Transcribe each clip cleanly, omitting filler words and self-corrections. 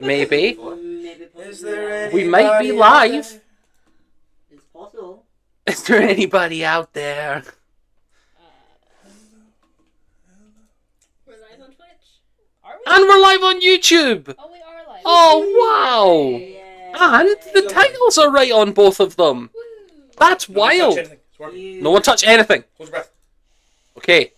Maybe. Maybe We might be live. It's possible. Is there anybody out there? We're live on Twitch. Are we? And we're live on YouTube. Oh, we are live. Oh, wow. Yeah. And the titles are right on both of them. Woo. That's Don't touch wild. anything. It's working. No one touch anything. Hold your breath. Okay.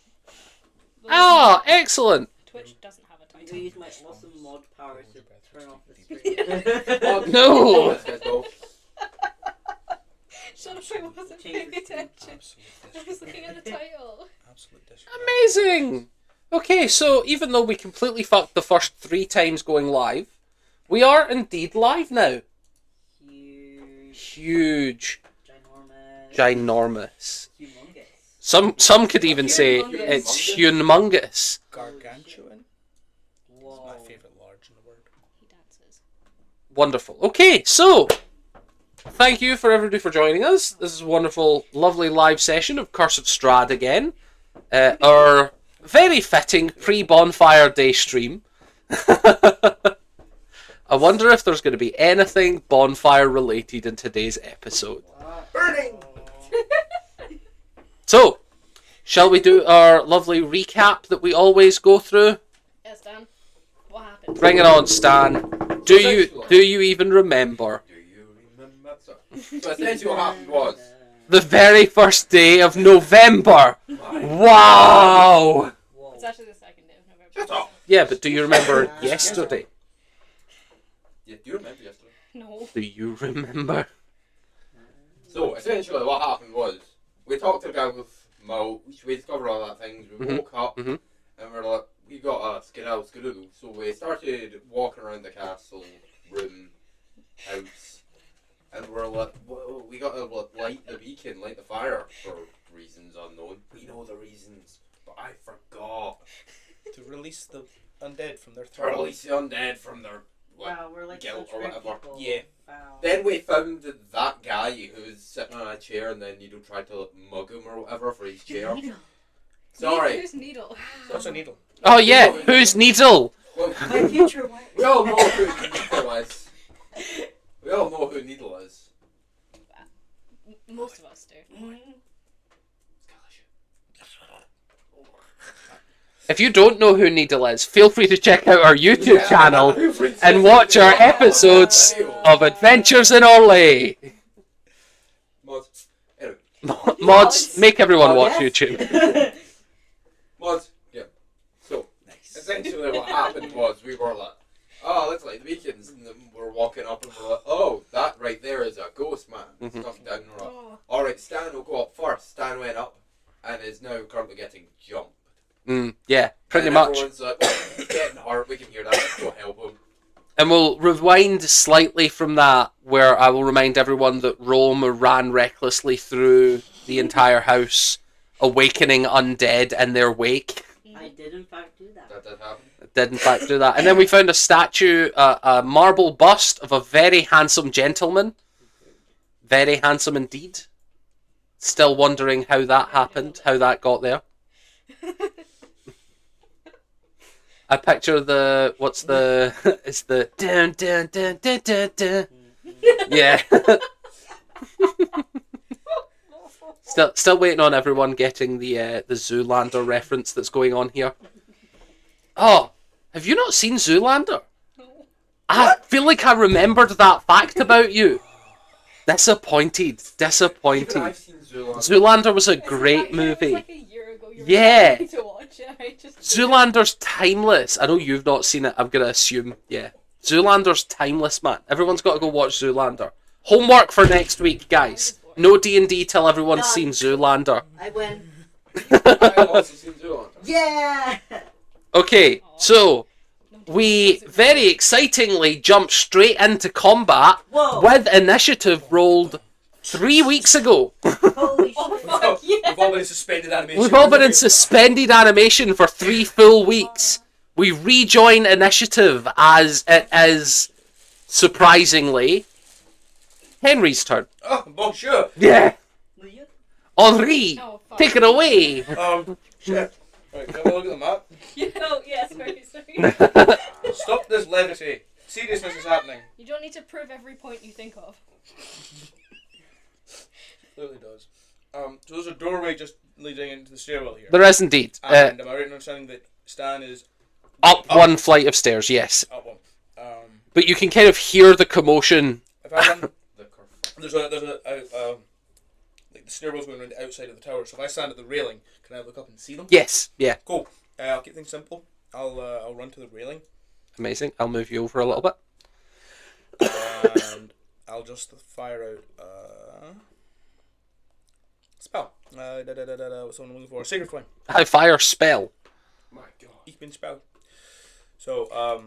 Ah, excellent. Twitch doesn't have a I'm title. gonna use my awesome mod powers to turn off the stream. Oh, no. Let's go. Shut up, I wasn't paying attention. I was looking at the title. Absolute disrespect. Amazing. Okay, so even though we completely fucked the first 3 times going live, we are indeed live now. Huge. Ginormous. Humongous. Some could even say Humongous. it's humongous. Gargantuan. It's Whoa. my favourite large in the word. He dances. Wonderful. Okay, so thank you for everybody for joining us. This is a wonderful, lovely live session of Curse of Strahd again. Our very fitting pre-bonfire day stream. I wonder if there's going to be anything bonfire related in today's episode. Burning! So, shall we do our lovely recap that we always go through? Yes, Dan. What happened? Bring it on, Stan. Do you even remember Do you remember? So essentially what happened was, the very first day of November? Wow! Whoa. It's actually the 2nd day of November. shut up! Yeah, but do you remember yesterday? Yeah, do you remember yesterday? No. Do you remember? So essentially what happened was, we talked to the guy with Mo, we discovered all that things, we Mhm, woke up, mhm. and we're like, we got a skedaddle. So we started walking around the castle, room, house, and we're like, whoa, we gotta light the beacon, light the fire, for reasons unknown. We know the reasons, but I forgot. To release the undead from their To throne. release the undead from their, like, Wow, we're like guilt such or great whatever. people. Yeah. Wow. Then we found that guy who was sitting on a chair, and then Needle tried to mug him or whatever for his chair. Sorry. Who's Needle? What's a needle? Oh yeah, who's Needle? Well, My future wife. we all know who Needle is. We all know who Needle is. Most of us do. If you don't know who Needle is, feel free to check out our YouTube Yeah. channel and watch our episodes of Adventures in Orlais. Mods. Anyway, Mods, make everyone Oh, watch yes. YouTube. mods. Yeah. So, essentially what happened was we were like, oh, let's light the beacons. And then we're walking up and we're like, oh, that right there is a ghost man. Mhm. Stuck down. And we're like, Oh. alright, Stan will go up first. Stan went up and is now currently getting jumped. Yeah, pretty and much. Everyone's like, oh, he's getting hurt. We can hear that. Let's go help him. And we'll rewind slightly from that, where I will remind everyone that Rome ran recklessly through the entire house, awakening undead in their wake. I did in fact do that. That did happen. It did in fact do that. And then we found a statue, a marble bust of a very handsome gentleman. Very handsome indeed. Still wondering how that happened, how that got there. I picture it's the dun dun dun dun dun dun. Yeah. Still waiting on everyone getting the Zoolander reference that's going on here. Oh, have you not seen Zoolander? No. I feel like I remembered that fact about you. Disappointed. Even I've seen Zoolander. Zoolander was a It's great like- it was movie. like a year ago. You were Yeah. telling me to watch it. I just Zoolander's timeless. I know you've not seen it. I'm gonna assume, yeah. Zoolander's timeless, man. Everyone's got to go watch Zoolander. Homework for next week, guys. No D&D till everyone's seen Zoolander. I win. I've also seen Zoolander. Yeah. Okay, so we very excitingly jumped straight into combat Whoa. with initiative rolled 3 weeks ago. Holy Oh shit. fuck yeah! We've all been in suspended animation. We've all been in suspended animation for 3 full weeks. We rejoin initiative as it is, surprisingly, Henry's turn. Oh, bonjour. Yeah. Will you? Henri, Oh fuck. take it away. Shit. Right, can we look at the map? Oh yeah, sorry. Stop this levity. seriousness is happening. You don't need to prove every point you think of. Clearly does. So there's a doorway just leading into the stairwell here. There is indeed. And am I right in understanding that Stan is Up one flight of stairs, yes. up one? But you can kind of hear the commotion. If I run, The curve. there's a like the stairwell's going around the outside of the tower. So if I stand at the railing, can I look up and see them? Yes, yeah. Cool. I'll keep things simple. I'll run to the railing Amazing. I'll move you over a little bit. and I'll just fire out spell. What's the one I'm looking for? Sacred Flame. I fire spell. My God. Ich bin spell. So I'll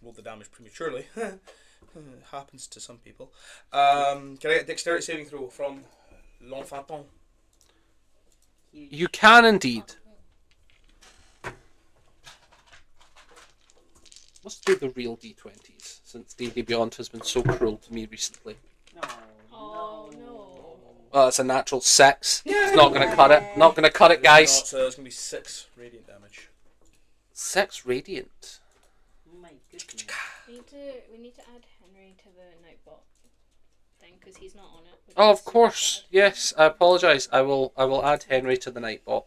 roll the damage prematurely. Happens to some people. Can I get dexterity saving throw from l'enfanton? You can indeed. Let's do the real D20s, since D&D Beyond has been so cruel to me recently. Oh no. Oh, it's a natural 6. It's not going to cut it. Not going to cut it, guys. So it's going to be 6 radiant damage. 6 radiant. Oh my goodness. We need to add Henry to the Nightbot thing because he's not on it. Oh, of course. Yes, I apologise. I will add Henry to the Nightbot.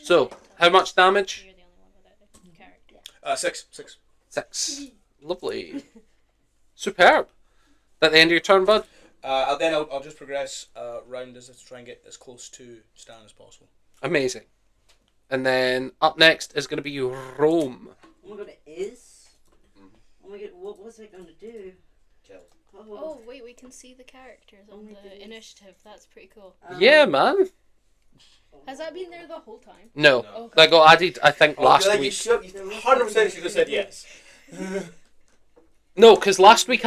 So, how much damage? You're the only one without a character. 6. 6. Lovely. Superb. At the end of your turn, bud? I'll just progress round as to try and get as close to Stan as possible. Amazing. And then up next is going to be Rome. Oh my god, it is? Oh my god, what was I going to do? Kill. Oh wait, we can see the characters on my the goodness. initiative. That's pretty cool. Yeah, man. Has that been there the whole time? No. Okay. That got added, I think, last You week. 100% should have said yes. No, because last week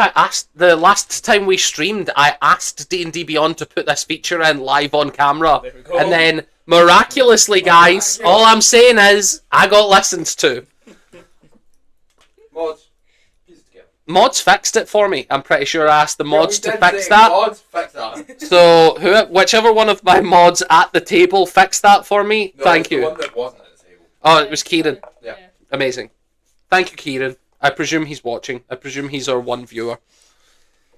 the last time we streamed, I asked D&D Beyond to put this feature in live on camera. There we go. And then, miraculously, guys, all I'm saying is, I got listened to. Mods. Piece it together. Mods fixed it for me. I'm pretty sure I asked the mods Yeah, to we did fix say that. Mods, fix that. So, whichever one of my mods at the table fixed that for me, No, thank it's the you. one that wasn't at the table. Oh, it was Kieran. Yeah. Amazing. Thank you, Kieran. I presume he's watching. I presume he's our one viewer.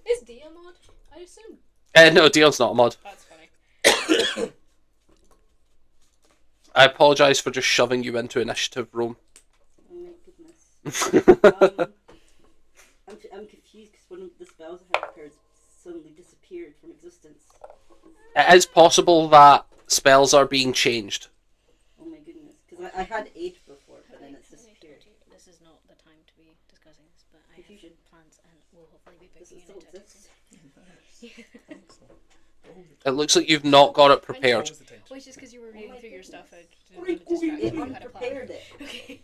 Is D a mod? I assume. No, Dion's not a mod. That's funny. I apologise for just shoving you into initiative, Rome. Oh my goodness. I'm confused because one of the spells I had prepared suddenly disappeared from existence. It is possible that spells are being changed. Oh my goodness. Because I had 8 before, but then it's disappeared. This is not the time to be discussing this, but I Confusion. have plans and will hopefully be Does picking it an still exist? It looks like you've not got it prepared. Well, it's just because you were reading my through your goodness. stuff. I didn't want to distract It you. You had a plan. unprepared it. Okay.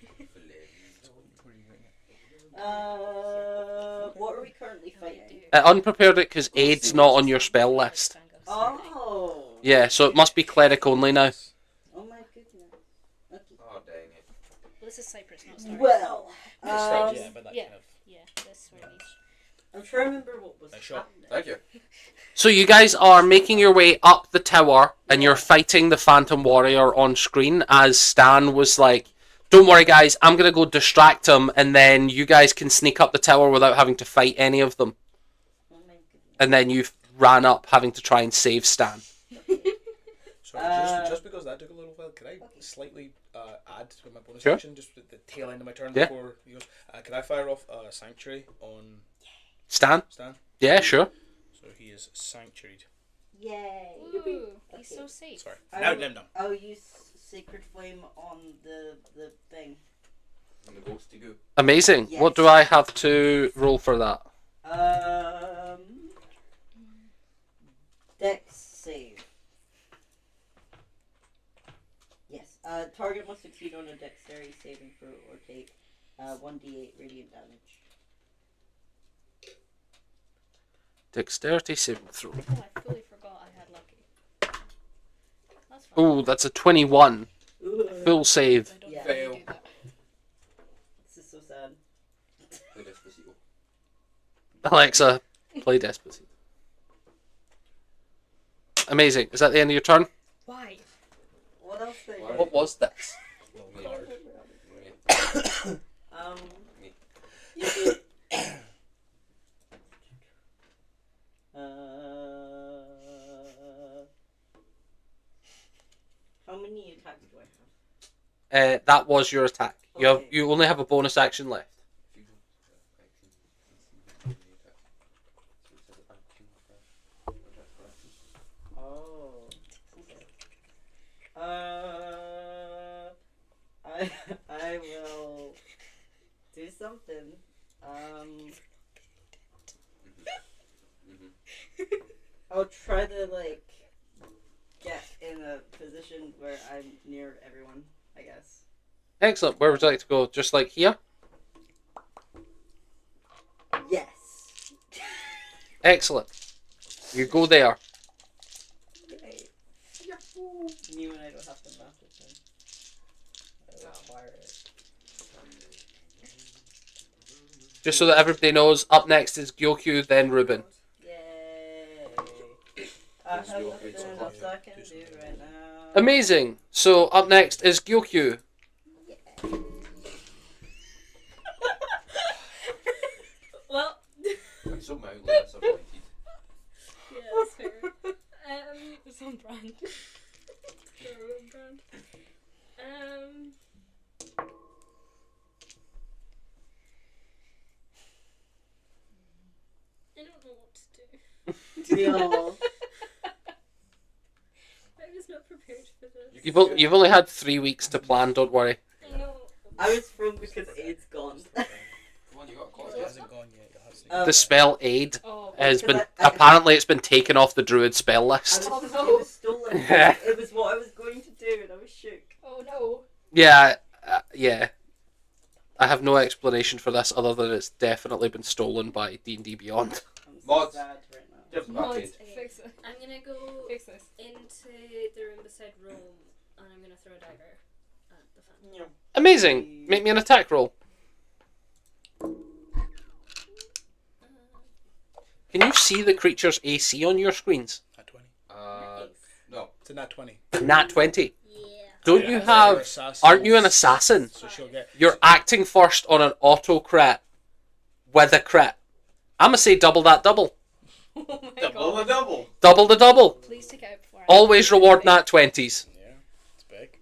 What are we currently fighting? Unprepared it because aid's not on your spell list. Oh. Yeah, so it must be cleric only now. Oh my goodness. Okay. Oh, dang it. Well, this is Cyprus, not Star. Well, Yeah, but that yeah. kind of... Yeah, this sort of niche. I'm trying to remember what was Nice shot. happening. Thank you. So you guys are making your way up the tower and you're fighting the Phantom Warrior on screen as Stan was like, don't worry guys, I'm going to go distract him and then you guys can sneak up the tower without having to fight any of them. Oh my goodness. And then you ran up having to try and save Stan. Sorry, just because that took a little while, could I slightly add to my bonus Sure. action, just at the tail end of my turn Yeah. before he goes? Could I fire off Sanctuary on Stan? Stan? Yeah, sure. So he is Sanctuaried. Yay. Ooh, he's Okay. so safe. Sorry. I Now will- I'm done. I'll use Sacred Flame on the thing. And the ghosty goo. Amazing. Yes. What do I have to roll for that? Dex save. Yes. Target must succeed on a dexterity saving throw or take 1d8 radiant damage. Dexterity saving throw. Oh, I fully forgot I had lucky. That's fine. Oh, that's a 21. Ooh. Full save. I don't Yeah. normally Fail. do that. This is so sad. Play Despacito. Alexa, play Despacito. Amazing. Is that the end of your turn? Why? What else did I What was this? Lonely Lord. Um, How many attacks do I have? That was your attack. Okay. You only have a bonus action left. Oh. Okay. I will do something. I'll try to get in a position where I'm near everyone, I guess. Excellent. Where would you like to go? Just like here? Yes. Excellent. You go there. Great. Yahoo! You and I don't have to map it then. I will acquire it. Just so that everybody knows, up next is Gyokyu, then Ruben. Yay! I have nothing else I can do right now. Amazing. So up next is Gyokyu. Well, I'm so mildly disappointed. yeah, that's fair. It's on brand. Very on brand. I don't know what to do. Deal. I was not prepared for this. You've only had 3 weeks to plan. Don't worry. I know. I was thrown because Aid's gone. Come on, you got a call. It hasn't gone yet. You'll have to Oh. The spell aid Oh, has been I- apparently it's been taken off the druid spell I list. was, Oh, no. It was stolen. It was what I was going to do, and I was shook. oh no. Yeah, yeah. I have no explanation for this other than it's definitely been stolen by D&D Beyond. I'm so Mods. sad right now. Give the Mods, package. fix it. I'm gonna go Fix this into the room beside Rome, and I'm gonna throw a dagger at the fan. Yeah. Amazing. Make me an attack roll. Can you see the creature's AC on your screens? Nat 20. No. It's a nat 20. Nat 20. Yeah. Don't Yeah, you so have... you're assassin. Aren't you an assassin? So she'll get. You're acting first on an auto crit with a crit. I'm gonna say double that double. Oh my Double god. the double. Double the double. Please take it out before I Always reward nat 20s. Yeah, it's big.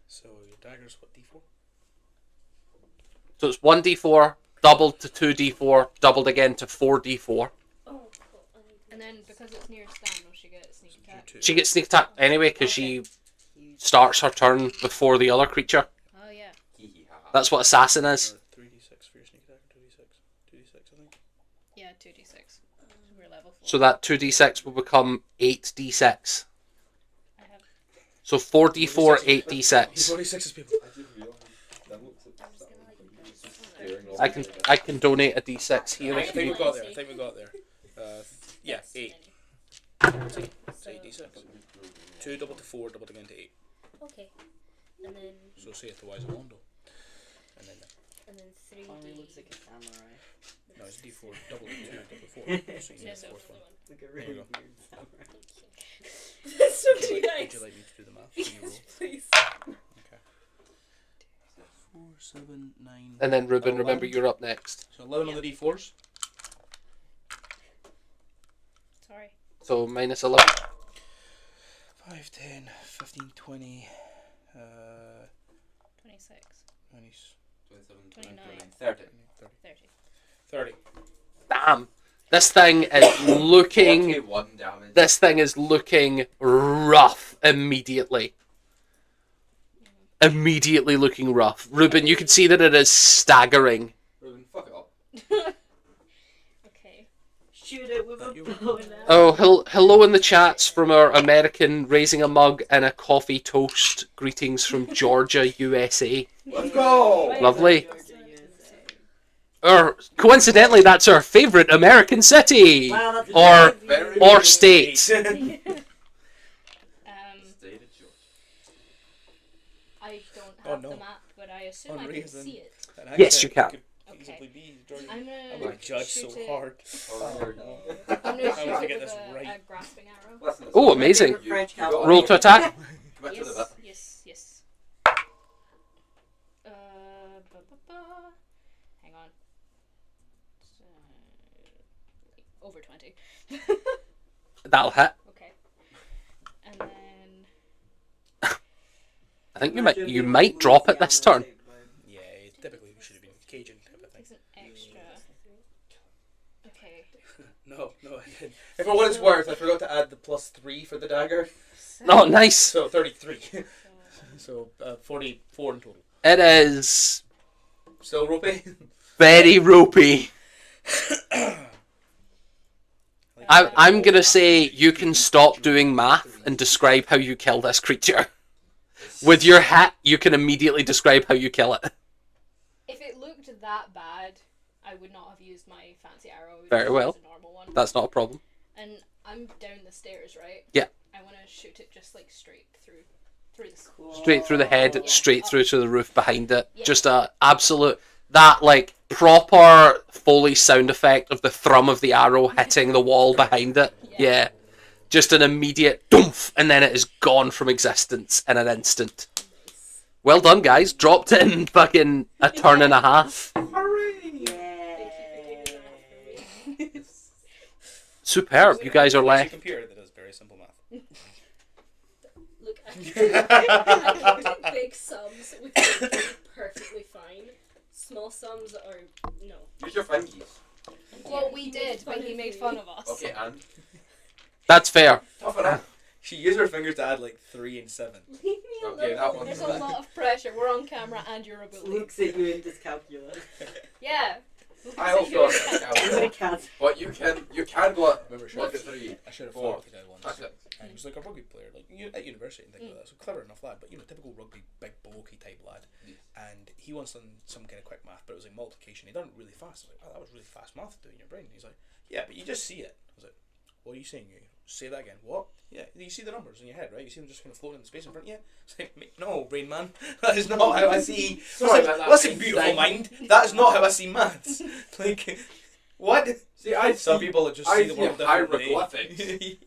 So your dagger's what, d4? So it's 1d4, doubled to 2d4, doubled again to 4d4. Oh, cool. And then because it's near Stan, will she get sneak attack? Two. She gets sneak attack anyway because she starts her turn before the other creature. Oh yeah. That's what assassin is. 3d6 for your sneak attack, or 2d6? 2d6, I think. Yeah, 2d6. We're level 4. So that 2d6 will become 8d6. I have. So 4d4, 8d6. 46 people. I didn't realise. That looks I'm just gonna like staring off. I can donate a d6 here I if think you... we got there. I think we got there. Yeah, 8. So, It's 8d6. 2 double to 4, doubled again to 8. okay. And then So say it to Wise Alondo. And then Finally 3d. looks like a samurai. no, it's d4, double to 2, double 4. So you Yeah, get the so fourth for one. the one. Like a There really we go. weird samurai. Thank you. That's so Would you, like, would nice. you like me to do the math? Can you roll? Please. Okay. 4, 7, 9. And then Ruben, 11. remember you're up next. So 11 on the d4s. Sorry. So minus 11. 5, 10, 15, 20. 26. 20, 27, 29. 30. 30. 30. Damn. This thing is looking... 41 damage. This thing is looking rough immediately. Immediately looking rough. Ruben, you can see that it is staggering. Ruben, fuck it up. Okay. Shoot it with a You- bow and arrow. Oh, hello in the chats from our American raising a mug and a coffee toast. Greetings from Georgia, USA. Let's go! Lovely. Georgia, USA. Or coincidentally, that's our favorite American city Wow, that's or crazy. or state. State of Georgia. I don't Oh, have no. the map, but I assume I can Unreason. see it. An Yes, accent you can. could Okay. feasibly be Georgia. I'm gonna. I'm gonna judge shoot so it. hard. Oh, no. I'm gonna How do I shoot it get with this a right? grasping arrow. Listen, Oh, amazing. you- French you got cowboy. it. Roll to attack. Commit to the Yes, bit. yes. Ba, ba, ba. Hang on. over 20. That'll hit. Okay. And then I think you might drop it this turn. Yeah, typically we should have been Cajun type of thing. it's an extra. Okay. No, I didn't. If for what it's worth, I forgot to add the +3 for the dagger. Oh, nice. So 33. So, So 44 in total. It is Still ropey? very ropey. I'm gonna say you can stop doing math and describe how you kill this creature. With your hit, you can immediately describe how you kill it. if it looked that bad, I would not have used my fancy arrow. I would Very just well. use a normal one. That's not a problem. And I'm down the stairs, right? Yeah. I want to shoot it just like straight through the Cool. Straight through the head, Yeah. straight through to the roof behind it. Yeah. Just a absolute, that like proper Foley sound effect of the thrum of the arrow hitting the wall behind it. Yeah. Just an immediate doomph, and then it is gone from existence in an instant. Well done, guys. Dropped it in fucking a turn and a half. Yeah. Superb. You guys are It's a left. computer that does very simple math. Look, I can do big sums with perfectly fine. Small sums are no. Use your fingies. Well, we did, but he made fun of us. Okay, and That's fair. tough enough. She used her fingers to add like 3 and 7. Leave me alone. Okay, that one's There's a bad. lot of pressure. We're on camera and you're a bully. Looks at you in dyscalculus. Yeah. I also I'm have gonna a cat. but you can go at Remember, look at 3. I should have Four. fought the guy once. That's it. And he was like a rugby player, like at university and things like that. So clever enough lad, but typical rugby, big bulky type lad. And he once done some kind of quick math, but it was like multiplication. He done it really fast. I was like, wow, that was really fast math to do in your brain. He's like, yeah, but you just see it. I was like, what are you saying? You say that again. What? Yeah, you see the numbers in your head, right? You see them just kind of floating in space in front of you. It's like, mate, no, Rain Man, that is not how I see. Sorry about that, Listen, Einstein. beautiful mind, that is not how I see maths. Like, what? See, I Some see, people that just I see the see world differently. hieroglyphics,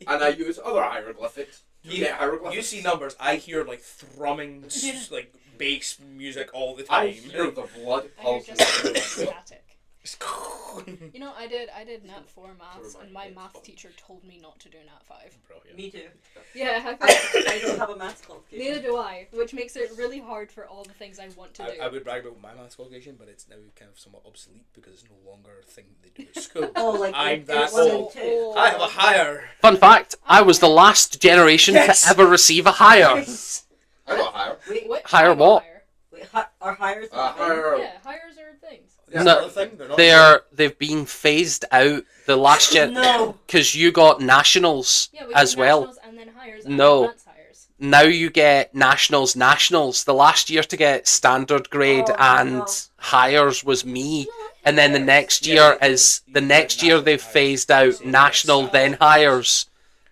and I use other hieroglyphics. You get hieroglyphics. You see numbers, I hear like thrumming, like bass music all the I time. hear the blood And you're pulsing. just static. Bro, You know, I did Nat 4 maths, and my math teacher told me not to do Nat 5. yeah. Me too. Yeah, I don't have a maths qualification. neither do I, which makes it really hard for all the things I want to do. I would brag about my maths qualification, but it's now kind of somewhat obsolete because it's no longer a thing they do at school. Oh, like I'm it that wasn't old. too. I have a higher. Fun fact, I was the last generation Yes! to ever receive a hire. I got higher. Wait, What? Higher what? wait, are hires Higher. Yeah, hires are things. Yeah, No, Another thing, they're not. They've been phased out the last gen No. because you got nationals Yeah, we as did well. nationals and then hires and No. advanced hires. Now you get nationals. The last year to get standard grade Oh, and no. hires was me, and then the next year they've phased out national then hires,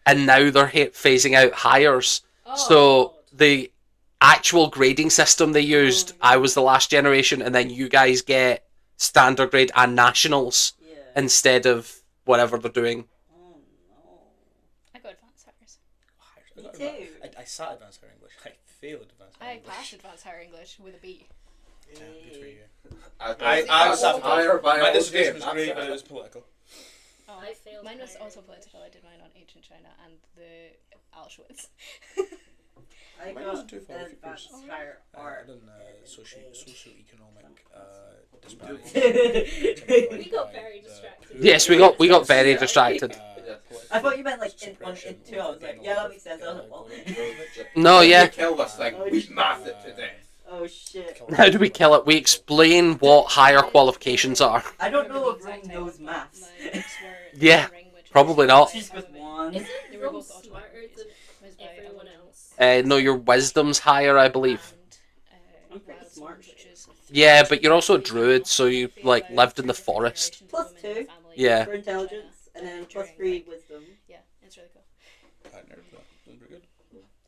and now they're phasing out hires. Oh, So the actual grading system they used, I was the last generation, and then you guys get standard grade and nationals Yeah. instead of whatever they're doing. Oh no. I got advanced hires. Me too. I sat advanced higher English. I failed advanced higher I English. passed advanced higher English with a B. Yeah, good for you. I was I- higher by My a dissertation game. was great, but it was political. Oh, I failed Mine was higher also English. political. I did mine on ancient China and the Auschwitz. I Mine got wasn't too far off advanced yours. higher I art. done socio-economic disparity. We got very distracted. Yes, we got very distracted. I thought you meant like in two. I was like, yeah, that makes sense. I was like, well, No, yeah. We kill this thing. We math it to death. oh shit. How do we kill it? We explain what higher qualifications are. I don't know if Exact Ring type knows of maths. books were Yeah, Ring, which probably was- not. She's with one. Isn't They were Ron both smarter automatic. than Was by everyone Evelyn. else? No, your wisdom's higher, I believe. And, I'm pretty Wild smart. Swords, which is Yeah, but you're also a druid, so you like lived in the forest. Plus 2. Yeah. For intelligence, and then plus 3 wisdom. Yeah, it's really cool. I never that. That was pretty good.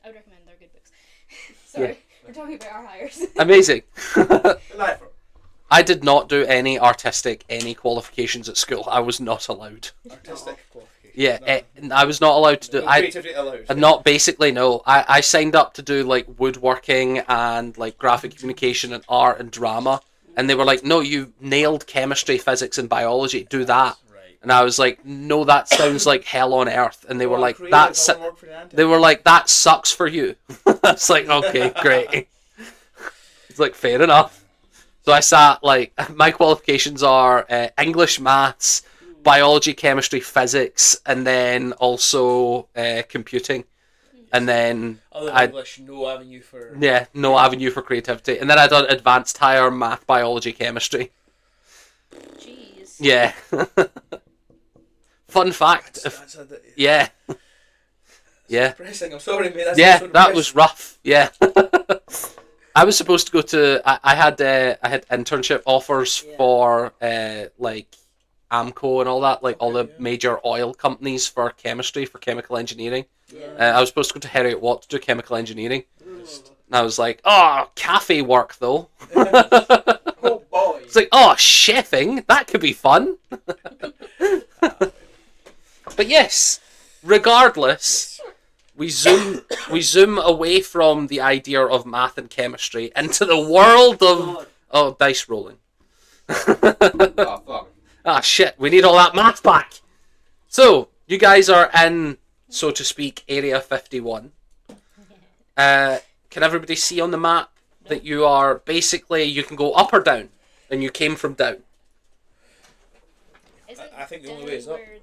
I would recommend. They're good books. Sorry, we're talking about our hires. Amazing. Lifer. I did not do any qualifications at school. I was not allowed. Artistic qualification. Yeah, No. I was not allowed to do. No I creativity allowed. not basically no. I signed up to do like woodworking and like graphic communication and art and drama, and they were like, no, you nailed chemistry, physics, and biology. Do that. Right. And I was like, no, that sounds like hell on earth. And they were like, Creative, that's... I wanna work for the Anti. They were like, that sucks for you. I was like, okay, great. It's like, fair enough. So I sat, like, my qualifications are English, maths, biology, chemistry, physics, and then also computing. And then Other than I- English, no avenue for. yeah, no avenue for creativity. And then I done advanced higher math, biology, chemistry. Jeez. Yeah. Fun fact. That's Yeah. Yeah. depressing. I'm sorry, mate. That's Yeah, so that was depressing. rough. Yeah. I was supposed to go to. I had internship offers Yeah. for like Amco and all that, like all the Okay, yeah. major oil companies for chemistry, for chemical engineering. Yeah. I was supposed to go to Heriot Watt to do chemical engineering. Ooh. And I was like, oh, cafe work though. Oh boy. It's like, oh, chefing, that could be fun. But yes, regardless, we zoom away from the idea of math and chemistry into the world of God. dice rolling. Oh fuck. Ah, shit, we need all that math back. So, you guys are in, so to speak, Area 51. Can everybody see on the map that you are basically, you can go up or down, and you came from down. Is it I think the only down way is up. where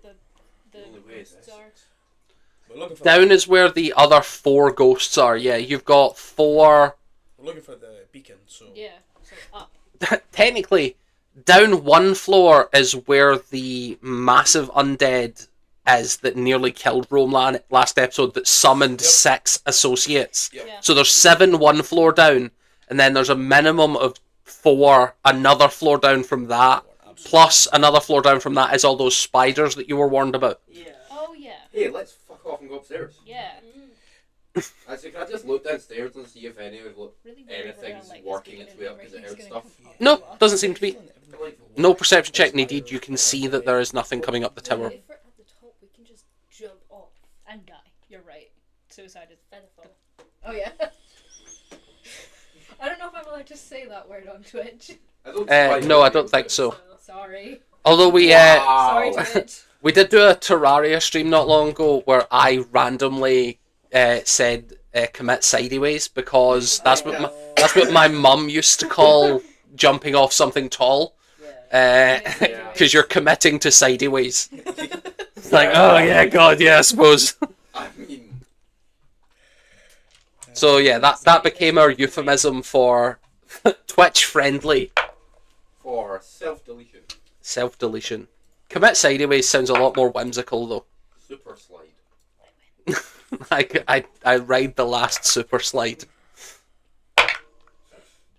the Only way is ghosts this. are? We're looking for. Down is where the other 4 ghosts are. Yeah, you've got 4. We're looking for the beacon. So. Yeah, so up. Technically, down 1 floor is where the massive undead is that nearly killed Rome last episode that summoned Yep. 6 associates. Yep. Yeah. So there's 7 1 floor down, and then there's a minimum of 4 another floor down from that. Absolutely. Plus another floor down from that is all those spiders that you were warned about. Yeah. Oh yeah, Hey, let's fuck off and go upstairs. yeah. Actually, can I just look downstairs and see if any of Really weird anything's around, like, working this its way up beginning because it where heard he's gonna stuff? come No, up to doesn't us. seem to be. Like, No perception check needed. You can see that there is nothing coming up the tower. If we're at the top, we can just jump off and die. You're right. Suicide is featherfall. Oh yeah. I don't know if I'm allowed to say that word on Twitch. I don't see why No, you I would don't do think it. so. Sorry. Although we Wow. Sorry, Twitch. we did do a Terraria stream not long ago where I randomly said commit sideways because that's what my mum used to call jumping off something tall. Yeah. Because you're committing to sideways. It's like, oh yeah, God, yeah, I suppose. I mean, So yeah, that became our euphemism for Twitch friendly for self-deletion, self deletion. Commit sideways sounds a lot more whimsical though. super slide. I ride the last super slide.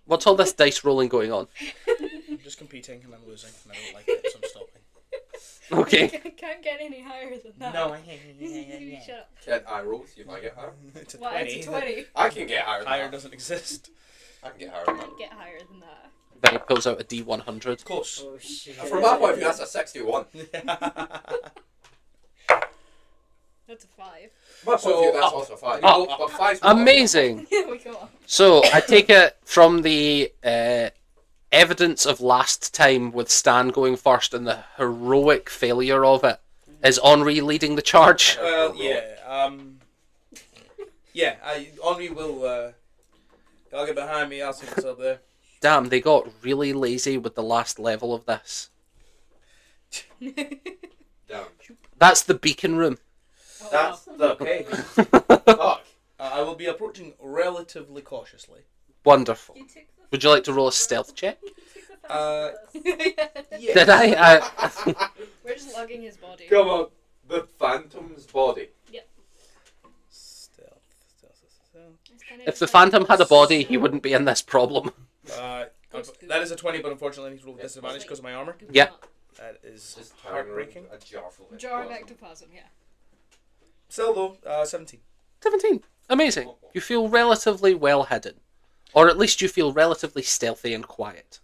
What's all this dice rolling going on? I'm just competing and I'm losing and I don't like it, so I'm stopping. Okay. Can't get any higher than that. No, Shut up. Can I roll? See if I get higher. It's a What? 20. It's a 20. I can get higher. Than Higher that. doesn't exist. I can get higher than that. Can't get higher than that. Then he pulls out a D100. Close. Oh shit. From my point of view, that's a 61. That's a 5. My point of view, that's up. also 5. Up. But 5's Amazing. Yeah, we go on. So I take it from the evidence of last time with Stan going first and the heroic failure of it. Is Henri leading the charge? Well, yeah. Yeah, Henri will. I'll get behind me. I'll see what's up there. Damn, they got really lazy with the last level of this. Down. That's the beacon room. Oh, That's wow. the case. Fuck. I will be approaching relatively cautiously. Wonderful. You took the Would you like to roll a stealth check? You took the fast with us. Yeah. Did I? We're just lugging his body. Come on. The Phantom's body. Stealth. It's kinda If the just like Phantom had a body, he wouldn't be in this problem. That is a 20, but unfortunately I need to roll with disadvantage because of my armor. Goop Yeah. up. That is Just turning around heartbreaking. a jar full of Jar of plasma. ectoplasm, yeah. Still though, 17. 17. Amazing. You feel relatively well hidden. Or at least you feel relatively stealthy and quiet.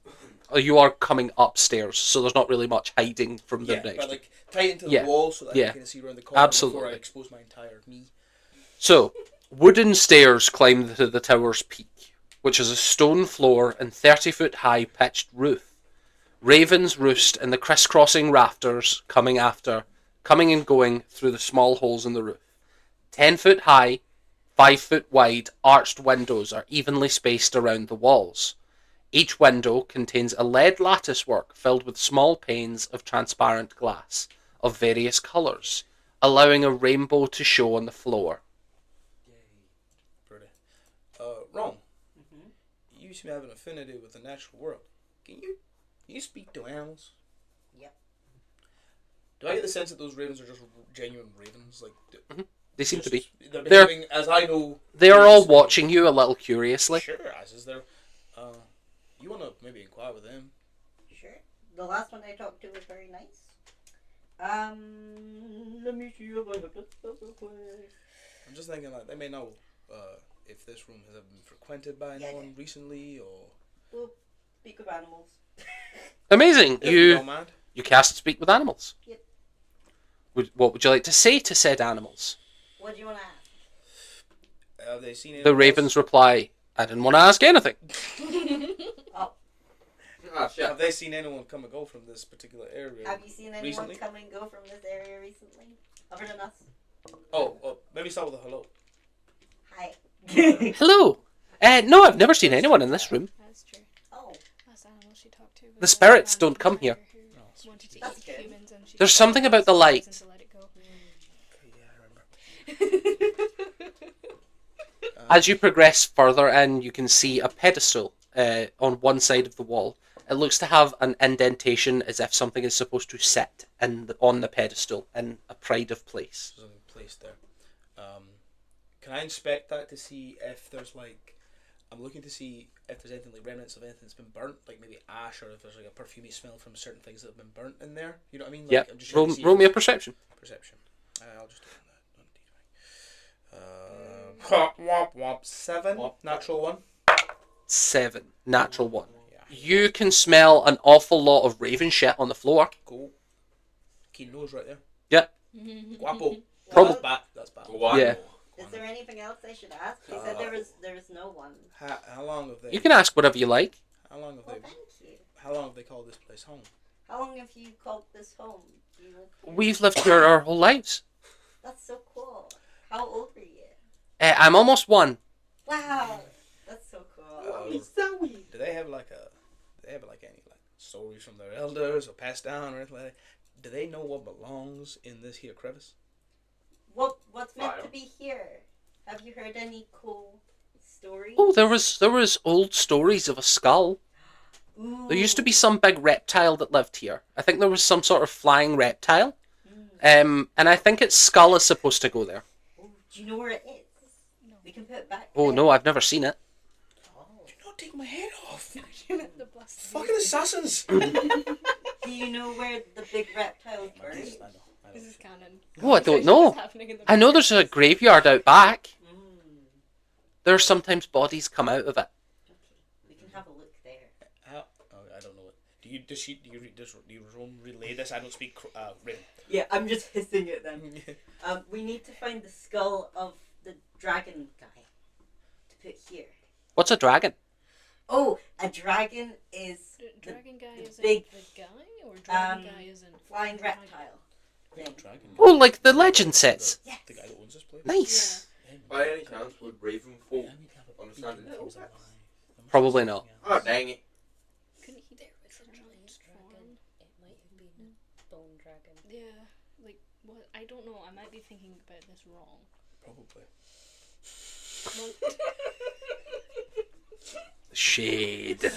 You are coming upstairs, so there's not really much hiding from them Yeah, next. but like tight into the Yeah. wall so that Yeah. I can see around the corner before Absolutely. I expose my entire me. So, wooden stairs climb to the tower's peak, which is a stone floor and 30-foot high pitched roof. Ravens roost in the crisscrossing rafters, coming and going through the small holes in the roof. 10 foot high, 5 foot wide, arched windows are evenly spaced around the walls. Each window contains a lead latticework filled with small panes of transparent glass of various colours, allowing a rainbow to show on the floor. Pretty. Ron, Mm-hmm. you seem to have an affinity with the natural world. Can you speak to animals? Yep. Do I get the sense that those ravens are just genuine ravens? Like They seem to be. They're They're- behaving as I know. They are all watching you a little curiously. Sure, as is there. You want to maybe inquire with them? Sure. The last one I talked to was very nice. Let me see if I have this stuff real quick. I'm just thinking like they may know if this room has ever been frequented by Yeah, anyone recently or. We'll speak of animals. Amazing. If you don't You mind. cast Speak with Animals. Yep. What would you like to say to said animals? What do you want to ask? Have they seen anyone The else? ravens reply, I didn't want to ask anything. Oh, Ah, shit. Have they seen anyone come and go from this particular area? have you seen anyone Recently? come and go from this area recently? Other than us? Oh, maybe start with a hello. Hi. Hello. No, I've never seen anyone in this room. That's true. Oh, Last animal she talked to was The a spirits random don't come here. tiger who wanted to That's eat good. humans and she There's told something her about the it's light. poison to let it go. Yeah, I remember. As you progress further in, you can see a pedestal on one side of the wall. It looks to have an indentation as if something is supposed to sit on the pedestal in a pride of place. There's something placed there. Can I inspect that to see if there's like? I'm looking to see if there's anything like remnants of anything that's been burnt, like maybe ash, or if there's like a perfumey smell from certain things that have been burnt in there. You know what I mean? Like, Yeah, I'm just trying roll, to see roll if me a there's- perception. Perception. I'll just do that. Womp womp 7. Womp. Natural 1. 7. Natural 1. Yeah. You can smell an awful lot of raven shit on the floor. Cool. Keen nose right there. Yeah. Guapo. Probably- That's bad. That's bad. Guano. Yeah. is there anything else I should ask? They said there was no one. How long have they? You can ask whatever you like. How long have Well, they? thank you. How long have they called this place home? How long have you called this home? Do you live here? We've lived here our whole lives. That's so cool. How old were you? I'm almost 1. Wow, that's so cool. Do they have like a? Do they have like any like stories from their elders or passed down or anything like that? Do they know what belongs in this here crevice? What's meant Fire. to be here? Have you heard any cool stories? Oh, there was old stories of a skull. Ooh. There used to be some big reptile that lived here. I think there was some sort of flying reptile. Mm. And I think its skull is supposed to go there. Ooh, do you know where it is? No. We can put it back. Oh there. no, I've never seen it. Oh. Do not take my head off! The bust. Fucking assassins! Do you know where the big reptile I buried? know. This is canon. Oh, I don't Conversation know. is happening in the I know there's a graveyard out back. Mm. There's sometimes bodies come out of it. Okay, we can have a look there. How? Oh, I don't know it. Do you relay this? I don't speak Raven. Yeah, I'm just hissing it then. We need to find the skull of the dragon guy to put here. What's a dragon? Oh, a dragon is Dragon guy the is big, in the guy, or dragon um, guy is in flying dragon? reptile. Like a thing. dragon. Oh, like the legend says. Yes. The guy that owns this place. Nice. By any chance, would Raven folk understand Yeah, it? Probably not. Oh, dang it. Couldn't he there with a giant dragon? It might have been bone dragon. Yeah, like what? I don't know. I might be thinking about this wrong. Probably. Shade.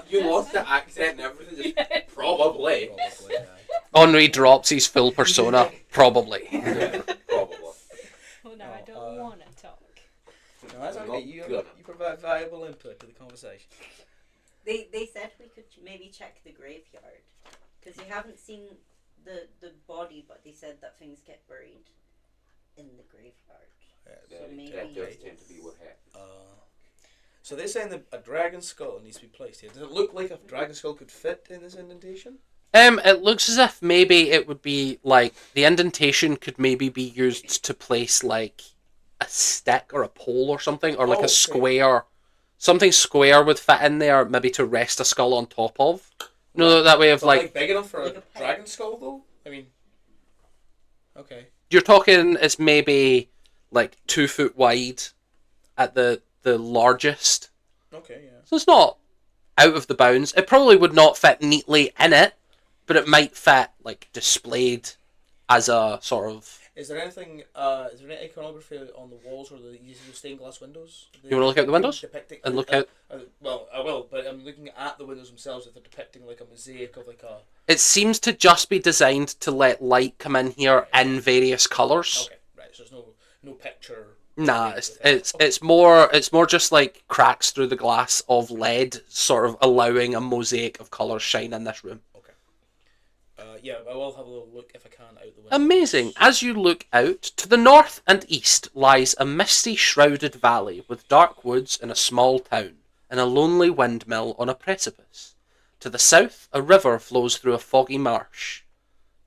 You lost the accent and everything. Just probably. Probably. Yeah. Henri drops his full persona. Probably. Probably. Well, now I Oh, don't want to talk. No, that's I'm okay. not You gonna. provide valuable input to the conversation. They said we could maybe check the graveyard because you haven't seen the body, but they said that things get buried in the graveyard. Yeah, So maybe That does tend to be what happens. So they're saying that a dragon skull needs to be placed here. Does it look like a dragon skull could fit in this indentation? It looks as if maybe it would be like the indentation could maybe be used to place like a stick or a pole or something, or like Oh, okay. a square. Something square would fit in there, maybe to rest a skull on top of. No, that way of But, like big enough for Like a a pet. dragon skull, though? I mean... Okay. you're talking. It's maybe like 2 foot wide at the largest. Okay, yeah. So it's not out of the bounds. It probably would not fit neatly in it, but it might fit like displayed as a sort of. Is there anything, is there any iconography on the walls or the stained glass windows? You wanna look out the windows? Depicting, And look out. well, I will, but I'm looking at the windows themselves if they're depicting like a mosaic of like a... It seems to just be designed to let light come in here in various colours. Okay, right, so there's no picture... Nah, it's more just like cracks through the glass of lead, sort of allowing a mosaic of colours shine in this room. Yeah, I will have a little look if I can out the window. Amazing. As you look out, to the north and east lies a misty, shrouded valley with dark woods and a small town, and a lonely windmill on a precipice. To the south, a river flows through a foggy marsh.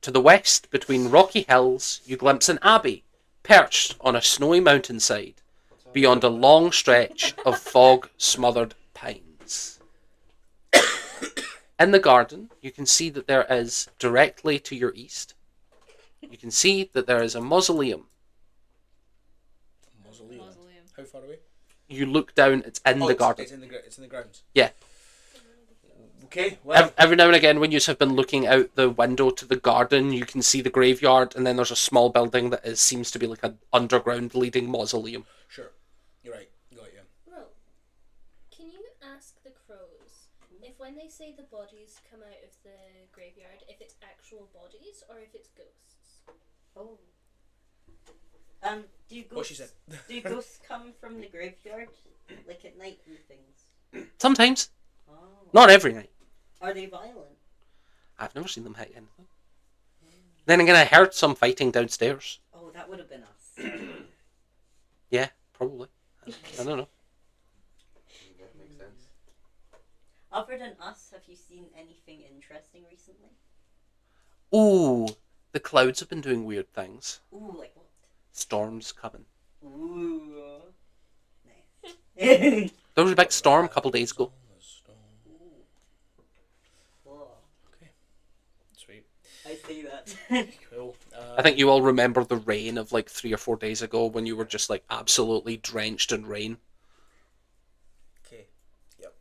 To the west, between rocky hills, you glimpse an abbey, perched on a snowy mountainside, beyond a long stretch of fog-smothered pines. In the garden, you can see that there is, directly to your east, you can see that there is a mausoleum. Mausoleum. Mausoleum. How far away? You look down, it's in the garden. It's in the grounds. Yeah. Okay, well... Every now and again, when you have been looking out the window to the garden, you can see the graveyard, and then there's a small building that seems to be like an underground leading mausoleum. Sure. You're right. Got you. Well, can you ask the crows if when they say the bodies come out of the graveyard, if it's actual bodies or if it's ghosts? Oh. Do What she ghosts, said. do ghosts come from the graveyard? Like at night and things? Sometimes. Oh. Not every night. Are they violent? I've never seen them hit anything. Then again, I heard some fighting downstairs. Oh, that would have been us. Yeah, probably. I don't know. That makes sense. Other than us, have you seen anything interesting recently? Ooh, the clouds have been doing weird things. Ooh, like what? Storms coming. Ooh. Nice. There was a big storm a couple days ago. Cool. Sweet. I see that. Cool. I think you all remember the rain of like 3 or 4 days ago when you were just like absolutely drenched in rain. Okay. Yep.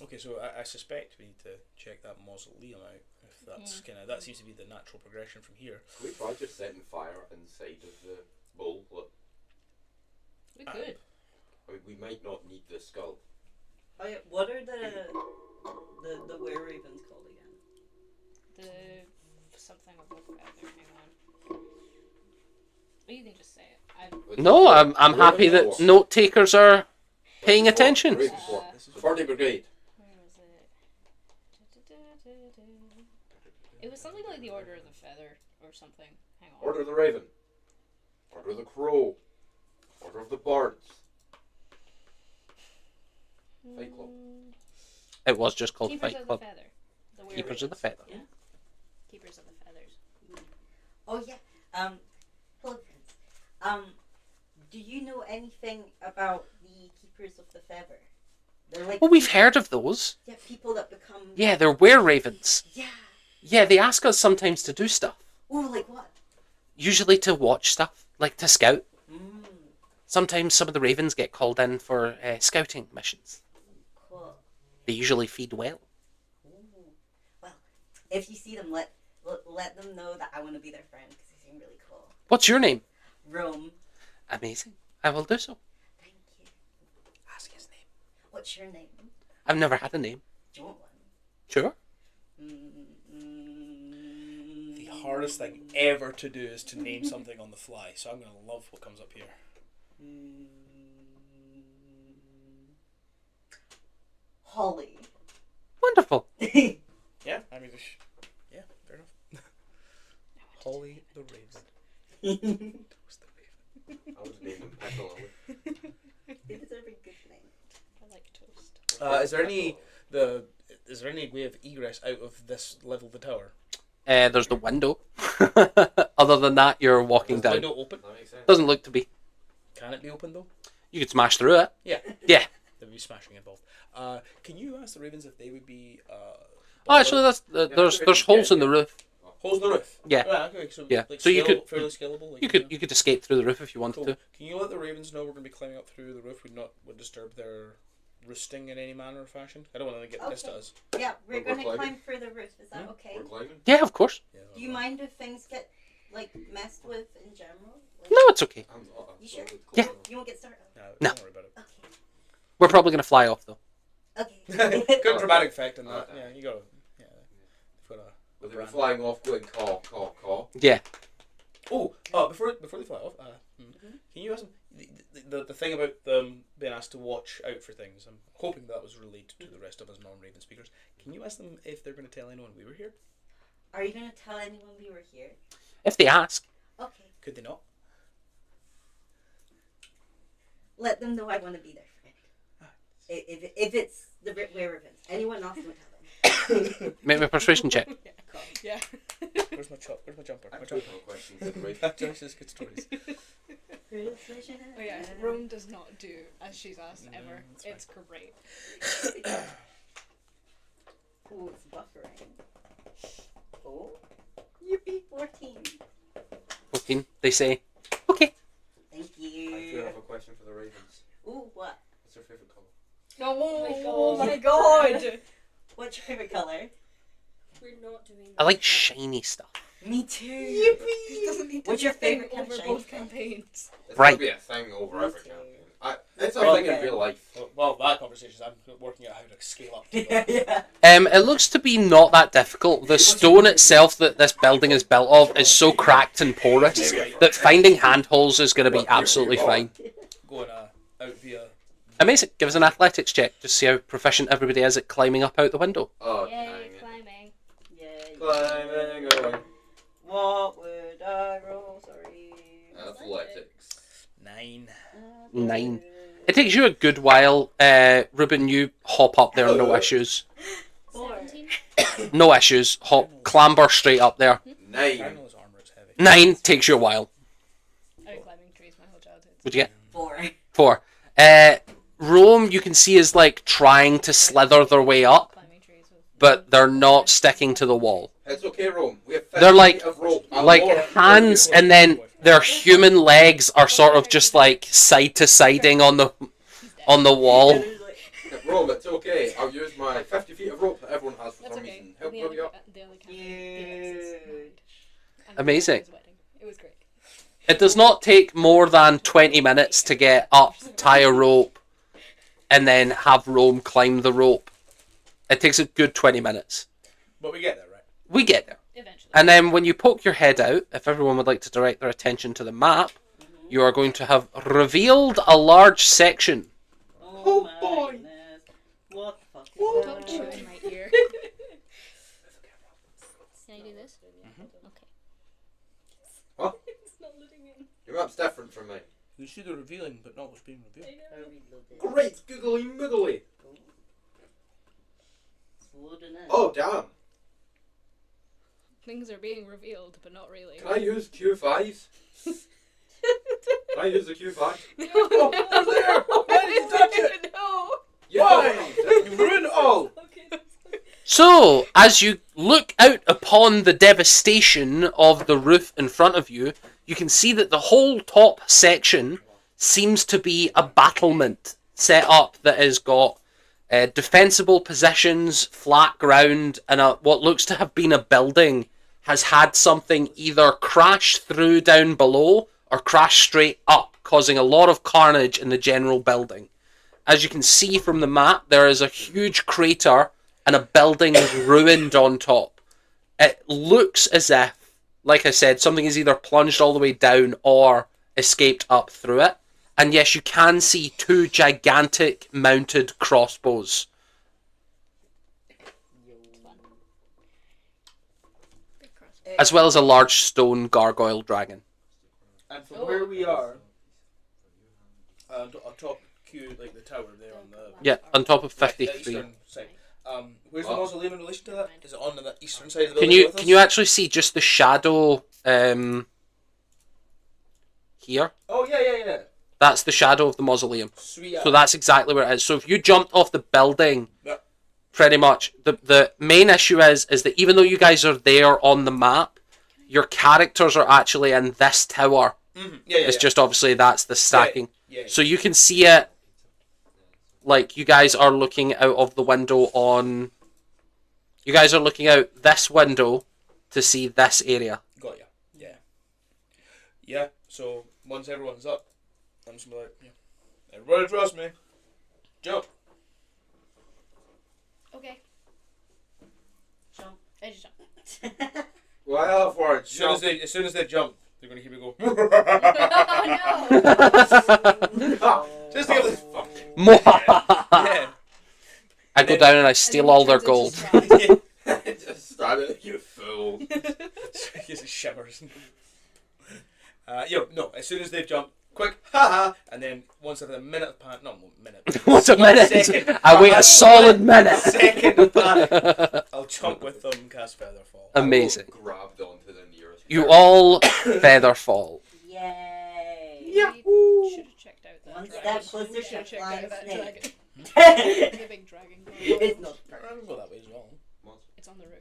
Okay, so I suspect we need to check that mausoleum out. If that's that seems to be the natural progression from here. Can we try just setting fire inside of the bowl? Look, We could. I mean, we might not need the skull. Oh yeah, what are the were ravens called again? The something of the feather. Hang on. Or you can just say it. No, I'm happy that note takers are paying attention. Raven Corps. The Party Brigade. Where was it? It was something like the Order of the Feather or something. Hang on. Order of the Raven. Order of the Crow. Order of the Bards. Fight Club. It was just called Keepers Fight of Club. the Feather. The Keepers of the Were-Ravens. Feather. Keepers of the Feathers. Oh yeah. Hello friends. Do you know anything about the keepers of the feather? They're like Well, we've heard of those. yeah, people that become Yeah, they're were-ravens. yeah. Yeah, they ask us sometimes to do stuff. Ooh, like what? Usually to watch stuff, like to scout. Mm, Sometimes some of the ravens get called in for scouting missions. cool. They usually feed well. Ooh. Well, if you see them, let them know that I want to be their friend because they seem really cool. What's your name? Rome. Amazing. I will do so. Thank you. Ask his name. What's your name? I've never had a name. Do you want one? Sure. The hardest thing ever to do is to name something on the fly. So I'm gonna love what comes up here. Holly. Wonderful. Yeah, I mean, yeah, fair enough. Holly the Raven. Toast the Raven. I was naming Piccolo. They deserve a good name. I like toast. Is there any way of egress out of this level of the tower? There's the window. Other than that, you're walking Is the down. window open? That makes sense. Doesn't look to be. Can it be open though? You could smash through it. Yeah. Yeah. There'd be smashing involved. Can you ask the ravens if they would be? Oh, actually, there's holes in the roof. Holes in the roof. Yeah. Right, okay, so Yeah. Like So you could- fairly scalable. Like, You could escape through the roof if you wanted Cool. to. Can you let the ravens know we're going to be climbing up through the roof? Would disturb their roosting in any manner or fashion. I don't want them to get pissed at Okay. us. Yeah, we're We're gonna climbing. climb through the roof. Is that Hmm? okay? We're climbing. Yeah, of course. Yeah, Do you mind if things get like messed with in general? Like, No, it's okay. I'm You sure? Yeah. You won't get started. No, No. don't worry about it. Okay. We're probably gonna fly off though. Okay. Good dramatic effect in that. Okay. Yeah, you got to. Yeah, you've got Will they be flying off going caw, caw, caw? Yeah. Oh, before they fly off, can you ask them the thing about them being asked to watch out for things? I'm hoping that was relayed to the rest of us non-Raven speakers. Can you ask them if they're going to tell anyone we were here? Are you gonna tell anyone we were here? If they ask. Okay. Could they not? Let them know I want to be their friend. If it's the werewolves, anyone else don't tell them. Make me a persuasion check. Cool. Yeah. Where's my chop? Where's my jumper? My I've got jumper. no questions for the raven. That just is good stories. Oh yeah, Rome does not do as she's asked No, ever. that's fine. It's great. Oh, it's buffering. Oh, yippee! 14. 14. They say, okay. Thank I do you. have a question for the ravens. Ooh, what? What's their favourite colour? Oh my God. What's your favorite color? We're not doing I that. like shiny stuff. Me too. It doesn't need to What's be your a thing favourite kind of over shiny both stuff? campaigns? It's Right. gonna be a thing over Me every too. campaign. It's a Well, thing in then. real life. Well, that conversation, I'm working out how to scale up to Yeah. It looks to be not that difficult. The stone itself that this building is built of is so cracked and porous that finding handholds is going to be absolutely fine. going out via. Amazing. Give us an athletics check. Just see how proficient everybody is at climbing up out the window. Oh, Yay, dang it. climbing. Yay. Climbing away. What would I roll? Sorry. Athletics. 9. 9. It takes you a good while. Ruben, you hop up there, no issues. 17. No issues. Hop, clamber straight up there. 9. Cardinal's armour is heavy. 9 takes you a while. I've been climbing trees my whole childhood. What'd you get? 4. 4. Rome, you can see, is like trying to slither their way up, Climbing trees with but they're not sticking to the wall. It's okay, Rome. We have 50 They're like- feet of rope. Like hands, and then their human legs are sort of just like side to siding on the wall. Rome, it's okay. I'll use my 50 feet of rope that everyone has for That's some okay. reason. Help The me only, up. the only campaign, Felix is married. And Amazing. his wedding. It was great. It does not take more than 20 minutes to get up, tie a rope, and then have Rome climb the rope. It takes a good 20 minutes. But we get there, right? We get there. Eventually. And then when you poke your head out, if everyone would like to direct their attention to the map, you are going to have revealed a large section. Oh my boy. goodness. What the fuck is Don't that? chew in my ear. Can I do this? Mhm. Okay. What? It's not letting in. Your map's different from mine. You see the revealing, but not what's being revealed. I reload it. Great googly moogly. It's loading in. Oh, damn. Things are being revealed, but not really. Can I use Q5s? Can I use the Q5? Oh, they're there! Why did you touch it? No! Yeah. You ruined it all! Okay. So, as you look out upon the devastation of the roof in front of you, you can see that the whole top section seems to be a battlement set up that has got defensible positions, flat ground, and what looks to have been a building has had something either crash through down below or crash straight up, causing a lot of carnage in the general building. As you can see from the map, there is a huge crater and a building is ruined on top. It looks as if, like I said, something is either plunged all the way down or escaped up through it. And yes, you can see 2 gigantic mounted crossbows. Big cross. As well as a large stone gargoyle dragon. And from where we are, on top Q, like the tower there on the Yeah, on top of the 53. eastern side. Where's the What? mausoleum in relation to that? Is it on the eastern side of the Can building? you with us? can you actually see just the shadow here? Oh yeah. That's the shadow of the mausoleum. Sweet. So that's exactly where it is. So if you jumped off the building, Yep. pretty much, the main issue is that even though you guys are there on the map, your characters are actually in this tower. Mm-hmm. Yeah, It's just obviously that's the stacking. Yeah. So you can see it, like you guys are looking out of the window on... You guys are looking out this window to see this area. Got ya. Yeah. Yeah. So once everyone's up, I'm just gonna be like, yeah. Everybody trust me. Jump. Okay. Jump. I just jump. Well, for a As soon as jump. as soon as they jump, they're gonna hear me go. Oh Just to give them. I Yeah. go down and I steal all their gold. Just stand it, you fool. He shivers. No. As soon as they jump, quick, haha, and then once after a minute of panic, What's a minute? Second. I wait a solid minute. Second of panic. I'll jump with them, cast Featherfall. Amazing. Grabbed onto the nearest. You all feather fall. Yay! We should have checked out that One dragon. step closer We to should have checked flying out that snake. dragon. The big dragon. It's not I can go that way as well. It's on the roof.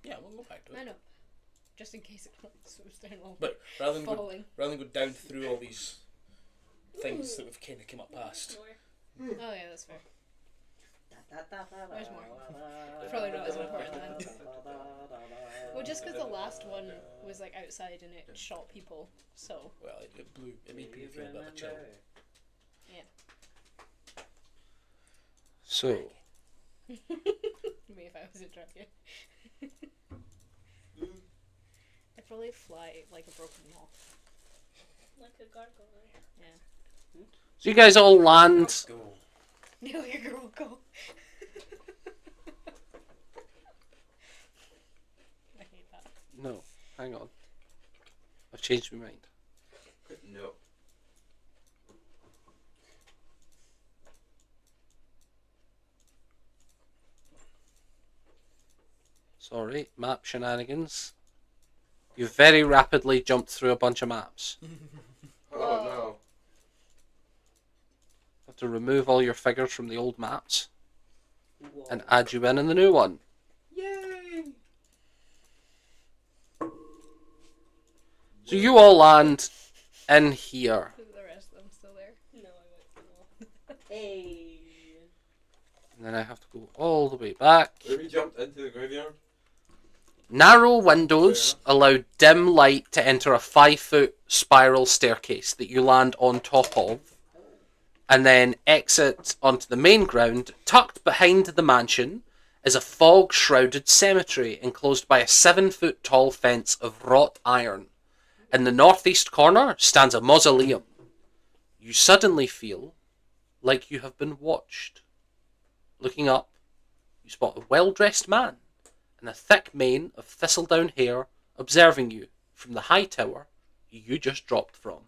Yeah, we'll go back to I it. know. Just in case it swims down all But rather than falling. go down through all these things that we've kind of come up past. Oh yeah, that's fair. There's more. Probably not as important then. Well, just because the last one was like outside and it shot people, so. Well, it made people feel a bit of a chill. So, Me if I was a dragon. I'd probably fly like a broken moth. Like a gargoyle. Yeah. so you guys all land. Go. No, your girl go. I hate that. No, hang on. I've changed my mind. No. Sorry, map shenanigans. You very rapidly jumped through a bunch of maps. Oh no. Have to remove all your figures from the old maps and add you in the new one. Yay! So you all land in here. Is the rest of them still there? No, I went no. Hey. And then I have to go all the way back. Where we jumped into the graveyard? Narrow windows allow dim light to enter a 5-foot spiral staircase that you land on top of, and then exit onto the main ground. Tucked behind the mansion is a fog-shrouded cemetery enclosed by a 7-foot tall fence of wrought iron. In the northeast corner stands a mausoleum. You suddenly feel like you have been watched. Looking up, you spot a well-dressed man and a thick mane of thistledown hair observing you from the high tower you just dropped from.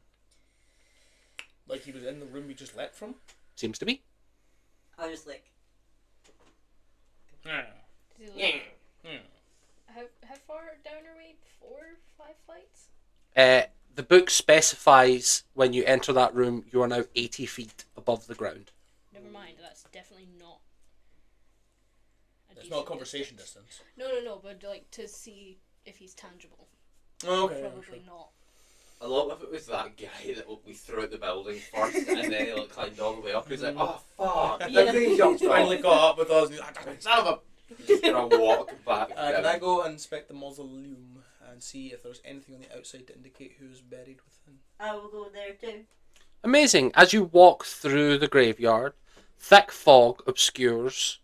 Like he was in the room we just left from? Seems to be. I was like, Yeah. Does he look- How far down are we? 4, 5 flights? The book specifies when you enter that room you are now 80 feet above the ground. Never mind, that's definitely not. It's not conversation distance. No, but like to see if he's tangible. Oh, okay. Probably not. I love if it was that guy that we threw out the building first and then he like climbed all the way up. He's like, oh fuck. Yeah. And then he jumped Finally off. caught up with us. And he's like, son of a. He's gonna walk back Can down. I go and inspect the mausoleum and see if there's anything on the outside to indicate who's buried within? I will go there too. Amazing. As you walk through the graveyard, thick fog obscures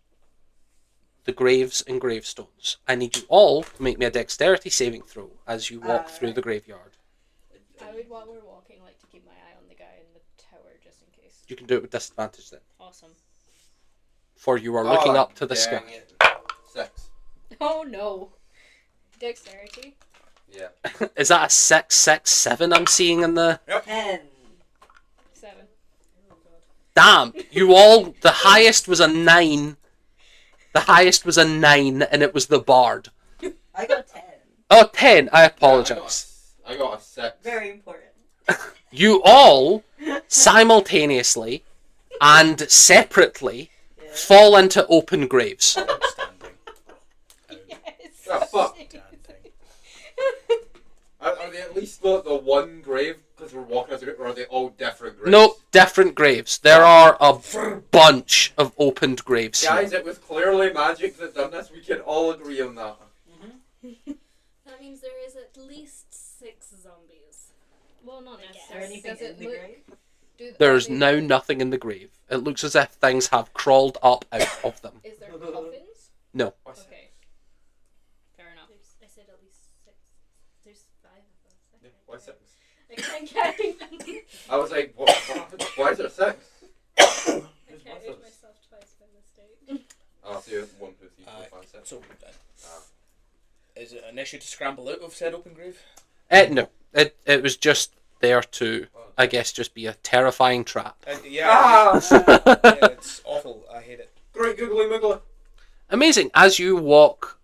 the graves and gravestones. I need you all to make me a dexterity saving throw as you walk through the graveyard. I would, while we're walking, like to keep my eye on the guy in the tower just in case. You can do it with disadvantage then, Awesome. for you are looking up to the dang sky. it. 6. Oh no. Dexterity. Yeah. Is that a 6, 6, 7 I'm seeing in the... 10. 7. Damn! You all... The highest was a 9. The highest was a 9 and it was the bard. I got 10. Oh, 10. I apologise. I got a 6. Very important. You all simultaneously and separately Yeah. fall into open graves. Outstanding. Yes. Oh, fuck. Outstanding. Are they at least the one grave? Because we're walking as a group, or are they all different graves? No, different graves. There are a bunch of opened graves here. Guys, it was clearly magic that done this. We can all agree on that. That means there is at least 6 zombies. Well, not Is Is necessarily. there anything Does it in the look- grave? There's are they- now nothing in the grave. It looks as if things have crawled up out of them. Is there coffins? No. Okay. Fair enough. I said at least 6. There's 5 of us. Yeah, why 6? I can't carry them. I was like, what? Why is there 6? I carried myself twice by mistake. Oh, so 1, 2, 3, 4, 5, 6. So, is it an issue to scramble out of said open grave? No. It was just there to, I guess, just be a terrifying trap. Yeah, it's awful. I hate it. Great googly moogly. Amazing. As you walk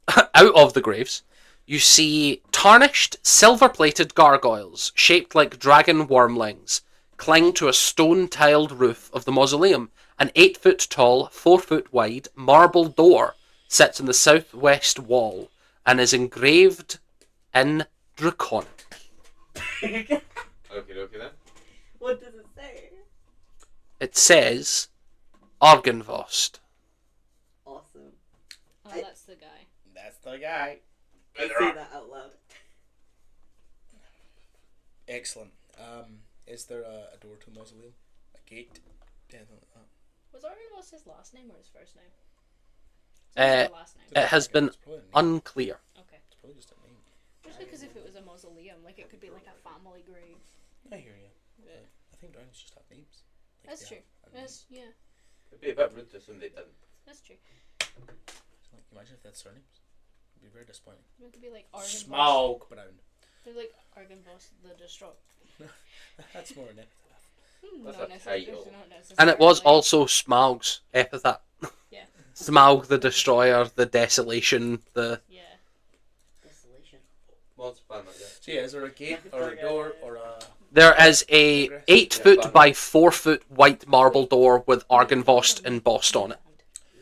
out of the graves, you see tarnished, silver-plated gargoyles shaped like dragon wormlings cling to a stone-tiled roof of the mausoleum. An 8-foot-tall, 4-foot-wide marble door sits in the southwest wall and is engraved in Draconic. Okay, then. What does it say? It says Argenvost. Awesome. Oh, that's the guy. That's the guy. I say that out loud. Excellent. Is there a door to the mausoleum? A gate? Anything like that? Was Argenvost his last name or his first name? Uh, His last name. It has been It's probably a name. unclear. Okay. It's probably just a name. Just because if it was a mausoleum, like it could be like a family grave. I hear you. Yeah. I think dragons just have names. Like That's they true. have a name. That's, yeah, It'd be a bit rude to assume they didn't. that's true. Like, imagine if they had surnames. It'd be very disappointing. It could be like Argenvost. Smaug Brown. They're like Argenvost the Destroyer. That's more an epithet. That's Not a necessarily. title. Not necessarily. And it was also Smaug's epithet. Yeah. Smaug the Destroyer, the Desolation, the... Yeah. Desolation. Monster plan like that. So yeah, is there a gate or a door or a... There is a 8-foot by 4-foot white marble door with Argenvost embossed on it.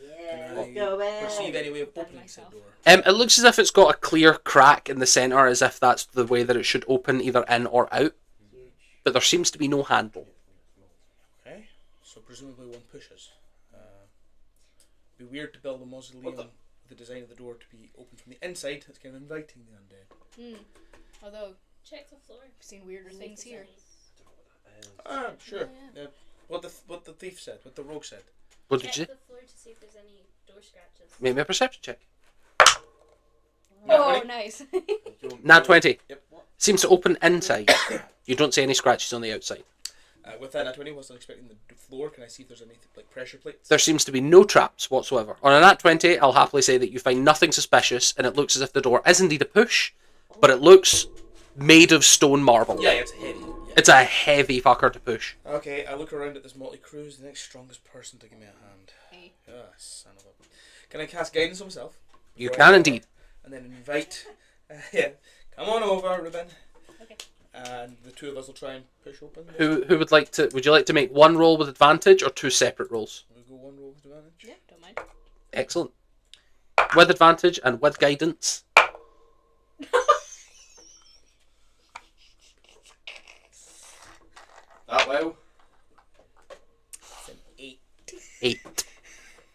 Yeah, Can let's I go back. perceive any way of Done opening said myself. door? It looks as if it's got a clear crack in the centre, as if that's the way that it should open either in or out. Huge. But there seems to be no handle. Okay, so presumably one pushes. Be weird to build a mausoleum with the design of the door to be open from the inside. It's kind of inviting the undead. Although, Check the floor. I've seen weirder things here. Sure. Yeah. Yeah. What the thief said, what the rogue said. What did Check you... the floor to see if there's any door scratches. Make me a perception check. Nat Oh, 20? nice. Nat 20. Yep. Seems to open inside. You don't see any scratches on the outside. With that Nat 20, wasn't expecting the floor. Can I see if there's any like pressure plates? There seems to be no traps whatsoever. On a Nat 20, I'll happily say that you find nothing suspicious, and it looks as if the door is indeed a push, but it looks made of stone marble. Yeah, it's heavy. Yeah. It's a heavy fucker to push. Okay, I look around at this motley crew. Who's the next strongest person to give me a hand? Hey. Son of a... Can I cast guidance on myself? You can indeed. And then invite... yeah, come on over, Ruben. Okay. And the two of us will try and push open. Who would like to... Would you like to make one roll with advantage or two separate rolls? We'll go one roll with advantage. Yeah, don't mind. Excellent. With advantage and with guidance. That well? It's an 8. 8.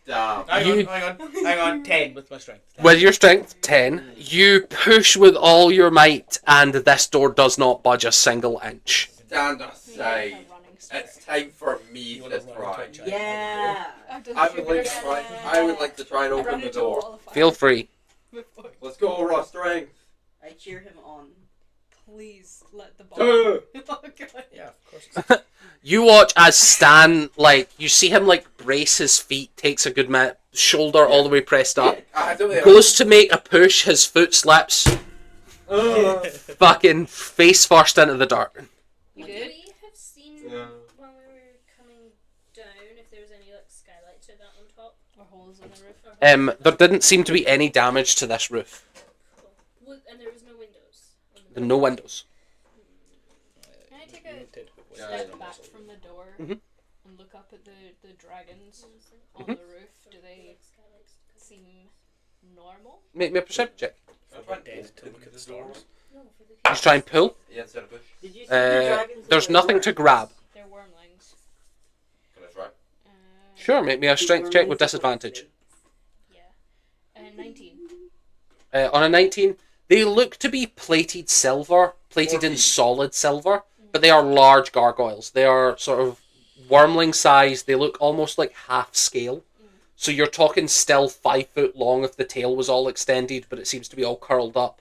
Damn. Hang on. 10 with my strength. With your strength, 10, you push with all your might, and this door does not budge a single inch. Stand A aside. running start. It's time for me You to wanna run try. into a Yeah. I would like to try. I would like to try and open the door. Feel free. Let's go, raw strength. I cheer him on. Please let the ball. 2. Oh god. Yeah, of course. You watch as Stan, you see him, brace his feet, takes a good minute, shoulder all the way pressed up, I don't know. goes to make a push, his foot slips, fucking face first into the dirt. You Would did? we have seen Yeah. when we were coming down if there was any skylights or that on top? Or holes in the roof. Or There didn't seem to be any damage to this roof. and there was no windows. On the No windows. Can I take a with step the back muscle. from the door Mhm. and look up at the dragons on Mhm. the roof. Do they seem normal? Make me a perception check. From the dead to look at the stars. You try and pull. Yeah, instead of push. Did you see the Uh, dragons? there's or nothing to worms? grab. They're wormlings. Can I try? Sure, make me a strength check with disadvantage. Yeah. 19. On a 19, they look to be plated silver, plated 14. in solid silver, but they are large gargoyles. They are sort of wormling size. They look almost like half scale. So you're talking still 5 foot long if the tail was all extended, but it seems to be all curled up.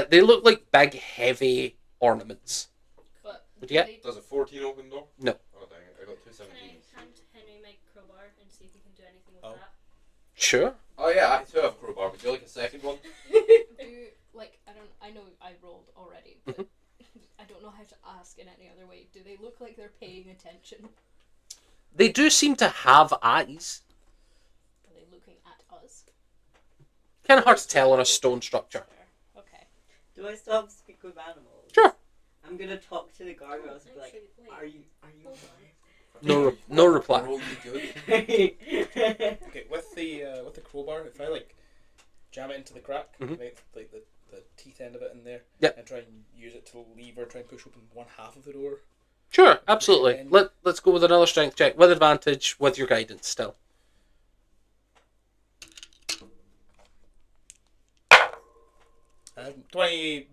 They look like big, heavy ornaments. But Yeah. they, Does a 14 open door? No. Oh, dang it. I got two Can I 17s. hand Henry my crowbar and see if he can do anything with Oh. that? Sure. Oh, yeah, I too have a crowbar. Would you like a second one? do like I know I rolled already, but I don't know how to ask in any other way. Do they look like they're paying attention? They do seem to have eyes. Are they looking at us? Kind of hard to tell on a stone structure. Okay. Do I still have to speak with animals? Sure. I'm gonna talk to the gargoyles and be like, Actually, wait. are you Hold alive? No reply. Roll you good. Okay, with the crowbar, if I like jam it into the crack, Mhm. make like the teeth end of it in there, Yep. and try and use it to lever, try and push open one half of the door. Sure, absolutely. Let's go with another strength check with advantage with your guidance still. I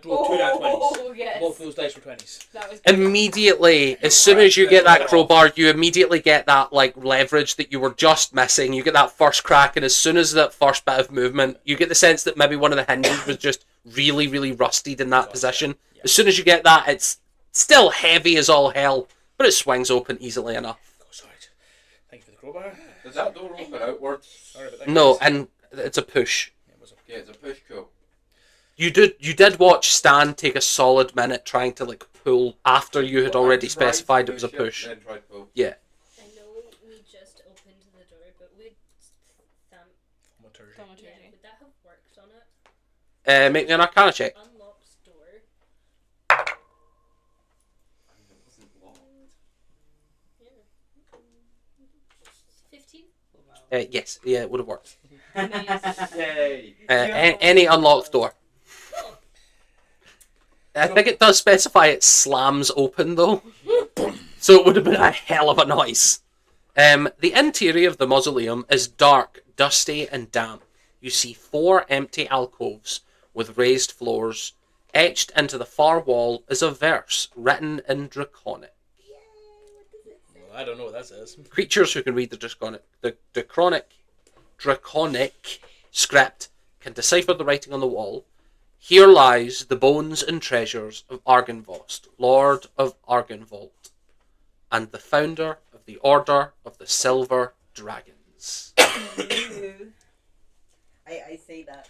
rolled 2 nat 20s. Oh yes. Both those dice were 20s. That was good. Immediately, as soon as you get that crowbar, you immediately get that like leverage that you were just missing. You get that first crack, and as soon as that first bit of movement, you get the sense that maybe one of the hinges was just really, really rusted in that position. Yeah. As soon as you get that, it's still heavy as all hell, but it swings open easily enough. Oh, sorry. Thank you for the crowbar. Does that door open outwards? Sorry about that. No, guys. and it's a push. Yeah, it was a- Yeah, it's a push cool. You did watch Stan take a solid minute trying to like pull after you had already specified it was a push. Then try to pull. Yeah. I know we just opened the door, but would Thaumaturgy. Thaumaturgy. yeah, would that have worked on it? Make me an Arcana check. Unlocked door. I mean, it wasn't locked. Yeah. 15. Yes, yeah, it would have worked. Yay! Any unlocked door. I think it does specify it slams open though, so it would have been a hell of a noise. The interior of the mausoleum is dark, dusty, and damp. You see 4 empty alcoves with raised floors. Etched into the far wall is a verse written in Draconic. Well, I don't know what that says. Creatures who can read the draconic script can decipher the writing on the wall. Here lies the bones and treasures of Argynvost, Lord of Argynvolt, and the founder of the Order of the Silver Dragons. I say that.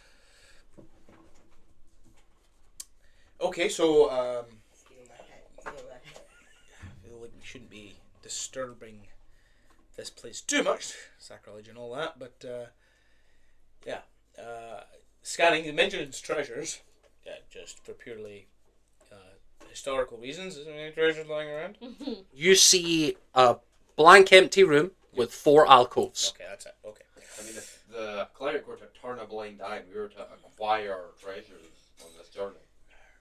Okay, so Steal that head. Steal that head. I feel like we shouldn't be disturbing this place too much, sacrilege and all that, but yeah, scanning the mentions treasures, just for purely historical reasons. Is there any treasures lying around? You see a blank empty room with 4 alcoves. Okay, that's it. Okay. I mean, if the cleric were to turn a blind eye and we were to acquire treasures on this journey.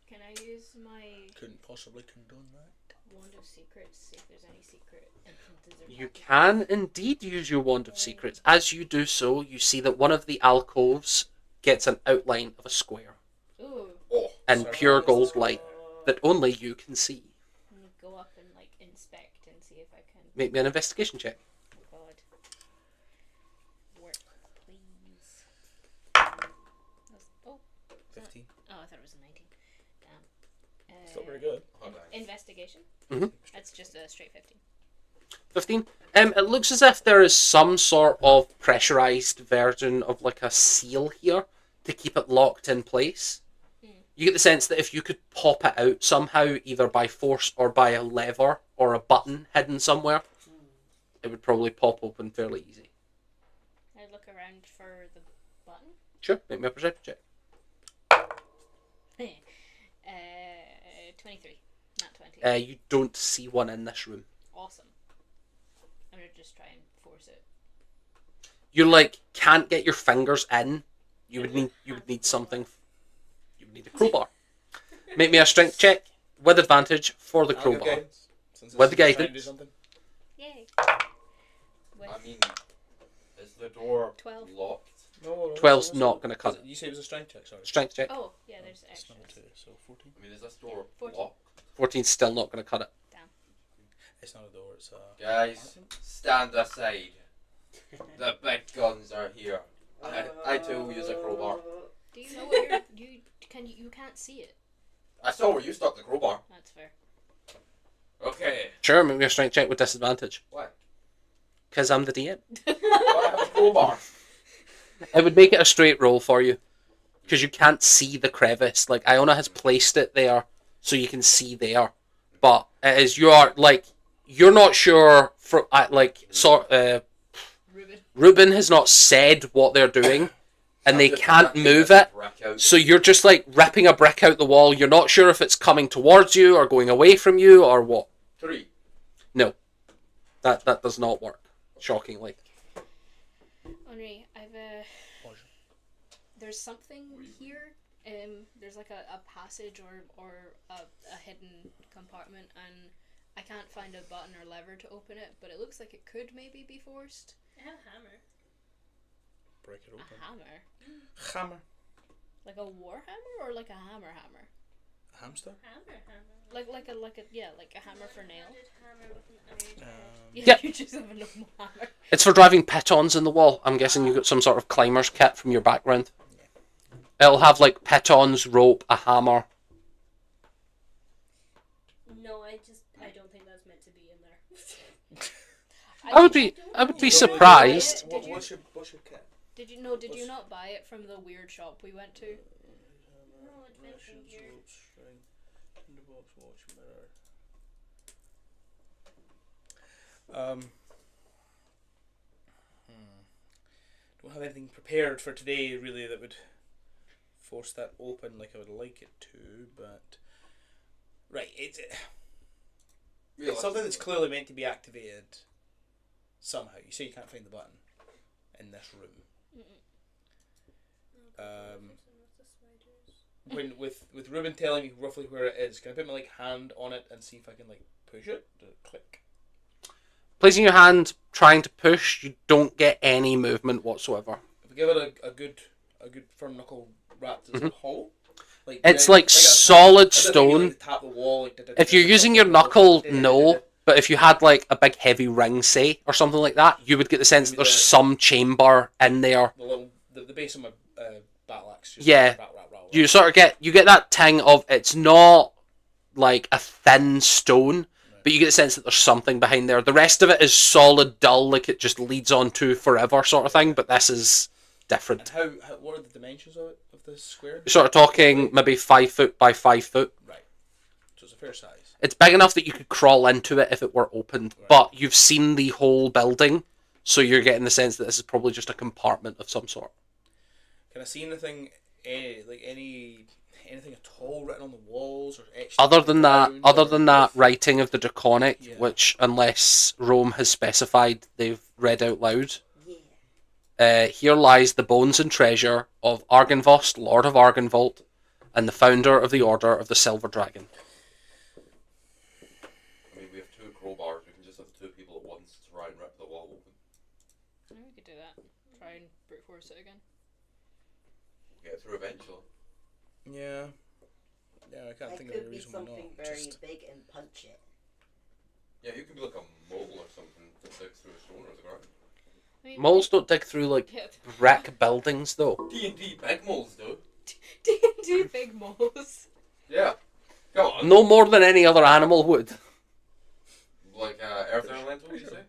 Can I use my Couldn't possibly condone that. wand of secrets, see if there's any secret entrances or You passages? can indeed use your Wand of Secrets. As you do so, you see that one of the alcoves gets an outline of a square Ooh. Oh, in Sorry, pure what was gold light that only you can see. I'm gonna go up and like inspect and see if I can. Make me an investigation check. God. Work, please. Oh, 15. I thought it was a 19. Damn. Still very good. oh, dang. Investigation. Mhm. That's just a straight 15. 15. It looks as if there is some sort of pressurized version of like a seal here to keep it locked in place. You get the sense that if you could pop it out somehow, either by force or by a lever or a button hidden somewhere, it would probably pop open fairly easy. I look around for the button. Sure, make me a perception check. 23. Not 20. You don't see one in this room. Awesome. I'm gonna just try and force it. You can't get your fingers in. You would need something. You would need a crowbar. Make me a strength check with advantage for the crowbar. With the guidance. Yay. I mean, is the door 12. locked? No, 12's not going to cut it. You say it was a strength check, sorry. Strength check. Oh, yeah, there's It's extras. number 2, so 14. I mean, is this door 14. locked? 14's still not going to cut it. It's not a door, it's a... Guys, stand aside. The big guns are here. I too use a crowbar. Do you know what you can't see it. I saw where you stuck the crowbar. That's fair. Okay. Sure, make me a strength check with disadvantage. Why? Because I'm the DM. Why have a crowbar? It would make it a straight roll for you. Because you can't see the crevice. Like, Iona has placed it there so you can see there. But it is, you're not sure, Ruben has not said what they're doing. And they can't move it. So you're just ripping a brick out the wall. You're not sure if it's coming towards you or going away from you or what. 3. No. That does not work. Shockingly. Henri, there's something here. There's like a passage or a hidden compartment, and I can't find a button or lever to open it, but it looks like it could maybe be forced. I have a hammer. Break it open. A hammer? Hammer. Like a war hammer or like a hammer? A hamster? Hammer. Like a hammer for nail. Hammer with an iron. Yeah, Yep. you just have a normal hammer. It's for driving pitons in the wall. I'm guessing you got some sort of climber's kit from your background. It'll have pitons, rope, a hammer. No, I don't think that's meant to be in there. I would be surprised. What's your kit? Did you not buy it from the weird shop we went to? No, it's meant to be here. Don't have anything prepared for today really that would force that open like I would like it to, but right, it's something that's clearly meant to be activated somehow. You say you can't find the button in this room. When with Ruben telling me roughly where it is, can I put my hand on it and see if I can push it? Does it click? Placing your hand, trying to push, you don't get any movement whatsoever. If I give it a good firm knuckle rap, does it hold? It's solid stone. Tap the wall, If you're using your knuckle, no. But if you had a big heavy ring, say, or something like that, you would get the sense that there's some chamber in there. The base of my battle axe. Yeah. You sort of get that ting of it's not like a thin stone, but you get the sense that there's something behind there. The rest of it is solid, dull, like it just leads on to forever sort of thing, but this is different. And what are the dimensions of the square? You're sort of talking maybe 5 foot by 5 foot. Right. So it's a fair size. It's big enough that you could crawl into it if it were opened, but you've seen the whole building, so you're getting the sense that this is probably just a compartment of some sort. Can I see anything, anything at all written on the walls or etched? Other than that writing of the Draconic, which unless Rome has specified, they've read out loud. Here lies the bones and treasure of Argynvost, Lord of Argynvolt, and the founder of the Order of the Silver Dragon. I mean, we have 2 crowbars. We can just have 2 people at once to try and rip the wall open. Yeah, we could do that. Try and brute force it again. Get through eventually. Yeah. Yeah, I can't think of a reason why not. It could be something very big and punch it. Yeah, you could be like a mole or something that digs through a stone or the ground. Moles don't dig through brick buildings though. D&D big moles do. D&D big moles. Yeah. Come on. No more than any other animal would. Like earth elemental, you say?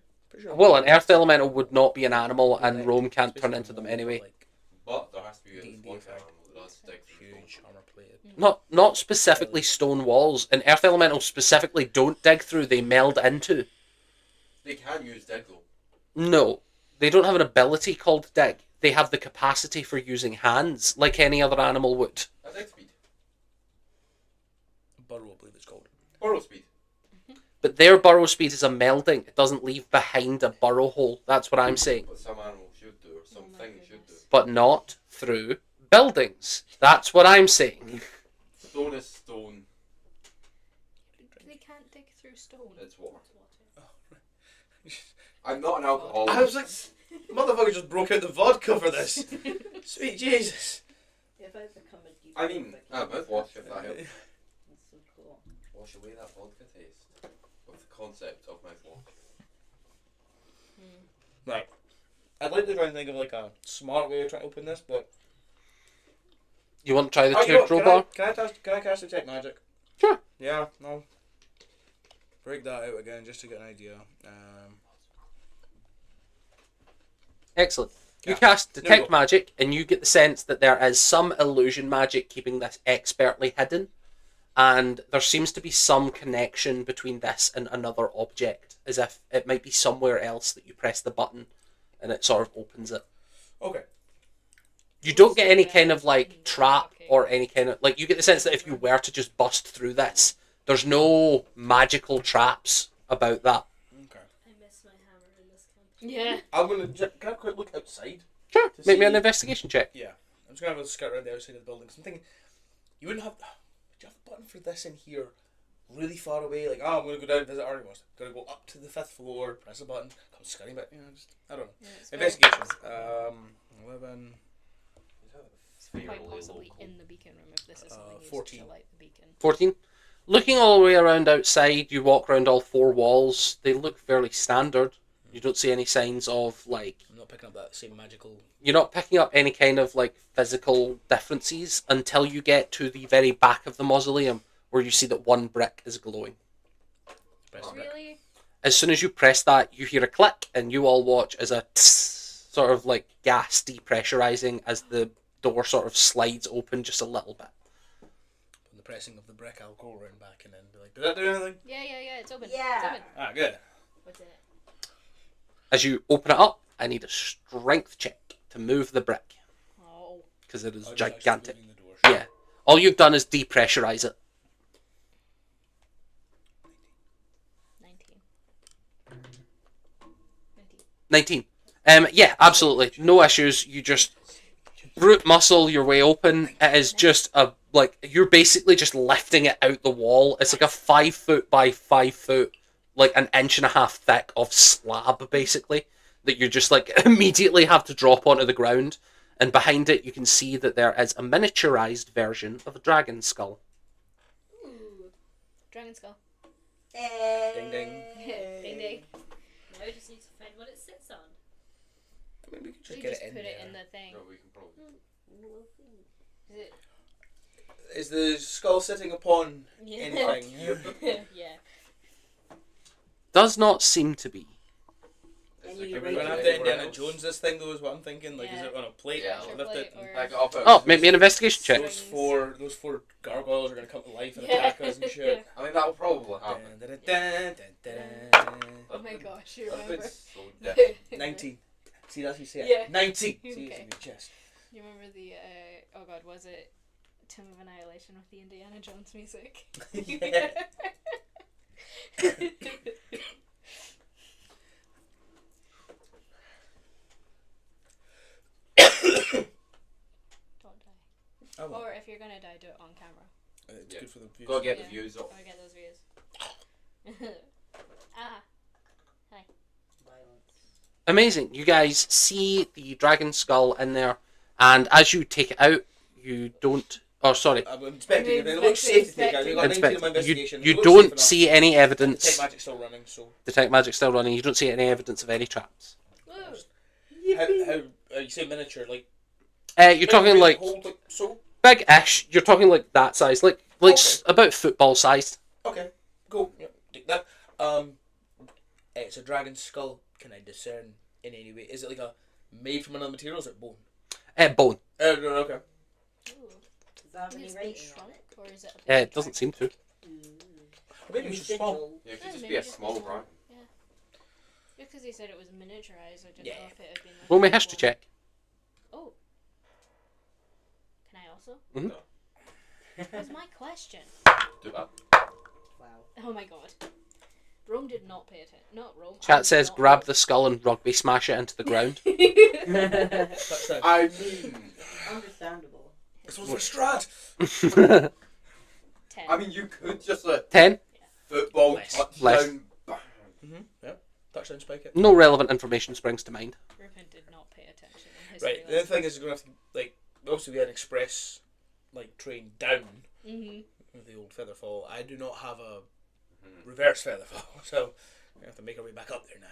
Well, an earth elemental would not be an animal, and Rome can't turn into them anyway. But there has to be D&D one effect. animal that does dig through Huge stone. armor plated. Not specifically stone walls. And earth elementals specifically don't dig through, they meld into. They can use dig though. No. They don't have an ability called dig. They have the capacity for using hands, like any other animal would. At dig speed. Burrow, I believe it's called. Burrow speed. But their burrow speed is a melding. It doesn't leave behind a burrow hole. That's what I'm saying. But some animals should do, or some things should do. But not through buildings. That's what I'm saying. Stone is stone. They can't dig through stone. It's water. I'm not an alcoholic. I was like, motherfucker just broke out the vodka for this. Sweet Jesus. If I become a deep I mean, mouthwash if that helps. That's so cool. Wash away that vodka taste with the concept of mouthwash. Right. I'd like to try and think of like a smart way of trying to open this, but You want to try the you know what, crowbar? Can I cast detect magic? Sure. Yeah, no. Break that out again just to get an idea. Excellent. You Yeah. cast There we detect go. magic, and you get the sense that there is some illusion magic keeping this expertly hidden, and there seems to be some connection between this and another object, as if it might be somewhere else that you press the button, and it sort of opens it. Okay. You don't get any kind of like trap or any kind of like. You get the sense that if you were to just bust through this, there's no magical traps about that. Okay. I miss my hammer in this campaign. Yeah. I'm gonna can I quick look outside? Sure. To Make me an see- investigation check. Yeah. I'm just gonna have a scout around the outside of the building. 'Cause I'm thinking, you wouldn't have. Would you have a button for this in here, really far away? Like, I'm gonna go down and visit Artemis. Gotta go up to the 5th floor, press a button, come scurrying back. You know, just I don't know. Yeah, it's very Investigation. possible. 11. It's quite possibly in the beacon room if this is something used 14. to light the beacon. 14. Looking all the way around outside, you walk around all four walls. They look fairly standard. You don't see any signs of like. I'm not picking up that same magical. You're not picking up any kind of like physical differences until you get to the very back of the mausoleum, where you see that one brick is glowing. Press brick. Really? As soon as you press that, you hear a click, and you all watch as a tss, sort of like gas depressurizing as the door sort of slides open just a little bit. From the pressing of the brick, I'll go around back and then be like, did that do anything? Yeah, it's open. Yeah. It's open. Ah, good. What's in it? As you open it up, I need a strength check to move the brick Oh. because it is I'll just actually gigantic. open the door. Yeah, all you've done is depressurize it. 19. 19. Yeah, absolutely. No issues. You just brute muscle your way open. It is just a, like, you're basically just lifting it out the wall. It's like a 5 foot by 5 foot, like an inch and a half thick of slab, basically, that you just, like, immediately have to drop onto the ground. And behind it, you can see that there is a miniaturized version of a dragon skull. Ooh. Dragon skull. Ding, ding. Ding ding. Now we just need to find what it sits on. I mean, we could just You get just it in put there. it in the thing. No, we can probably. Is it? Is the skull sitting upon anything? Yeah. Does not seem to be. And It's you like We're Right. gonna have to Indiana Jones this thing though, is what I'm thinking. Like, is Yeah. it on a plate? Yeah. Lift it. Plate And or- Pick it up out. Oh, make me an investigation check. those four gargoyles are gonna come to life and Yeah. attack us and shit. I mean, that'll probably happen. Dun, dun, dun, dun, dun. Oh my gosh, you That's been remember? so different. 19. See, that's how you say it. Yeah. 19. See, Okay. it's in your chest. You remember the oh god, was it Tomb of Annihilation with the Indiana Jones music? Yeah. Don't die. Oh, well. Or if you're gonna die, do it on camera. It's Yeah. good for the views. Gotta get Yeah. the views up. Or get those views. Ah. Violence. Amazing. You guys see the dragon skull in there, and as you take it out, you don't. Oh, sorry. I'm inspecting it. It Inspecting, looks safe to take. I inspecting. got 19 on my You, investigation. you It looks safe don't enough. see any Detect evidence. magic's still running, so. Detect magic's still running. You don't see any evidence of any traps. Woo. How you say miniature? Like, You're talking like hold, like so? big-ish. You're talking like that size, like about football sized. Okay, cool. Yep, take that. It's a dragon skull. Can I discern in any way? Is it like a made from another material? Or is it bone? Bone. No, okay. Ooh. Does that have any Is it rating on shrunk it? or is it? A It doesn't seem to. Maybe it's just small. Yeah, it could Yeah, just maybe be a just small small. dragon. Just because he said it was miniaturized, I didn't Yeah. know if it had been. Like Roll me a a history one. check. Oh. Can I also? Mhm. No. That was my question. Do that. Wow. Oh my god. Rome did not pay attention. Not Rome. Chat says grab the skull and rugby smash it into the ground. Touchdown. I mean, Understandable. This one's for Strahd. 10. I mean, you could just 10. football Less. touchdown. Bang. Yep. Touchdown, spike it. No relevant information springs to mind. Rupin did not pay attention in his Right. The other thing is, you're gonna have to obviously we had an express train down with the old Featherfall. I do not have a reverse Featherfall, so we have to make our way back up there now.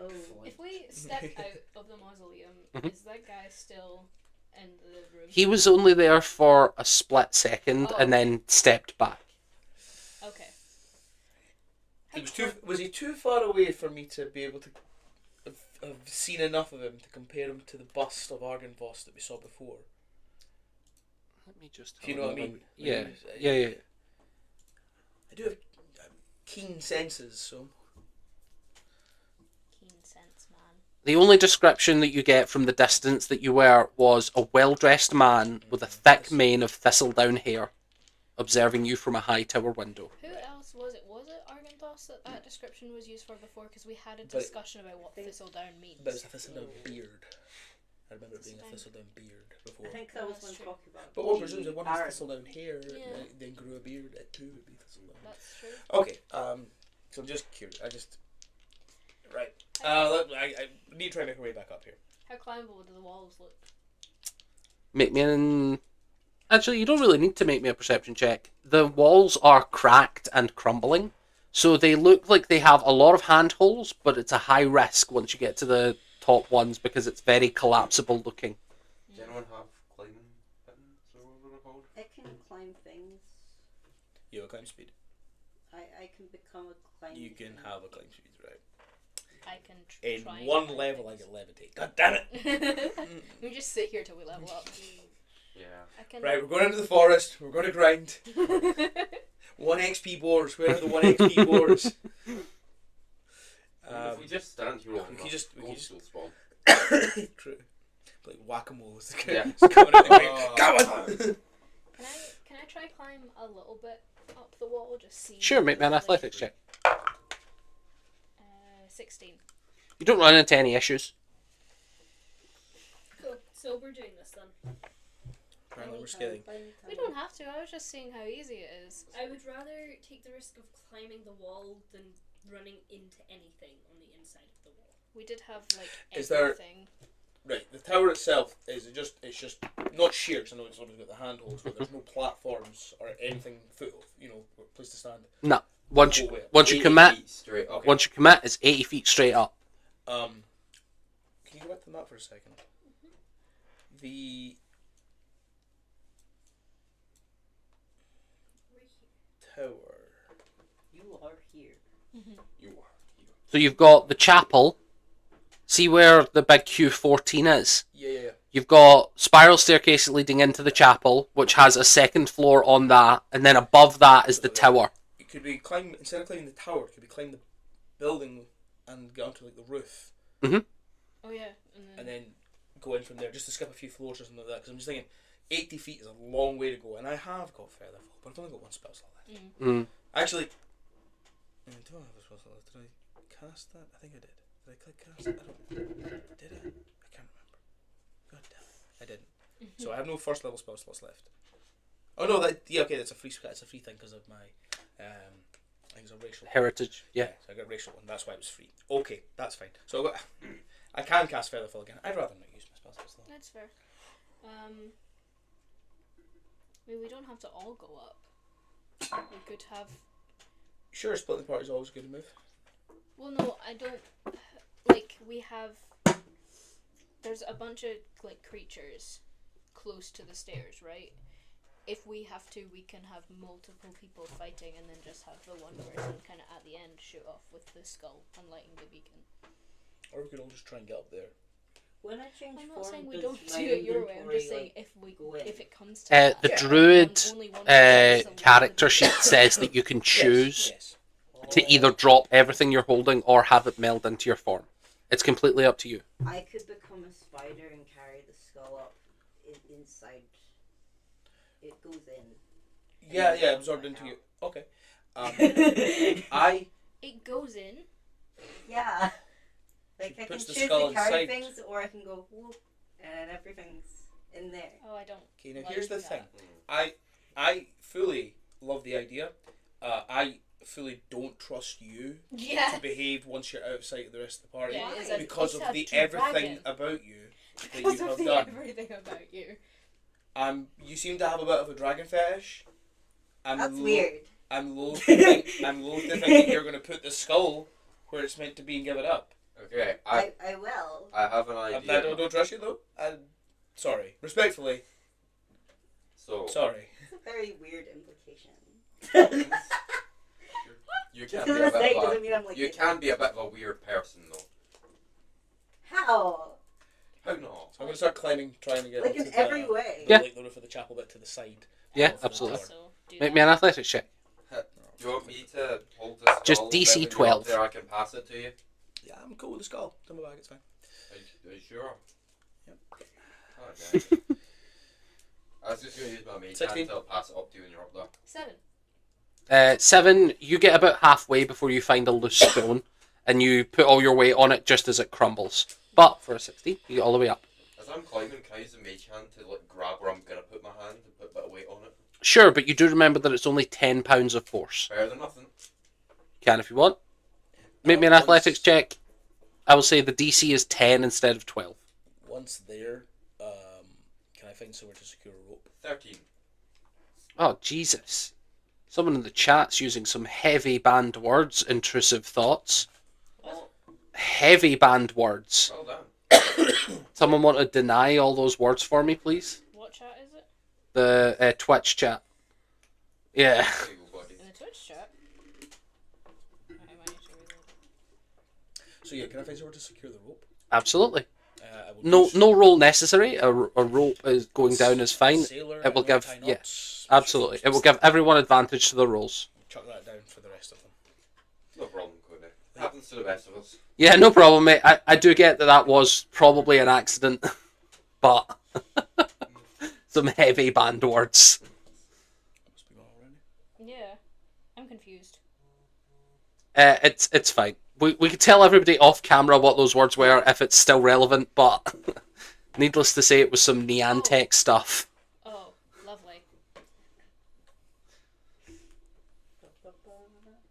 Oh. If we step out of the mausoleum, is that guy still in the room? He was only there for a split second and then stepped back. Okay. Was he too far away for me to be able to have seen enough of him to compare him to the bust of Argynvost that we saw before? Let me just. Do you know what I mean? Yeah. I do have keen senses, so. Keen sense, man. The only description that you get from the distance that you were was a well-dressed man with a thick mane of thistledown hair, observing you from a high tower window. Who else was it? Was it Argynvost that description was used for before? Because we had a discussion about what thistledown means. But it's a thistledown beard. I remember it being a thistledown beard before. I think that was when talking about. But one presumes if one has Aaron. thistledown hair, Yeah. then grew a beard, it too would be thistledown. That's true. Okay, so I'm just curious. Right. I need to try and make our way back up here. How climbable do the walls look? Make me an... Actually, you don't really need to make me a perception check. The walls are cracked and crumbling, so they look like they have a lot of handholds, but it's a high risk once you get to the top ones because it's very collapsible looking. Does anyone have climbing buttons or whatever they're called? I can climb things. You have a climb speed. I can become a climb. You can thing. have a climb speed, right? I can In try and one climb level, I things. get levitate. God damn it! We just sit here till we level up. Yeah. I can. Right, we're going into the forest. We're going to grind. 1 XP boars. Where are the 1 XP boars? If we just stand here, we long could just- we could enough, just- ghosts will spawn. True. Like whack-a-mole. Yeah. Coming out the grind. Come on! Can I try climb a little bit up the wall? Just see. Sure, make me an athletics check. 16. You don't run into any issues. Cool. So we're doing this then. Apparently we're scaling. We don't have to. I was just seeing how easy it is. I would rather take the risk of climbing the wall than running into anything on the inside of the wall. We did have like Is there- everything. Right, the tower itself it's just not sheer, because I know it's obviously got the handholds, but there's no platforms or anything place to stand. No. Once you 80 commit, feet straight up. once you commit, it's 80 feet straight up. Can you go back to the map for a second? The tower. You are here. You are. So you've got the chapel. See where the big Q14 is? Yeah. You've got spiral staircase leading into the chapel, which has a second floor on that, and then above that is the tower. It could be instead of climbing the tower, it could be climb the building and get onto like the roof, Oh yeah. and then go in from there, just to skip a few floors or something like that. Because I'm just thinking, 80 feet is a long way to go, and I have got Featherfall, but I've only got one spell slot left. Mm. Actually, do I have a spell slot left? Did I cast that? I think I did. Did I click cast? I don't. Did I? I can't remember. God damn it! I didn't. So I have no first level spell slots left. Oh no, okay, that's a free thing because of my I think it's a racial Heritage, yeah. So I got racial one. That's why it was free. Okay, that's fine. So I can cast Featherfall again. I'd rather not use my spell slots though. That's fair. I mean, we don't have to all go up. We could have. Sure, splitting the party is always a good move. Well, no, I don't. Like, we have. There's a bunch of like creatures close to the stairs, right? If we have to, we can have multiple people fighting and then just have the one person kind of at the end shoot off with the skull and lighting the beacon. Or we could all just try and get up there. When I change I'm not form, saying we does don't my do it your way. I'm inventory, just saying like, go in? if it comes to that, The Yeah. druid only one person is character allowed. sheet says that you can choose Yes. to either drop everything you're holding or have it meld into your form. It's completely up to you. I could become a spider and carry the skull up inside. It goes in. Yeah, absorbed into you. Okay. I It goes in. Yeah. Like, I can puts the choose skull to carry inside. things, or I can go whoop, and everything's in there. Oh, I don't. Okay, now like here's the that. thing. I fully love the idea. I fully don't trust you Yeah. to behave once you're outside of the rest of the party Yeah, it is a- because it's of a the dragon. everything about you that Because you of have the done. everything about you. You seem to have a bit of a dragon fetish. That's weird. I'm loath to think that you're going to put the skull where it's meant to be and give it up. Okay, I will. I have an I idea. don't trust you though. Sorry, respectfully. So Sorry. It's a very weird implication. you Just can be gonna a say, bit of doesn't mean I'm like. you can be a bit of a weird person though. How? How not? So I'm going to start climbing, trying to get Like onto in every way. the, Yeah. like the roof of the chapel bit to the side. Yeah, of the absolutely. tower. Also, do Make that. me an athletics check. Do you want me to hold the skull? Just and DC then when you're up 12. There, I can pass it to you. Yeah, I'm cool with the skull. It's in my bag, it's fine. Are you sure? Yep. Okay. I was just going to use my mage 16. hand to pass it up to you when you're up there. 7. 7, you get about halfway before you find a loose stone, and you put all your weight on it just as it crumbles. But for a 60, you get all the way up. As I'm climbing, can I use the mage hand to like grab where I'm going to put my hand and put a bit of weight on it? Sure, but you do remember that it's only 10 pounds of force. Better than nothing. Can if you want. Make me an athletics check. I will say the DC is 10 instead of 12. Once there, can I find somewhere to secure a rope? 13. Oh, Jesus. Someone in the chat's using some heavy banned words, intrusive thoughts. Oh. Heavy banned words. Well done. Someone want to deny all those words for me, please? What chat is it? The Twitch chat. Yeah. There you go, buddy. In the Twitch chat? I might need to read it. So yeah, can I find somewhere to secure the rope? Absolutely. I will No, use no roll necessary. A rope is going down is fine. sailor It will and give, tie yeah, knots. absolutely. It will give everyone advantage to the rolls. Chuck that down for the rest of them. No problem, Cody. Happens to the best of us. Yeah, no problem, mate. I do get that was probably an accident, but some heavy banned words. Must be all around. Yeah. I'm confused. It's fine. We could tell everybody off camera what those words were if it's still relevant, but needless to say, it was some Neantech stuff. Oh, lovely.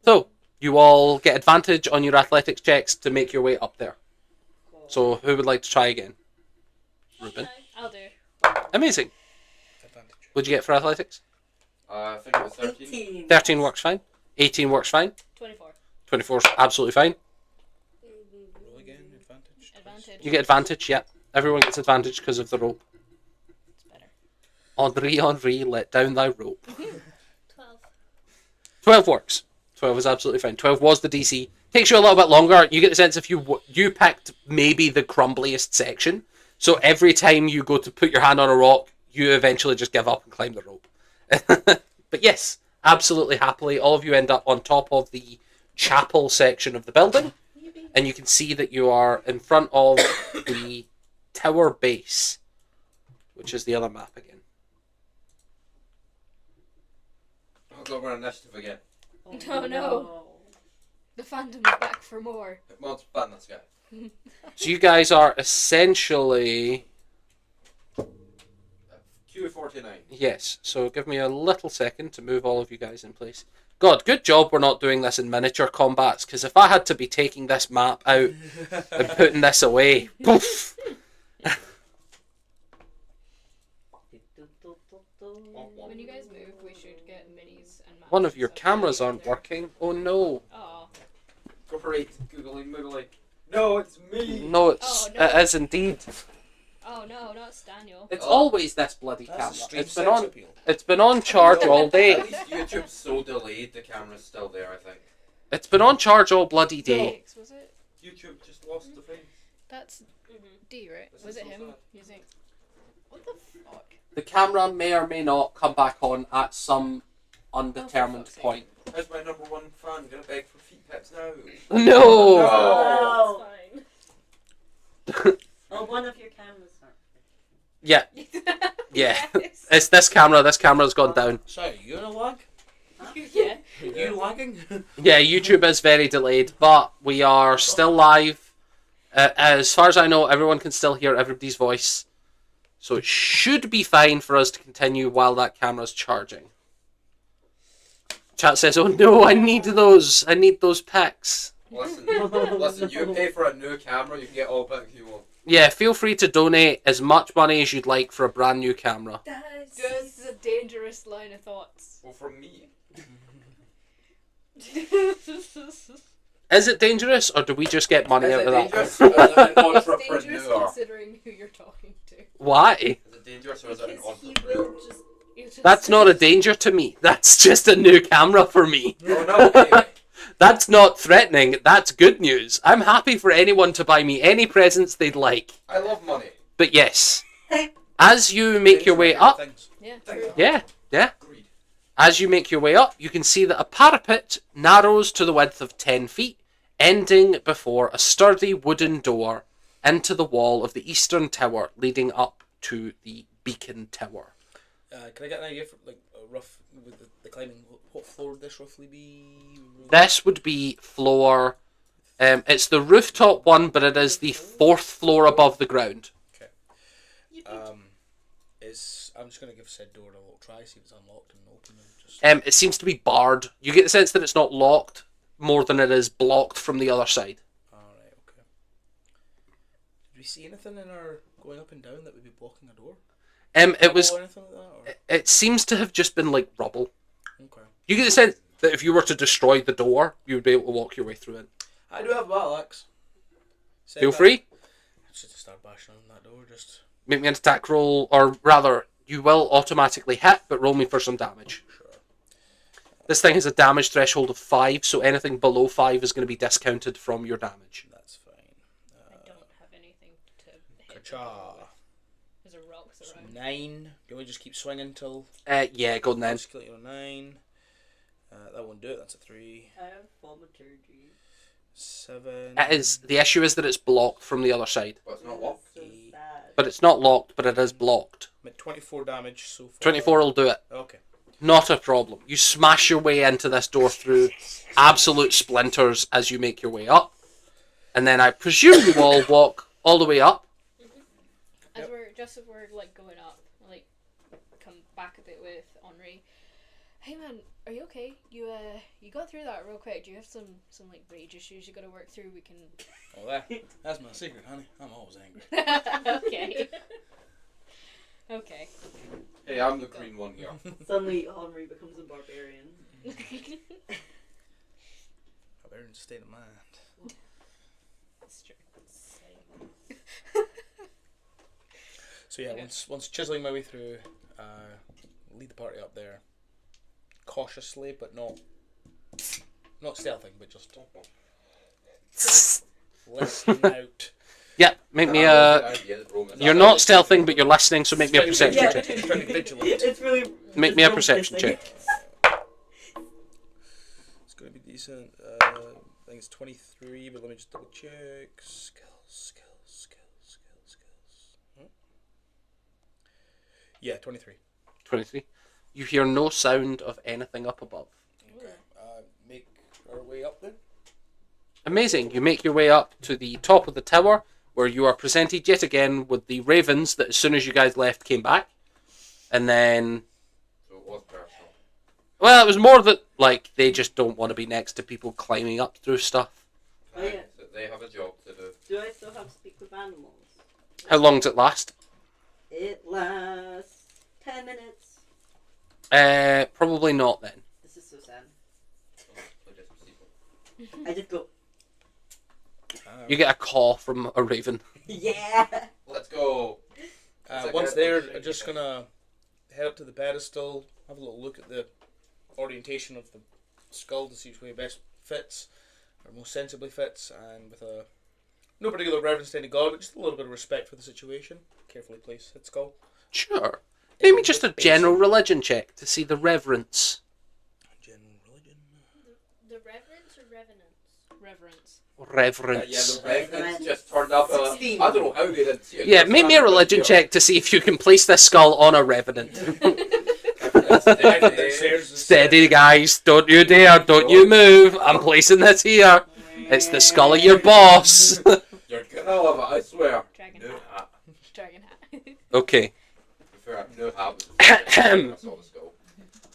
So, you all get advantage on your athletics checks to make your way up there. So, who would like to try again? Ruben. I'll do. Amazing. Advantage. What'd you get for athletics? I think it was 13. 18. 13 works fine. 18 works fine. 24. 24 is absolutely fine. Roll again. Advantage. Advantage. You get advantage, yeah. Everyone gets advantage because of the rope. It's better. Henri, let down thy rope. 12. 12 works. 12 is absolutely fine. 12 was the DC. Takes you a little bit longer. You get the sense if you picked maybe the crumbliest section. So every time you go to put your hand on a rock, you eventually just give up and climb the rope. But yes, absolutely happily, all of you end up on top of the chapel section of the building. And you can see that you are in front of the tower base, which is the other map again. I'll go over initiative again. Oh, no. The fandom is back for more. Come on, ban this guy. So you guys are essentially... Q49. Yes, so give me a little second to move all of you guys in place. God, good job we're not doing this in miniature combats, because if I had to be taking this map out and putting this away, poof! When you guys move, we should get minis and maps. One of your and stuff cameras together. aren't working. Oh no. Oh. Go for it. Googling, moogling. No, it's me. No, it's, Oh, no. it is indeed. Oh no, not Daniel. It's always this bloody That's camera. a strange It's been sex on. appeal. It's been on charge all day. At least YouTube's so delayed, the camera's still there, I think. It's been on charge all bloody day. Six, was it? YouTube just lost the thing. That's D, right? This Was is it so him sad. using? What the fuck? The camera may or may not come back on at some undetermined fuck's sake. point. How's my number one fan gonna beg for feet pics now? No! Oh. That's fine. Oh, one of your cameras aren't. Yeah, yeah. Yes. It's this camera. This camera's gone down. Sorry, you in a lag? Yeah. You lagging? Yeah, YouTube is very delayed, but we are still live. As far as I know, everyone can still hear everybody's voice. So it should be fine for us to continue while that camera's charging. Chat says, oh no, I need those. I need those pics. Listen, you pay for a new camera, you can get all pics you want. Yeah, feel free to donate as much money as you'd like for a brand new camera. That's just a dangerous line of thoughts. Well, from me. Is it dangerous, or do we just get money Is out it of that? dangerous or is it an It's dangerous entrepreneur? considering who you're talking to. Why? Is it dangerous or is it an Because he entrepreneur? will just. You just- That's not a danger to me. That's just a new camera for me. No, no, anyway. That's not threatening. That's good news. I'm happy for anyone to buy me any presents they'd like. I love money. But yes, as you make your way up, Things. Yeah, Thank true. you. yeah, Greed. as you make your way up, you can see that a parapet narrows to the width of 10 feet, ending before a sturdy wooden door into the wall of the eastern tower, leading up to the beacon tower. Can I get an idea for like a rough with the climbing? What floor would this roughly be? This would be floor. It's the rooftop one, but it is the 4th floor above the ground. I'm just gonna give said door a little try, see if it's unlocked and open. And just It seems to be barred. You get the sense that it's not locked more than it is blocked from the other side. Alright, okay. Did we see anything in our going up and down that would be blocking a door? It was. Or anything like that? It seems to have just been like rubble. Or? Okay. You get the sense that if you were to destroy the door, you would be able to walk your way through it. I do have a battle axe. Feel free. Just to start bashing on that door, just Make me an attack roll, or rather, you will automatically hit, but roll me for some damage. sure. This thing has a damage threshold of 5, so anything below 5 is going to be discounted from your damage. That's fine. I don't have anything to hit. Ka-cha. There's a rocks So around. 9. Do we just keep swinging till Yeah, go on then. skeleton 9? That won't do it. That's a 3. I have thaumaturgy. 7. The issue is that it's blocked from the other side. But it's not locked. So sad. But it's not locked, but it is blocked. I'm at 24 damage so far. 24 will do it. Okay. Not a problem. You smash your way into this door through absolute splinters as you make your way up. And then I presume you all walk all the way up. As we're like going up, like come back a bit with Henri. Hey man, are you okay? You got through that real quick. Do you have some like rage issues you got to work through? We can. Oh, that's my secret, honey. I'm always angry. Okay. Okay. Hey, I'm the green one here. Suddenly, Henri becomes a barbarian. A very state of mind. That's true. So yeah, Okay. once chiseling my way through, lead the party up there, cautiously, but not stealthing, but just listening out. Yeah, make me You're not stealthing, but you're listening, so make me a perception Yeah. check. Trying to be vigilant. It's really. Make me a perception check. It's going to be decent. I think it's 23, but let me just double check. Skills. Yeah, 23. 23. You hear no sound of anything up above. Okay. Make our way up then. Amazing. You make your way up to the top of the tower, where you are presented yet again with the ravens that as soon as you guys left came back. And then, So it was personal. well, it was more that, like, they just don't want to be next to people climbing up through stuff. Oh, yeah. So they have a job to do. Do I still have speak with animals? How long does it last? It lasts 10 minutes. Probably not then. This is so sad. So just people. I just go, You get a call from a raven. yeah! Let's go. Once there, I'm just going to head up to the pedestal, have a little look at the orientation of the skull to see which way best fits, or most sensibly fits, and with no particular reverence to any god, but just a little bit of respect for the situation, carefully place its skull. Sure. Maybe just a general religion check to see the reverence. General religion. The reverence or revenants? Reverence. Yeah, Reverence. the revenants just turned up. 16. I don't know how they didn't see it. Yeah, make me a religion check to see if you can place this skull on a revenant. If Steady, guys. Don't you dare. Don't you move. I'm placing this here. It's the skull of your boss. You're gonna love it, I swear. Dragon No hat. hat. Dragon hat. Okay. Fair, no hat was I saw the skull.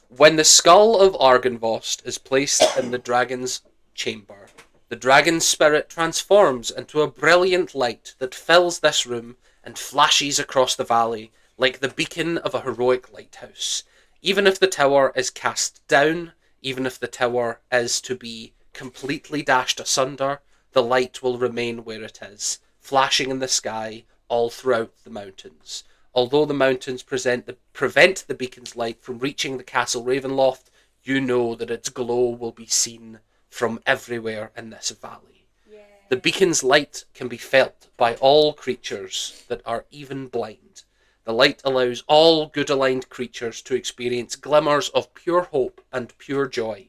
When the skull of Argynvost is placed in the dragon's chamber, the dragon's spirit transforms into a brilliant light that fills this room and flashes across the valley like the beacon of a heroic lighthouse. Even if the tower is cast down, even if the tower is to be completely dashed asunder, the light will remain where it is, flashing in the sky all throughout the mountains. Although the mountains prevent the beacon's light from reaching the castle Ravenloft, you know that its glow will be seen from everywhere in this valley. Yeah. The beacon's light can be felt by all creatures that are even blind. The light allows all good-aligned creatures to experience glimmers of pure hope and pure joy.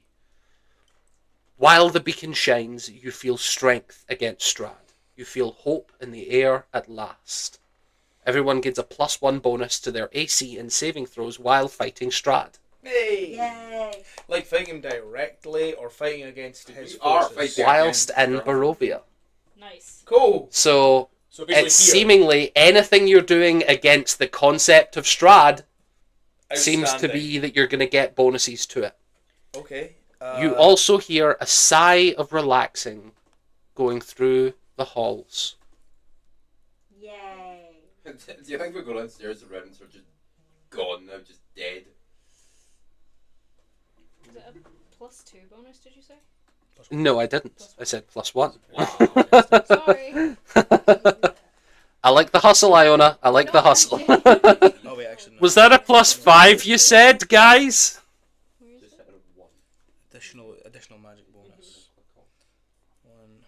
While the beacon shines, you feel strength against Strahd. You feel hope in the air at last. Everyone gets a +1 bonus to their AC and saving throws while fighting Strahd. Hey! Yay! Like fighting him directly or fighting against his are forces. fighting. Whilst in Barovia. Nice. Cool. So So basically it's here, seemingly anything you're doing against the concept of Strahd seems to outstanding. be that you're going to get bonuses to it. Okay. You also hear a sigh of relaxing going through the halls. Yay! Do you think we go downstairs and Revens are just gone now, just dead? Is it a +2 bonus, did you say? No, I didn't. I said +1. Sorry. I like the hustle, Iona. I like the hustle. Oh wait, actually, no. Was that a +5 you said, guys? Where is Just it? out of one. Additional magic bonus. One.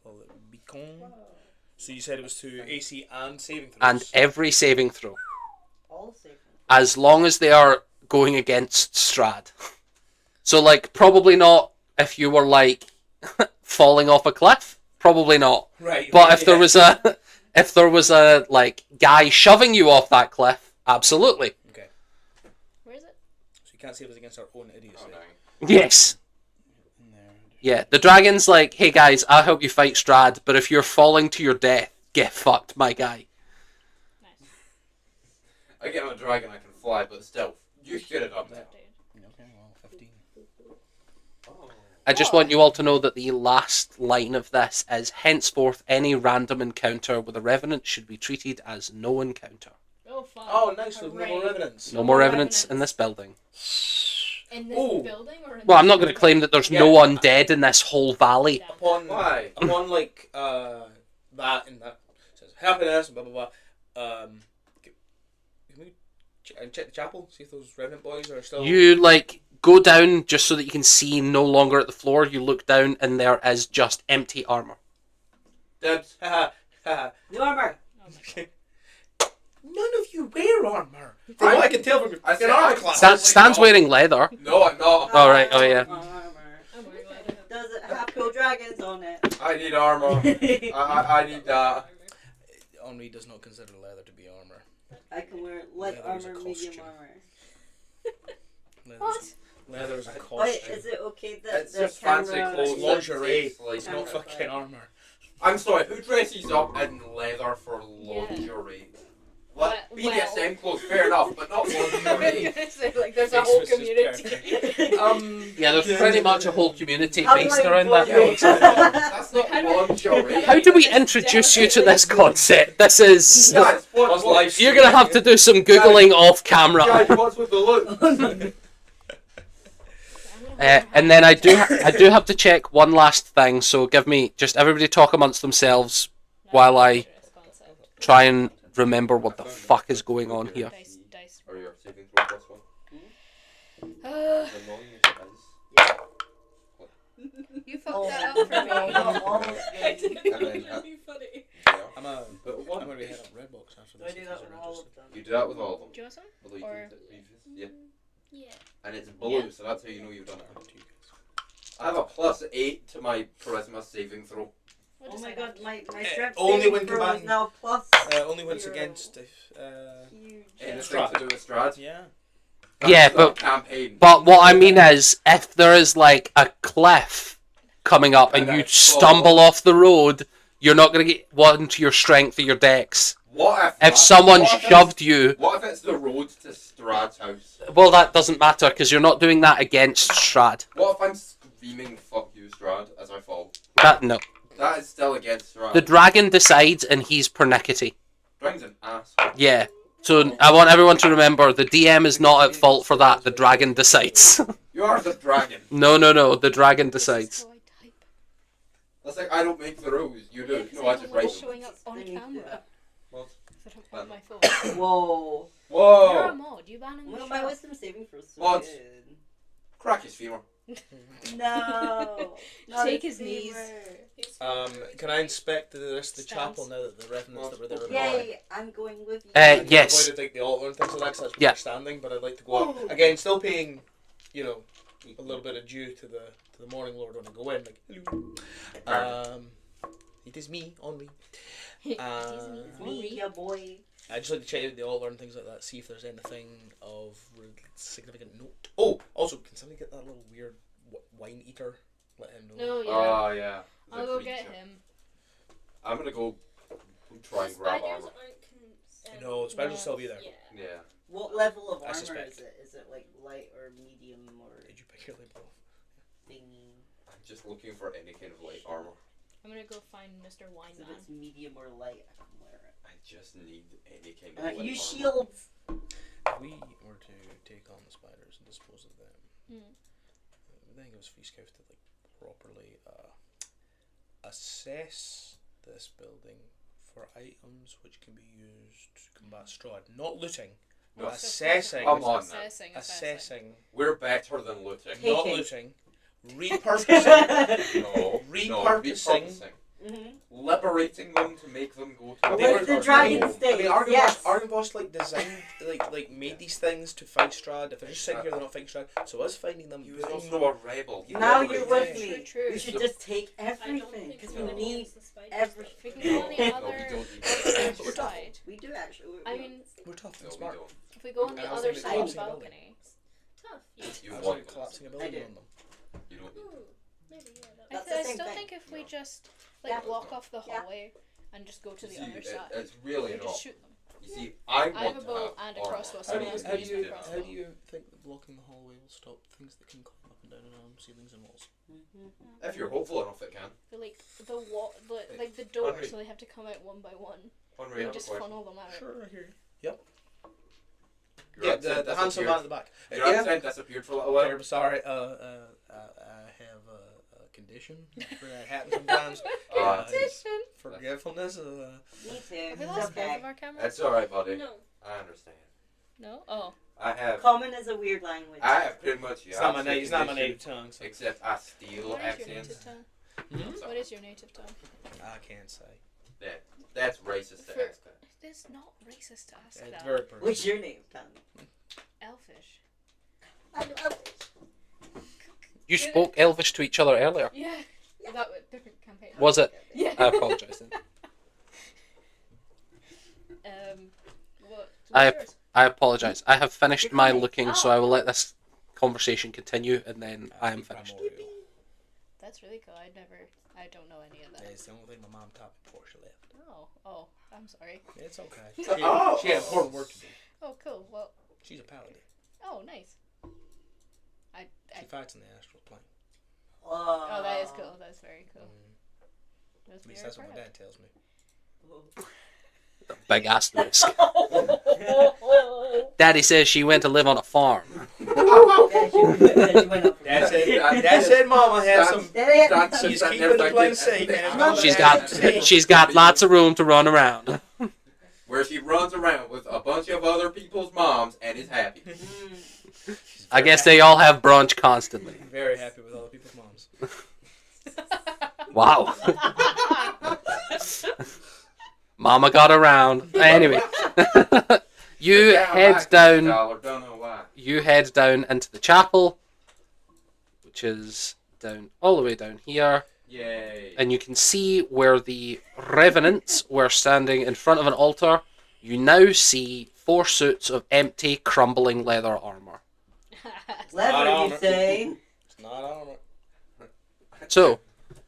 Call it beacon. So you said it was to AC and saving throws. And every saving throw. All safe. As long as they are going against Strahd. So, like, probably not if you were, like, falling off a cliff. Probably not. Right. But if there was a like guy shoving you off that cliff, absolutely. Okay. Where is it? So you can't save us against our own idiocy. Oh, dang. Yes. In there. Yeah. The dragon's like, hey guys, I'll help you fight Strahd, but if you're falling to your death, get fucked, my guy. Nice. I get on a dragon, I can fly, but still, you should have done that. Dude. Okay, well, 15. Oh. I just want you all to know that the last line of this is, henceforth any random encounter with a revenant should be treated as no encounter. Oh, fun. Oh, nice. With no Hooray. more evidence. No more revenants in this building. In this Ooh. building or in Well, this I'm not going to claim that there's no undead in this whole valley. Yeah. Why? Upon like that and that says happiness and blah blah blah. Can we check the chapel? See if those revenant boys are still. You, like, go down just so that you can see no longer at the floor. You look down and there is just empty armor. Dibs. Haha, haha. No armor. None of you wear armor. From what I can tell from your I fucking said armor I- class. Stan's wearing leather. No, I'm not. Oh, right. Oh, yeah. Armor. I'm worried about it. Does it have cool dragons on it? I need armor. I need that. Henri does not consider leather to be armor. I can wear light Leather is a armor, medium costume. armor. Leather is a Wait, costume. is it okay that It's the just fancy camera... clothes. It's lingerie. It's like- It's not Camera fucking play. armor. I'm sorry, who dresses up in leather for lingerie? Well, Well- BDSM clothes, fair enough, but not lingerie. Like, there's a whole Christmas is community. Yeah, there's pretty much a whole community How do based I around that. vote? That's not lingerie. How do we introduce you to this concept? This is... Guys, what, You're going to have to do some Googling off camera. Guys, what's with the look? And then I do have to check one last thing, so give me... Just everybody talk amongst themselves while I try and remember what the fuck is going on here. Dice. Are your saving throw plus one? Annoying as it You fucked Oh, that up for me. not all of them. I didn't And know then, that'd be funny. is. Yeah. I'm a. But I'm one. gonna be head up Redbox after Do this. I do if that you're with all interested. of them? You do that with all of them. Do you want some? Although you Or- did it previously. Yeah. Yeah. And it's blue, so that's how you know you've done it. Up to you guys. I have a +8 to my charisma saving throw. We'll Oh just my say god, that. my strength only saving when throw is combined. now plus Only when it's zero. against. Huge. Anything Strahd. to do with Strahd? Yeah. Yeah, That's the but campaign. what I mean is, if there is like a cliff coming up and And you I stumble fall. off the road, you're not going to get one to your strength or your dex. What If someone shoved you, What if it's the road to Strahd's house? well, that doesn't matter because you're not doing that against Strahd. What if I'm screaming "fuck you, Strahd" as I fall? That no. That is still against Strahd. The dragon decides, and he's pernickety. Dragon's an asshole. Yeah. So I want everyone to remember the DM is not at fault for that. The dragon decides. You are the dragon. No. The dragon decides. So I type. That's like I don't make the rules. You do. Yeah, 'cause No, I I don't just want write it them. showing up on camera. What? 'Cause I don't want my phone. Whoa. You're a Whoa! mod. You ban him. Well, my wisdom saving throw is so What? good. Crack his femur. No. not Take a his knees. favor. Can I inspect the rest of the Stands. chapel now that the revenants that were there are gone? Yay, I'm going with you. Yes. Avoided like the altar and things like that, 'cause that's where Yeah. they're standing. But I'd like to go up again, still paying, a little bit of due to the morning lord when I go in. Like, hello. It is me only. Me, ya boy. I just like to check out the altar and things like that, see if there's anything of significant note. Oh, also, can somebody get that little weird wine eater? Let him know. No, yeah. Oh yeah. It's a I'll go get creature. him. I'm gonna go try and grab Spiders armor. aren't No, spiders will still be there. Yeah. Yeah. What level of I armor suspect. is it? Is it like light or medium or Did you pick your label? thingy? I'm just looking for any kind of light armor. I'm gonna go find Mr. So if Wineman. it's medium or light, I can wear it. I just need any kind of light Use armor. shields! If we were to take on the spiders and dispose of them, I think it was free scouts to like properly assess this building for items which can be used to combat strahd. Not looting, No. but assessing. Come on, Assessing. We're better than looting. Take Not it. looting. Repurposing. No. Repurposing. repurposing. Mm-hmm. Liberating them to make them go to They were the dragon no. state. Argon Yes. Boss like designed like made these things to fight Strahd. If they're just sitting here, they're not fighting Strahd. So us finding them, He was putting also a rebel. He Now liberated you're with them. me. True. We should just take I don't everything think because we're we gonna need use the spiders, everything. If we go on the No, we other don't need side, We do actually. I mean, We're tough No, and we smart. don't. if we go on the I was other thinking side of the collapsing a balcony, Tough. Yeah. You I was want like collapsing a this. building I do. on them. You don't need Ooh, maybe yeah. That's the I same still thing. think if we No. just Yeah. block off the Yeah. hallway and just go to the See, other side, it's really we not. just shoot them. You see, I I have want a to bow have and a armor. crossbow, so I I'm need gonna to use do my that. crossbow. How do you think that blocking the hallway will stop things that can climb up and down around ceilings and walls? If you're hopeful enough, it can. But like the wall, like the door, Henry. so they have to come out one by one. Henry, I And have a just question. funnel them out. Sure, I hear you. Yep. Your Yeah, accent the handsome man at the back. Your accent disappeared for a little while. I'm sorry. I have a condition that happens sometimes. Competition. Forgetfulness. Me too. Have we It's lost both okay. of our cameras? It's alright, buddy. No. I understand. No. Oh. I have. Common is a weird language. I have pretty much. It's not my native. It's not my native tongue. So. Except I steal What is your accents. native tongue? Hmm? What is your native tongue? I can't say. That's racist to For- ask that. It's not racist to ask It's that. very personal. What's your name, Tom? Elfish. You spoke Elvish to each other earlier. Yeah. That was different campaign. Was it? Yeah. I apologise then. What? I- what's yours? I apologise. I have finished You're my coming. looking, so I will let this conversation continue, and then I am finished. Primordial. That's really cool. I don't know any of that. It's the only thing my mom taught me before she left. Oh, I'm sorry. It's okay. Oh. She had important work to do. Oh, cool. Well, She's a paladin. oh, nice. She fights in the astral plane. Oh, that is cool. That's very cool. That's At least very that's what my proud. dad tells me. Big asterisk. Daddy says she went to live on a farm. Dad said Mama has some. That's She's keeping the place safe. She's got lots of room to run around. Where she runs around with a bunch of other people's moms and is happy. I guess they all have brunch constantly. Very happy with other people's moms. Wow. Mama got around. Anyway, you head down. Don't know why. You head down into the chapel, which is down all the way down here, Yay. and you can see where the revenants were standing in front of an altar. You now see 4 suits of empty, crumbling leather armor. Leather, armor. you say? It's not armor. So,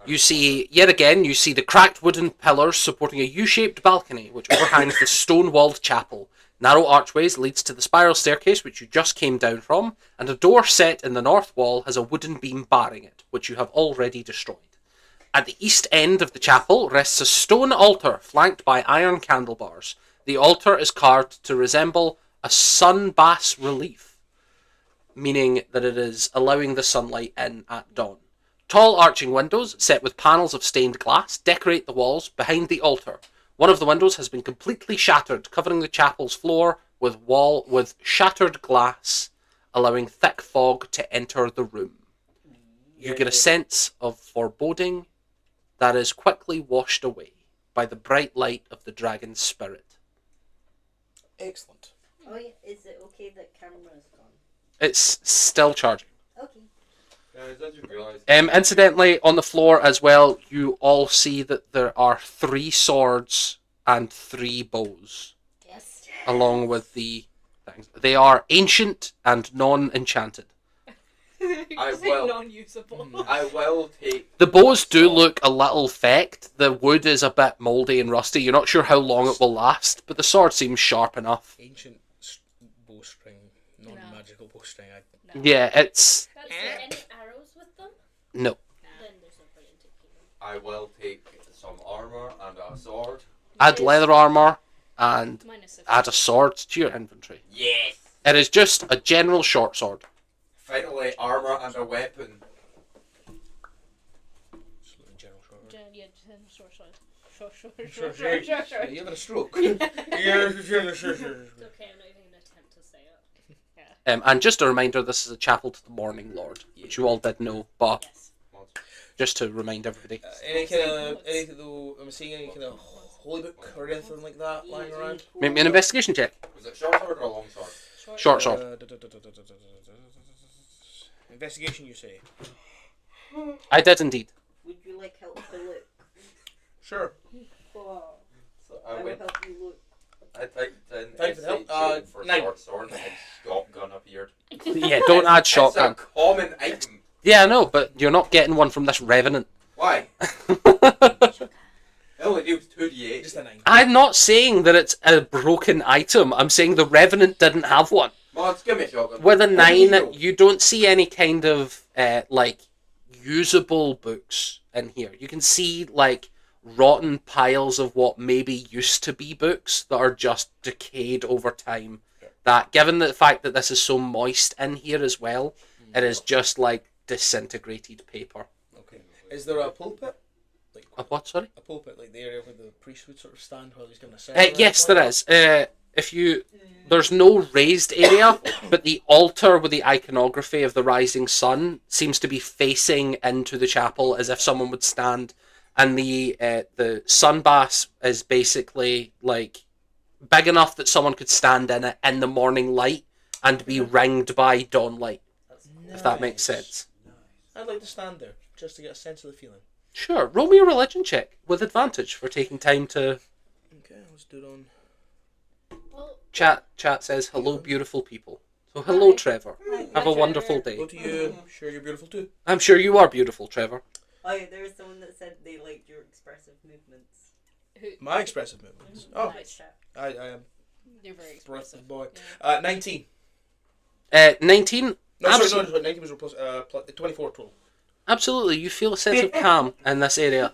you see, yet again, you see the cracked wooden pillars supporting a U-shaped balcony which overhangs the stone-walled chapel. Narrow archways leads to the spiral staircase which you just came down from, and a door set in the north wall has a wooden beam barring it, which you have already destroyed. At the east end of the chapel rests a stone altar flanked by iron candlebars. The altar is carved to resemble a sun bas relief, meaning that it is allowing the sunlight in at dawn. Tall arching windows, set with panels of stained glass, decorate the walls behind the altar. One of the windows has been completely shattered, covering the chapel's floor with shattered glass, allowing thick fog to enter the room. You get a sense of foreboding that is quickly washed away by the bright light of the dragon's spirit. Excellent. Oh yeah, is it okay that camera's gone? It's still charging. Okay. Guys, I just realised. Incidentally, on the floor as well, you all see that there are 3 swords and 3 bows, Yes. along with the things. They are ancient and non-enchanted. I will. Non-usable. I will take. The bows do look a little fecked. The wood is a bit mouldy and rusty. You're not sure how long it will last, but the sword seems sharp enough. Ancient bowstring, non-magical bowstring. No. Yeah, it's... Is there any arrows with them? No. Then there's no point in taking them. I will take some armor and a sword. Add leather armour and Mine is add a sword to your inventory. Yes. It is just a general short sword. Finally, armor and a weapon. General short. Yeah, short. You're having a stroke. It's okay, I'm not even going to attempt to say it. And just a reminder, this is a chapel to the Morning Lord, which you all did know, but Yes. just to remind everybody. Anything though? Am I seeing any kind of holy book or anything like that lying around? Make me an investigation check. Was it short sword or long sword? Short sword. Investigation, you say? I did indeed. Would you like help to look? Sure. Oh, So I I will went. help you look. I typed in Type for help. SH for 9. short sword and shotgun appeared. Yeah, don't add shotgun. It's a common item. Yeah, I know, but you're not getting one from this revenant. Why? It only deals 2d8. Just a 9. I'm not saying that it's a broken item. I'm saying the revenant didn't have one. Mods, give me a shotgun. With a How do you 9, know? you don't see any kind of like usable books in here. You can see like rotten piles of what maybe used to be books that are just decayed over time. That, given the fact that this is so moist in here as well, it is just like disintegrated paper. Okay. Is there a pulpit? Like A what? Sorry. a pulpit, like the area where the priest would sort of stand while he's giving a sermon? Yes, there is. If you, there's no raised area, but the altar with the iconography of the rising sun seems to be facing into the chapel as if someone would stand, and the sun bass is basically like big enough that someone could stand in it in the morning light and be ringed by dawn light. If that makes sense. I'd like to stand there just to get a sense of the feeling. Sure. Roll me a religion check with advantage for taking time to. Okay, let's do it on. Well, Chat says hello, beautiful people. So hello, Hi. Trevor. Hi, Have a Trevor. wonderful day. Go to you. Sure, you're beautiful too. I'm sure you are beautiful, Trevor. Oh yeah, there was someone that said they liked your expressive movements. My expressive movements. Oh, Nice. I am You're very expressive expressive. boy. Yeah. 19. 19. No, Absol- sorry, 19 was plus 24 total. Absolutely, you feel a sense of calm in this area.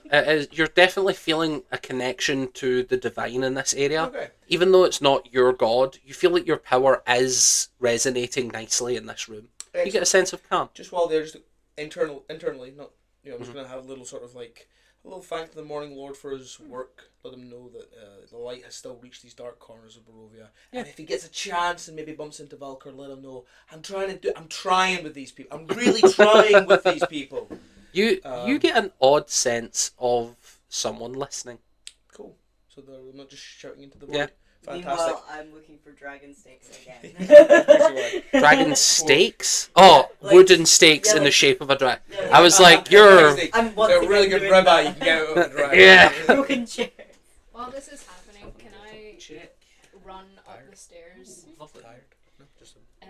You're definitely feeling a connection to the divine in this area. Okay. Even though it's not your god, you feel like your power is resonating nicely in this room. You get a sense of calm. Just while they're just internally, not I'm just gonna have a little sort of like a little thank to the Morning Lord for his work. Let him know that the light has still reached these dark corners of Barovia. Yeah. And if he gets a chance and maybe bumps into Valkyr, let him know I'm trying with these people. I'm really trying with these people. You get an odd sense of someone listening. Cool. So they're not just shouting into the void. Yeah. Fantastic. Meanwhile, I'm looking for dragon steaks again. Dragon stakes? Oh, Like- wooden stakes yeah, in the like- shape of a dragon. Yeah, I was like, you're... I'm once They're a really again good doing ribeye that. you can get out of a dragon. Yeah. Broken chair. While this is happening, can I run up the stairs? Tired? No, just Um,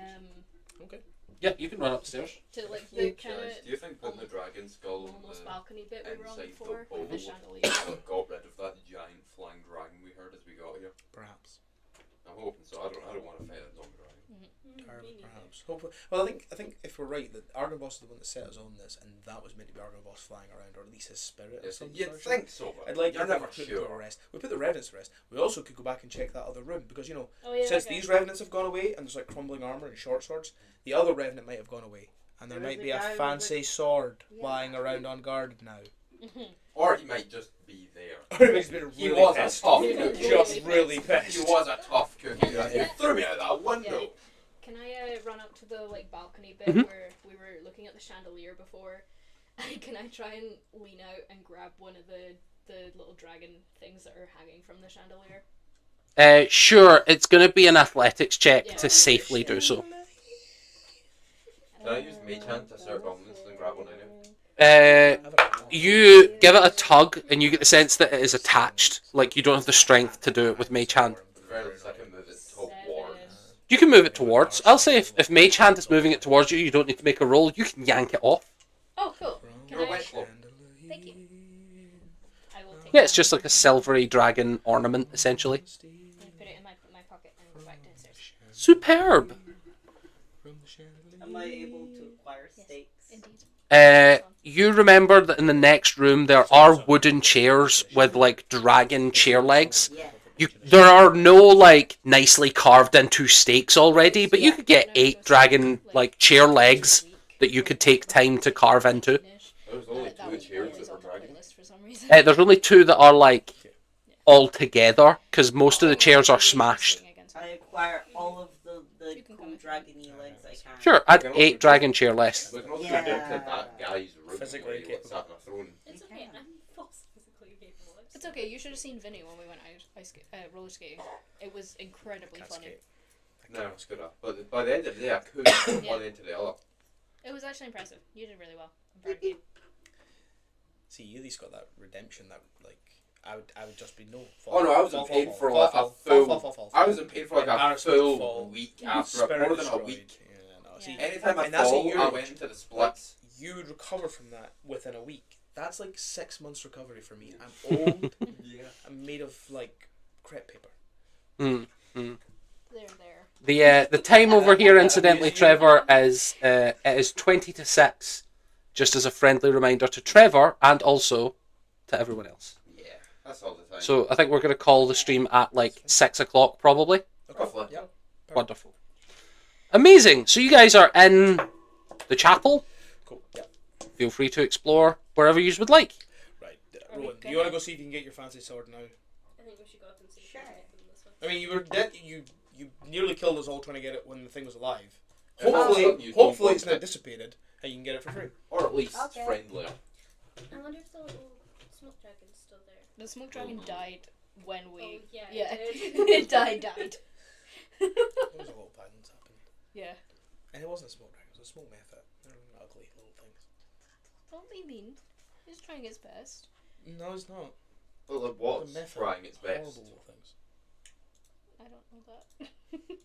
Yeah, you can run upstairs. To like the kind Guys, do you think putting the dragon skull almost on balcony bit we were on inside before the with the bowl chandelier. got rid of that giant flying dragon we heard as we got here? Perhaps. I'm hoping so. I don't want to fight a zombie dragon. Perhaps. Hopefully. Well, I think if we're right, that Argon is the one that set us on this, and that was meant to be Argon flying around, or at least his spirit. Or something. You'd think so, but I'd like you're to never put it to sure. rest. We put the revenants to rest. We also could go back and check that other room because Oh yeah. since okay. these revenants have gone away and there's like crumbling armor and short swords, the other revenant might have gone away, and there There was might a be a guy with fancy sword Yeah. lying around unguarded now. Or he might just be there. Or he's been He really was a pissed. tough Yeah. cookie. Just really He pissed. was a tough cookie. Yeah. He threw me out that window. Can I run up to the like balcony bit Mhm. where we were looking at the chandelier before? Can I try and lean out and grab one of the little dragon things that are hanging from the chandelier? Sure, it's going to be an athletics check Yeah. to safely do so. Can I use Mage Hand to assert dominance and grab one anyway? You give it a tug, and you get the sense that it is attached. Like you don't have the strength to do it with Mage Hand. At the very least, I can move it towards. You can move it towards. I'll say if Mage Hand is moving it towards you, you don't need to make a roll. You can yank it off. Oh, cool. Can You're I? wet club. Thank you. I will take Yeah, it. it's just like a silvery dragon ornament, essentially. I put it in my pocket and go back downstairs. Superb. Am I able to acquire Yes. stakes? Indeed. You remember that in the next room there are wooden chairs with like dragon chair legs. Yeah. There are no like nicely carved into stakes already, but you could get 8 dragon like chair legs that you could take time to carve into. There's only That two was chairs always that were on the dragon. playlist for some reason. There's only 2 that are like all together because most of the chairs are smashed. I acquire all of the You can come cool if you dragony legs I can. Sure, add 8 dragon chair legs. We can also Yeah. get to that guy's room Physically where he capable. sat on a throne. It's okay, I'm false physically capable. It's okay. You should have seen Vinny when we went out roller skating. It was incredibly Can't funny. skate. No, it's good enough. But by the end of the day, I could from one end to the other. It was actually impressive. You did really well. I'm proud of you. See, you at least got that redemption that like I would just be no. Oh no, I wasn't paid for like a full. I wasn't paid for like a Embarrassment full fall. week after Spirit more than a destroyed. week. Yeah, no, Yeah. see, Anytime I and that's fall, at your I age. went into the splits. You would recover from that within a week. That's like 6 months recovery for me. I'm old. Yeah. I'm made of like crepe paper. Mm. There. The time over here, incidentally, Trevor, is it is 20 to 6, just as a friendly reminder to Trevor and also to everyone else. Yeah, that's all the time. So I think we're going to call the stream at like 6 o'clock probably. Roughly. Yep. Wonderful. Amazing. So you guys are in the chapel. Cool. Yep. Feel free to explore wherever you would like. Right. Are we Rowan, good you want to now? go see if you can get your fancy sword now? I think we should go up and see if Sure. we can get them this one. I mean, you were dead. You nearly killed us all trying to get it when the thing was alive. And also, Hopefully, you don't hopefully want it's now it. dissipated and you can get it for free. Or at least Okay. friendlier. I wonder if the little smoke dragon's still there. The smoke dragon died when we. Oh, yeah, Yeah. it It died. There was a lot of violence happened. Yeah. And it wasn't a smoke dragon, it was a smoke method. They're ugly little things. Don't be mean. He's trying his best. No, it's not. Well, it was The method. trying its best. Horrible little things. I don't know that.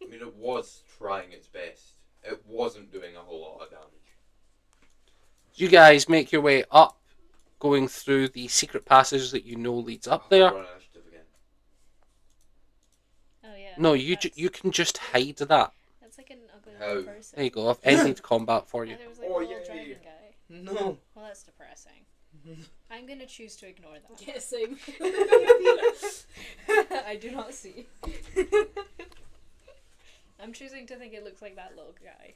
I mean, it was trying its best. It wasn't doing a whole lot of damage. You guys make your way up, going through the secret passage that you know leads up there. Run initiative again. Oh yeah. No, you That's- you can just hide that. That's like an ugly How? little person. There you go. I've ended combat for you. And there was like Oh, a little yeah, dragon yeah. guy. No. Well, that's depressing. I'm gonna choose to ignore that. Yeah, same. I do not see. I'm choosing to think it looks like that little guy.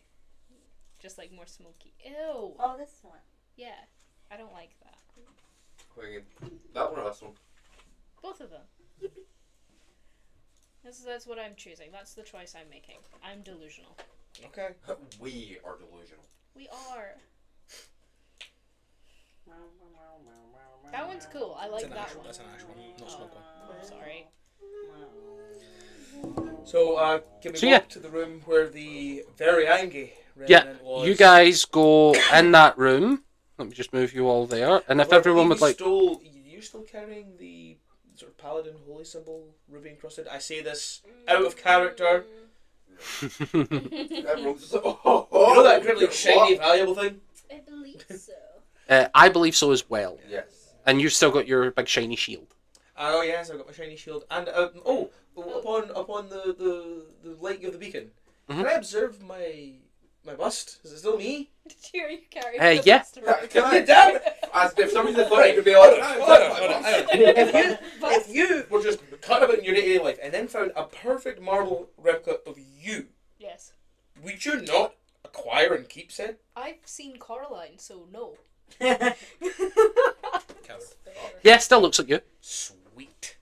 Just like more smoky. Ew. Oh, this one. Yeah. I don't like that. Quick again. That one or this one? Both of them. That's what I'm choosing. That's the choice I'm making. I'm delusional. Okay. We are delusional. We are. That one's cool. I like That's an that actual- one. that's an actual one, not smoke one. I'm sorry. So, can we So, go yeah. up to the room where the very angry Yeah, revenant was? you guys go in that room. Let me just move you all there. And if Well, everyone would you like... stole, you still carrying the sort of paladin holy symbol, ruby encrusted? I say this out of character. Everyone's just like, oh, You know that great, like, what? shiny, valuable thing? I believe so. I believe so as well. Yes. And you've still got your big shiny shield. Oh yes, I've got my shiny shield. And upon the lighting of the beacon, Mhm. can I observe my bust? Is it still me? Did you carry Yeah. Can I? Damn it! As if somebody's in front, I could be like, If you were just cut about in your day-to-day life and then found a perfect marble replica of you, Yes. would you not acquire and keep said? I've seen Coraline, so no. Coward. Yeah, still looks like you. Sweet.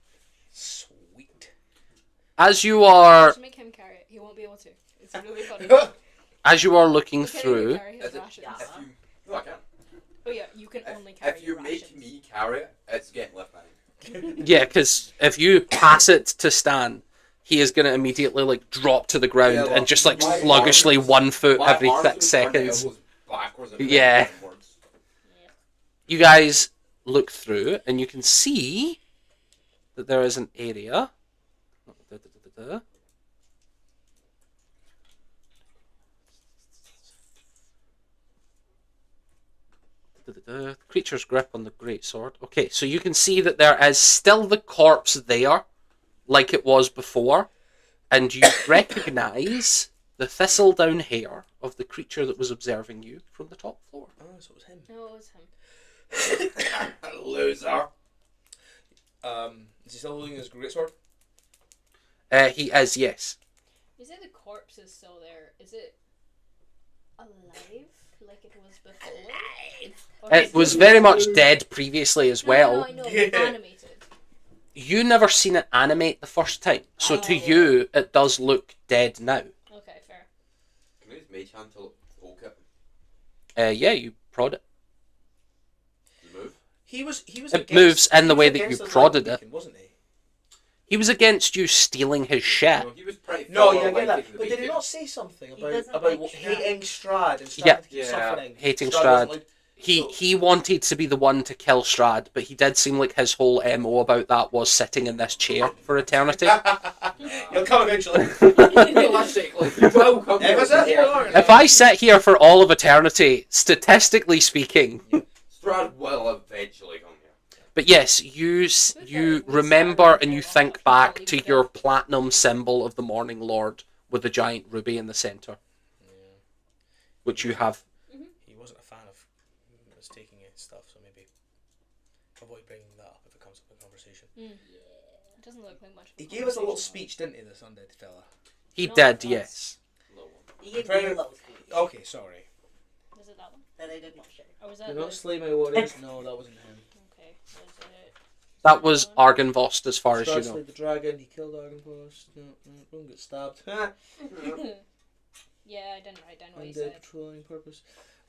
As you are Just make him carry it. He won't be able to. It's really funny. looking He can't even through, carry his Is it- rations. Yeah. if you, no, I can't. Oh yeah, you can only carry If you your make rations. me carry it, it's getting left behind. yeah, because if you pass it to Stan, he is going to immediately like drop to the ground Yeah, well, and just like my sluggishly arms- 1 foot My every arms 6 would turn my seconds. elbows backwards and Yeah. forwards. You guys look through and you can see that there is an area. The creature's grip on the great sword. Okay, so you can see that there is still the corpse there, like it was before, and you recognise the thistledown hair of the creature that was observing you from the top floor. Oh, so it was him. No, it was him. Loser. Is he still holding his greatsword? He is, yes. You say the corpse is still there. Is it alive like it was before? Or It is was very much dead previously as No, well. No, I know, Yeah. but animated. You never seen it animate the first time, so to you it does look dead now. Okay, fair. Can I use mage hand to poke it? Yeah, you prod it. Does it move? He was. It moves in the he was way that against you the prodded light it. beacon, wasn't he? He was against you stealing his shit. No, he was pretty No, far yeah, I away get that. from the But did he beacon. not say something He about doesn't about like hating Strahd and Strahd Yeah. keep Yeah. suffering? Hating Strahd Strahd. wasn't like- He wanted to be the one to kill Strahd, but he did seem like his whole MO about that was sitting in this chair for eternity. He'll come eventually. Realistically, well, come If I sit here long enough. If I sit here for all of eternity, statistically speaking, Strahd will eventually come here. but yes, you remember and you think back to your platinum symbol of the Morning Lord with the giant ruby in the centre, which you have. He wasn't a fan of mistaking stuff, so maybe avoid bringing that up if it comes up in conversation. It doesn't look like much. Of He gave us a little speech, didn't he, this undead fella? He Not did, us. yes. No one. He gave Very- me a little speech Okay, sorry. Was it that one? that I did not share. Or was that Do the... not slay my warriors. No, that wasn't him. Okay, was it... That was Argynvost, as far as you Strahd know. slayed the dragon. He killed Argynvost. No, don't get stabbed. Yeah, I didn't write down what he Undead said. patrolling purpose.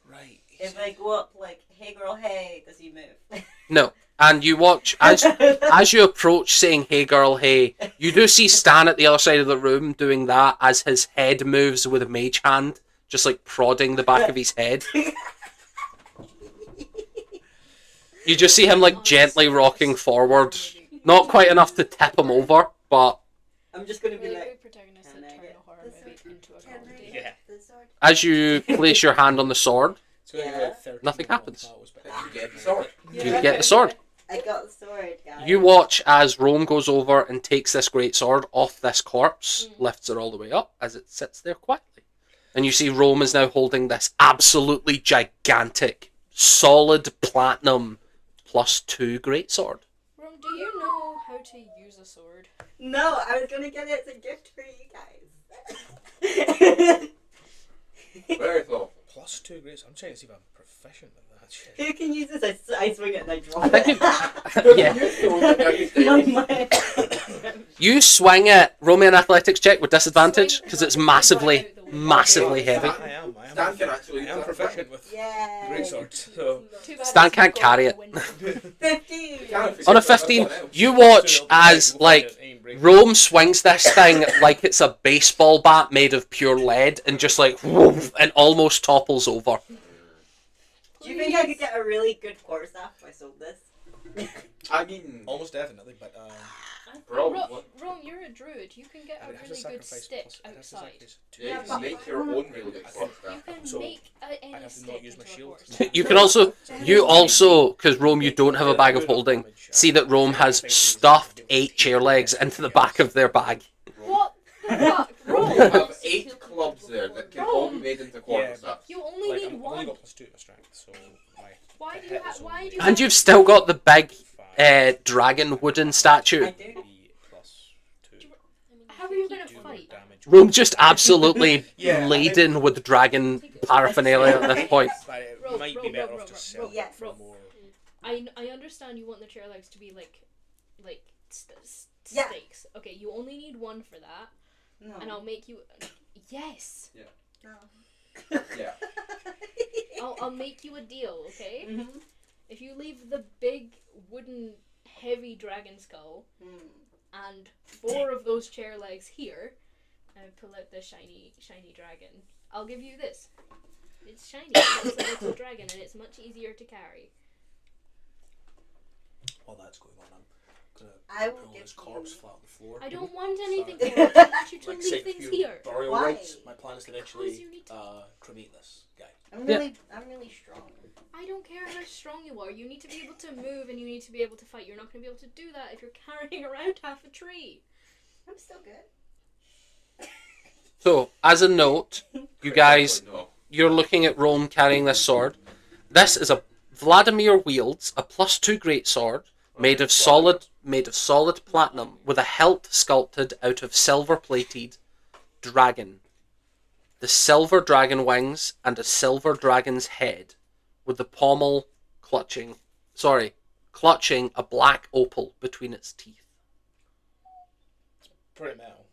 Right. he If said- I go up like, hey girl, hey, does he move? No, and you watch as you approach saying "Hey girl, hey," you do see Stan at the other side of the room doing that as his head moves with a mage hand, just like prodding the back of his head. You just see him like gently rocking forward, not quite enough to tip him over, but I'm just gonna be Really like, good protagonist can that I turn get a horror the movie sword? into a Can I comedy. Yeah. get the sword? as you place your hand on the sword, It's gonna be Yeah. like 13 Nothing long happens. battles, but- Did you get the sword? you get the sword. I got the sword, guys. You watch as Rome goes over and takes this great sword off this corpse, lifts it all the way up as it sits there quietly. And you see Rome is now holding this absolutely gigantic, solid platinum +2 great sword. Ron, do you know how to use a sword? No, I was gonna get it as a gift for you guys. Very thoughtful. +2 grades. I'm trying to see if I'm proficient with that shit. Who can use this? I swing it and I drop think it. Yeah. You swing it. Roll me an athletics check with disadvantage because it's massively, massively heavy. I am. Stan can actually I use am that. proficient with Yay. great swords. So Too bad Stan it's can't going carry out it. the window. 15. On a 15, you watch as like Rome swings this thing like it's a baseball bat made of pure lead and just like woof, and almost topples over. Do you think I could get a really good quarterstaff if I sold this? I mean, almost definitely, but Bro, Rome, what? Rome, you're a druid. You can get a I'd have to really good sacrifice stick plus- I'd have to outside. sacrifice two Yeah, you dice. can make your own really good sword You staff. can So, make any have to stick not use my into a shield. force. You can also, because Rome, you don't have a bag of holding. See that Rome has stuffed 8 chair legs into the back of their bag. What the fuck? You Rome, have 8 clubs there that can all be made into Yeah, quarterstaffs. you only Like, need I've only one. got +2 to my strength, so my Why to do you hit have? is Why only do you? And you've still got the big dragon wooden I statue. do. be +2. How are you gonna Do fight? damage. Rome's just absolutely Yeah, I laden with dragon paraphernalia at this point. But it Roll, might roll, be better roll, off to roll, sell roll. it Yeah. for more. I understand you want the chair legs to be like Yeah. stakes. Okay, you only need one for that, No. and I'll make you. Yes, No. Yeah. I'll make you a deal. Okay, Mhm. if you leave the big wooden heavy dragon skull Mm. and 4 of those chair legs here, and pull out the shiny dragon, I'll give you this. It's shiny. It's a little dragon, and it's much easier to carry. While that's going on, I'm I gonna will pull give his corpse you- flat on the floor. I don't want anything Sorry. for it. I want you to Like leave say things pure here. burial Why? rites. My plan is to Because eventually you need to- cremate this guy. I'm Yeah. really strong. I don't care how strong you are. You need to be able to move and you need to be able to fight. You're not going to be able to do that if you're carrying around half a tree. I'm still good. So, as a note, you guys, No. you're looking at Rome carrying this sword. This is a Vladimir wields a +2 greatsword made of solid platinum with a hilt sculpted out of silver-plated dragon. The silver dragon wings and a silver dragon's head, with the pommel clutching a black opal between its teeth. Pretty metal.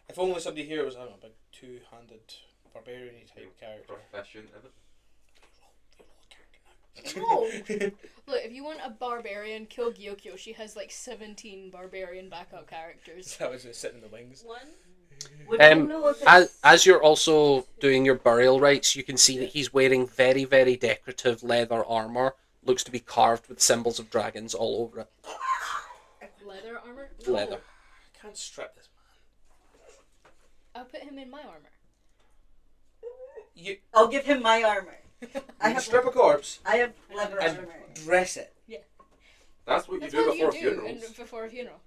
If only somebody here was, I don't know, a big two-handed barbarian type character. Proficient in it. No! Look, if you want a barbarian, kill Gyokyo. She has like 17 barbarian backup characters. That was just sitting in the wings. One. Would you know if it's... As you're also doing your burial rites, you can see that he's wearing very, very decorative leather armor. Looks to be carved with symbols of dragons all over it. Leather armor? Leather. I can't strip this I'll put him in my armor. man. I'll give him my armor. I You have strip a corpse I have leather and armor. dress it. That's what you That's do what before you do funerals. before a funeral.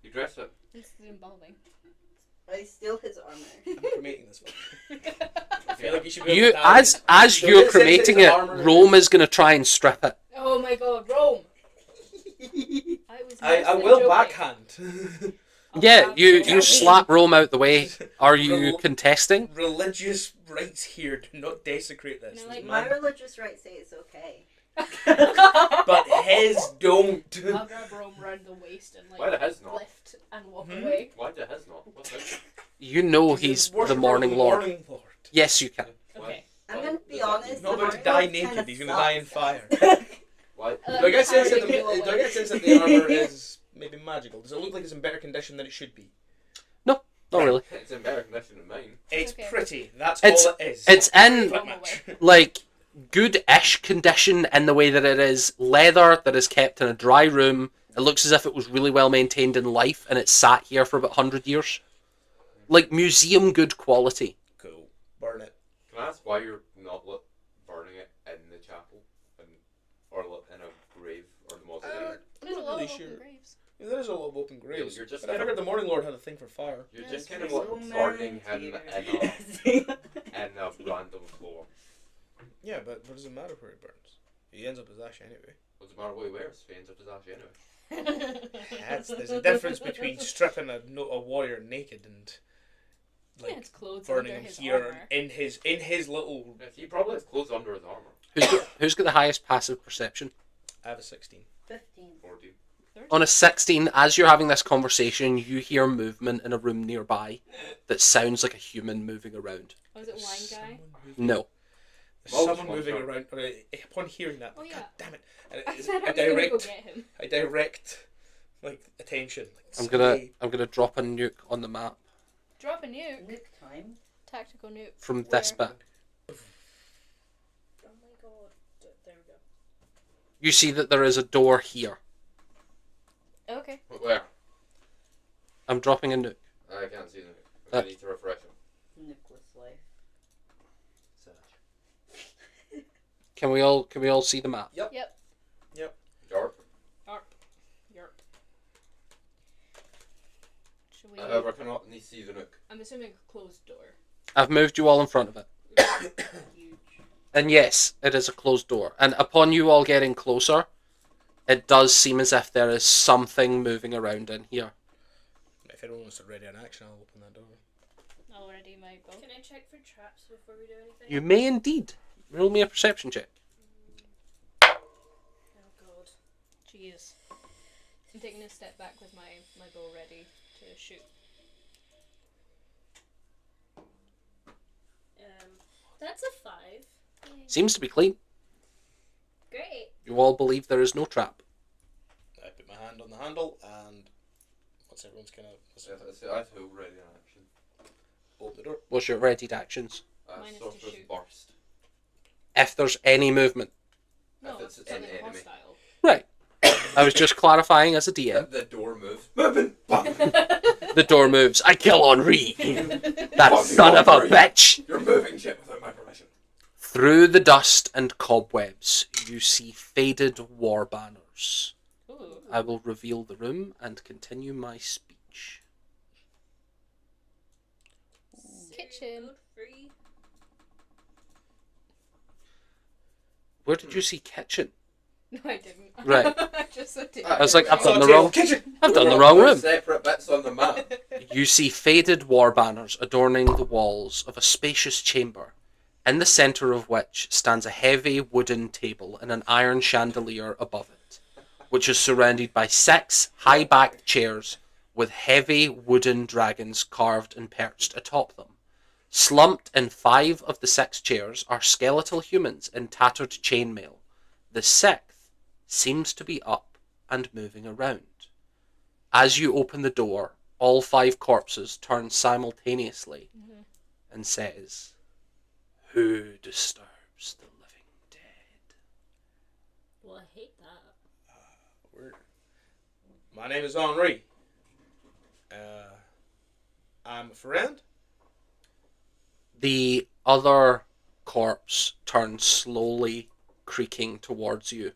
You dress it. It's embalming. I steal his armor. I'm cremating this one. I feel like you should be able You to die as So you're this is cremating his it, armor. Rome is gonna try and strip it. Oh my god, Rome! I mostly will joking. backhand. I'll Yeah, grab you Rome. slap Rome out the way. Are you Rel- contesting? Religious rites here do not desecrate this. No, like, My man. religious rights say it's okay. But his don't. I'll grab Rome round the waist and Why the like hell's not? lift and walk Hmm? away. Why the hell's not? What's that? You know he's the Worshipper of Morning Lord. Morning Lord. Yes, you can. Okay. I'm gonna be honest. He's not the about to Morning die Lord naked, kinda he's gonna die in sucks. fire. Why? Do I get a sense that How do you do I away? get a sense that the armor is maybe magical? Does it look like it's in better condition than it should be? Not really. It's in better condition than mine. It's okay. pretty. That's It's- all it is. It's in Flip Rome match. like good-ish condition in the way that it is leather that is kept in a dry room. It looks as if it was really well maintained in life and it's sat here for about 100 years. Like museum good quality. Cool. Burn it. Can I ask why you're not burning it in the chapel, or in a grave or the mausoleum? There's a Not lot really of sure. open graves. Yeah, there is a lot of open graves. You're just but I figured the Morning Lord had a thing for fire. You're Yeah, just kind of so like many burning him tears. in a random floor. Yeah, but what does it matter where he burns? He ends up as ash anyway. What's the matter what he wears? He ends up as ash anyway. There's a difference between stripping a warrior naked and Yeah, like it's clothes burning under him his here armor. in his little. He probably has clothes under his armor. Who's got the highest passive perception? I have a 16. 15. 14. On a 16, as you're having this conversation, you hear movement in a room nearby that sounds like a human moving around. Was it wine guy? No. There's Mulch someone moving monster. around. Upon hearing that, Oh, yeah. God damn it! And I said I was gonna go get him. I direct like attention. Like, I'm gonna drop a nuke on the map Drop a nuke. Nuke time. Tactical nuke. from this Where? bit. Oh my god. There we go. You see that there is a door here. Okay. Where? I'm dropping a nuke. I can't see them. I need to refresh them. Nucleus life. Can we all see the map? Yep. Sharp. Yerp. Should we? However, I cannot see the nuke. I'm assuming a closed door. I've moved you all in front of it. Huge. And yes, it is a closed door. And upon you all getting closer, it does seem as if there is something moving around in here. If anyone wants to ready an action, I'll open that door. Already my go. Can I check for traps before we do anything? You may indeed. Roll me a perception check. Oh god. Jeez. I'm taking a step back with my bow ready to shoot. That's a 5. Seems to be clean. Great. You all believe there is no trap. I put my hand on the handle and what's everyone's kind of I feel ready in action. open the door. What's your readied actions? Mine is Sort to of shoot. burst. If there's any movement. No, If it's it's an something enemy. hostile. Right. I was just clarifying as a DM. The door moves. Moving. Bang. The door moves. I kill Henri. That son of a bitch. You're moving shit without my permission. Through the dust and cobwebs, you see faded war banners. Ooh. I will reveal the room and continue my speech. Kitchen. Free. Where did you see kitchen? No, I didn't. Right. I just said it. I was like, I've done the Saute wrong. kitchen. I've done the wrong room. Separate bits on the map. You see faded war banners adorning the walls of a spacious chamber, in the centre of which stands a heavy wooden table and an iron chandelier above it, which is surrounded by 6 high-backed chairs with heavy wooden dragons carved and perched atop them. Slumped in 5 of the 6 chairs are skeletal humans in tattered chainmail. The 6th seems to be up and moving around. As you open the door, all 5 corpses turn simultaneously and says, "Who disturbs the living dead?" Well, I hate that. Weird. My name is Henri. I'm a friend. The other corpse turns slowly, creaking towards you.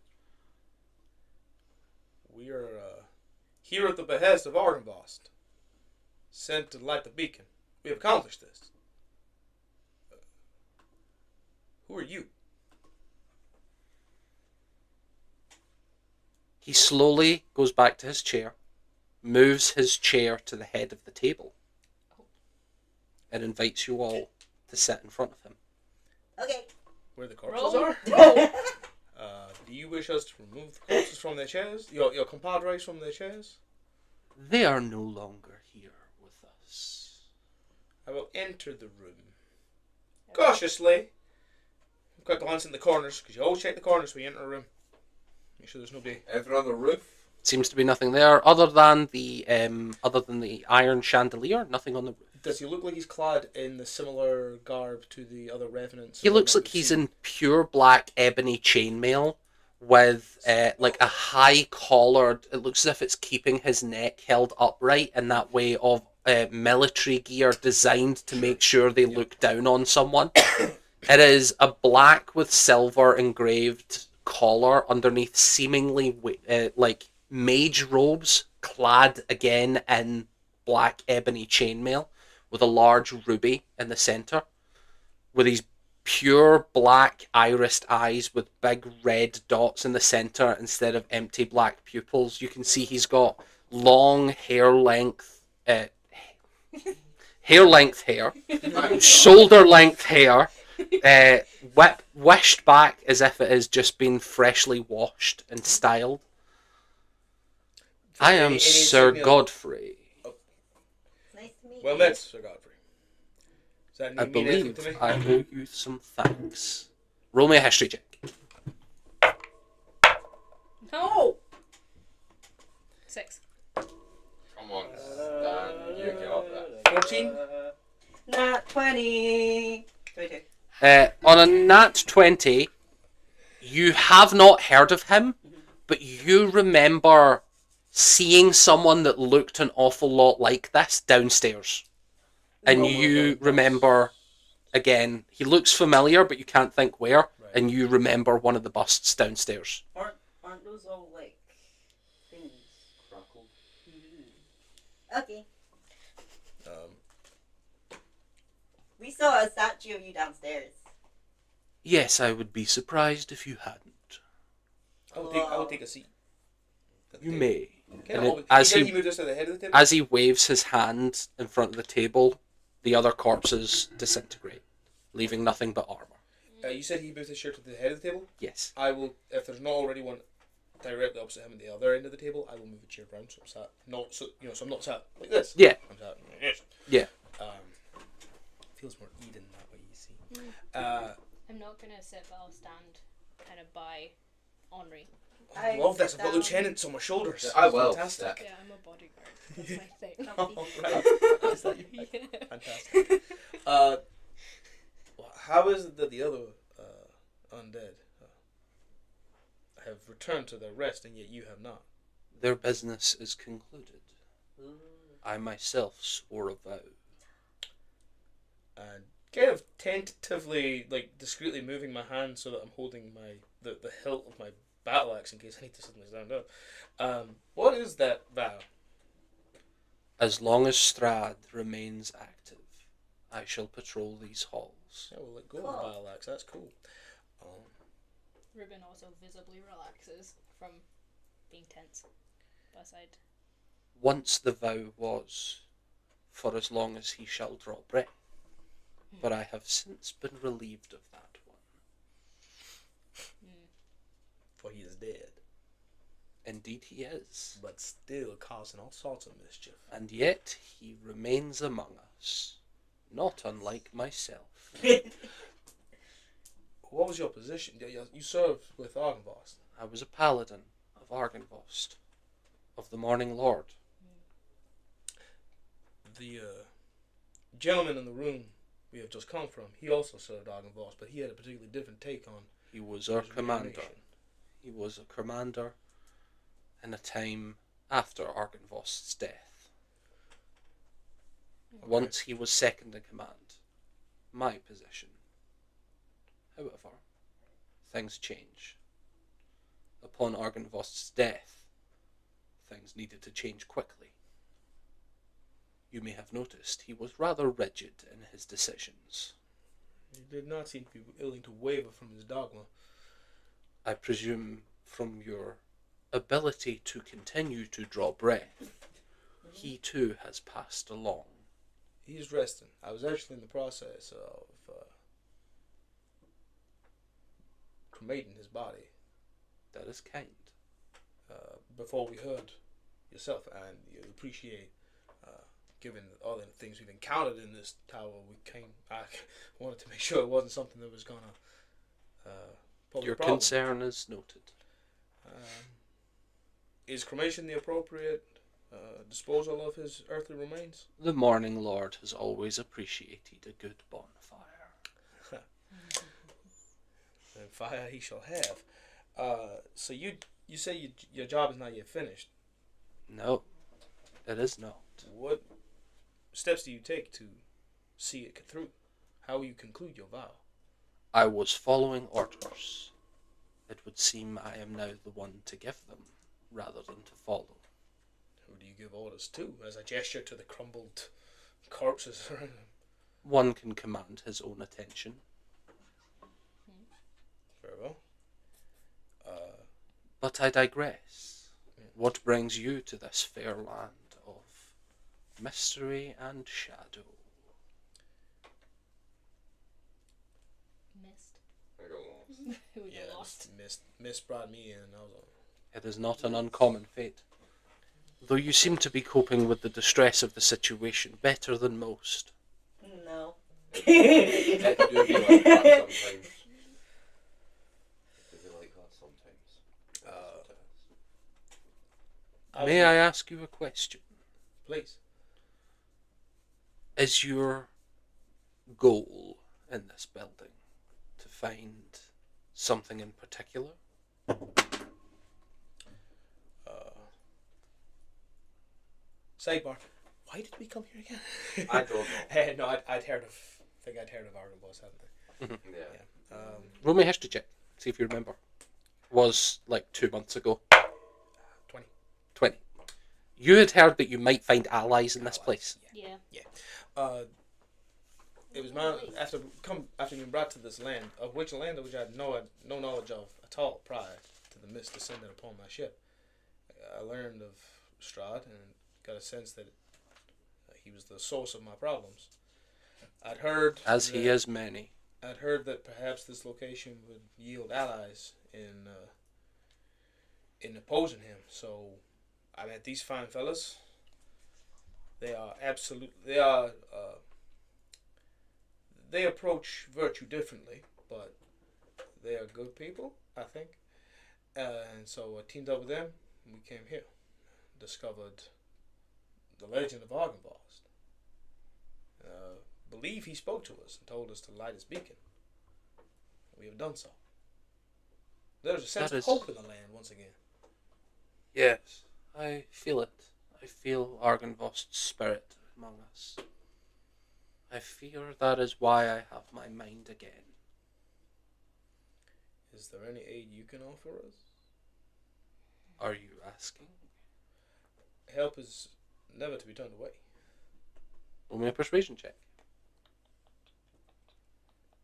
We are here at the behest of Ardenvost, sent to light the beacon. We have accomplished this. Who are you? He slowly goes back to his chair, moves his chair to the head of the table, and invites you all to sit in front of him. Okay. Where the corpses Roll. are? Roll. Do you wish us to remove the corpses from their chairs? Your compadres from their chairs? They are no longer here with us. I will enter the room. Cautiously. Quick glance in the corners, because you always check the corners when you enter a room. Make sure there's nobody. Anything on the roof? Seems to be nothing there other than the iron chandelier. Nothing on the roof. Does he look like he's clad in the similar garb to the other revenants? He looks like he's in pure black ebony chainmail with like a high collared. It looks as if it's keeping his neck held upright in that way of military gear designed to make sure they look down on someone. It is a black with silver engraved collar underneath seemingly like mage robes clad again in black ebony chainmail with a large ruby in the centre, with these pure black irised eyes with big red dots in the centre instead of empty black pupils. You can see he's got long hair, shoulder length hair, wished back as if it has just been freshly washed and styled. I am Sir Godfrey. Nice to meet Well you. met, Sir Godfrey. Does that I mean anything believe to me? I owe you some thanks. Roll me a history check. No. 6. Come on, Stan. You got that. 14? Not 20. 22. On a nat 20, you have not heard of him, but you remember seeing someone that looked an awful lot like this downstairs. And you remember, again, he looks familiar, but you can't think where. Right. And you remember one of the busts downstairs. Aren't those all like things? Crackled. Okay. Um, We saw a statue of you downstairs. Yes, I would be surprised if you hadn't. I will take a seat. at the You table. may. Okay, And I'll- as he he moved us to the head of the table. as he waves his hand in front of the table, the other corpses disintegrate, leaving nothing but armor. You said he moved his chair to the head of the table. Yes. I will, if there's not already one directly opposite him at the other end of the table, I will move a chair round so I'm sat so I'm not sat like this. Yeah. I'm sat like this. Yeah. Feels more Eden that way, you see. I'm not gonna sit, but I'll stand kind of by Henri. I love this. I've got lieutenants on my shoulders. Yeah, I will. Fantastic. Yeah, I'm a bodyguard. That's my thing. Oh, right. Is that your thing? Fantastic. How is it that the other undead have returned to their rest and yet you have not? Their business is concluded. I myself swore a vow. And kind of tentatively, like discreetly moving my hand so that I'm holding the hilt of my battle axe in case I need to suddenly stand up. What is that vow? As long as Strahd remains active, I shall patrol these halls. Yeah, we'll let go of the battle axe. That's cool. Ruben also visibly relaxes from being tense. Beside. Once the vow was, for as long as he shall draw breath. But I have since been relieved of that one. For he is dead. Indeed he is. But still causing all sorts of mischief. And yet he remains among us. Not unlike myself. What was your position? You served with Argenvost. I was a paladin of Argenvost, of the Morning Lord. The gentleman in the room we have just come from, he also served Argenvost, but he had a particularly different take on He was our his commander. reanimation. He was a commander in a time after Argenvost's death. Okay. Once he was second in command. My position. However, things change. Upon Argenvost's death, things needed to change quickly. You may have noticed he was rather rigid in his decisions. He did not seem to be willing to waver from his dogma. I presume from your ability to continue to draw breath, he too has passed along. He's resting. I was actually in the process of cremating his body That is kind. before we heard yourself, and you appreciate, given all the things we've encountered in this tower, I wanted to make sure it wasn't something that was gonna pose Your a problem. concern is noted. Is cremation the appropriate disposal of his earthly remains? The Morning Lord has always appreciated a good bonfire. And fire he shall have. So you say your job is not yet finished. No, it is not. What steps do you take to see it through? How will you conclude your vow? I was following orders. It would seem I am now the one to give them, rather than to follow. Who do you give orders to? As I gesture to the crumbled corpses around him. One can command his own attention. Very well. But I digress. What brings you to this fair land of mystery and shadow? Mist. I got lost. We got lost. Mist brought me in. I was like, It is not an uncommon fate. Though you seem to be coping with the distress of the situation better than most. No. It do be like that sometimes. It do be like that sometimes. May I ask you a question? Please. Is your goal in this building to find something in particular? Sidebar. Why did we come here again? I don't know. No, I'd heard of. I think I'd heard of Argon Boss, hadn't I? Yeah. Roll me a history check. See if you remember. Was like 2 months ago. 20. 20. You had heard that you might find allies in this place. Yeah. It was my after being brought to this land, of which I had no knowledge of at all prior to the mist descending upon my ship. I learned of Strahd and got a sense that he was the source of my problems. I'd heard As he is many. I'd heard that perhaps this location would yield allies in opposing him. So I met these fine fellas. They approach virtue differently, but they are good people, I think. And so I teamed up with them, and we came here. Discovered the legend of Argenvost. Believe he spoke to us and told us to light his beacon. We have done so. There's a sense of hope in the land once again. Yes, I feel it. I feel Argenvost's spirit among us. I fear that is why I have my mind again. Is there any aid you can offer us? Are you asking? Help is never to be turned away. Roll me a persuasion check.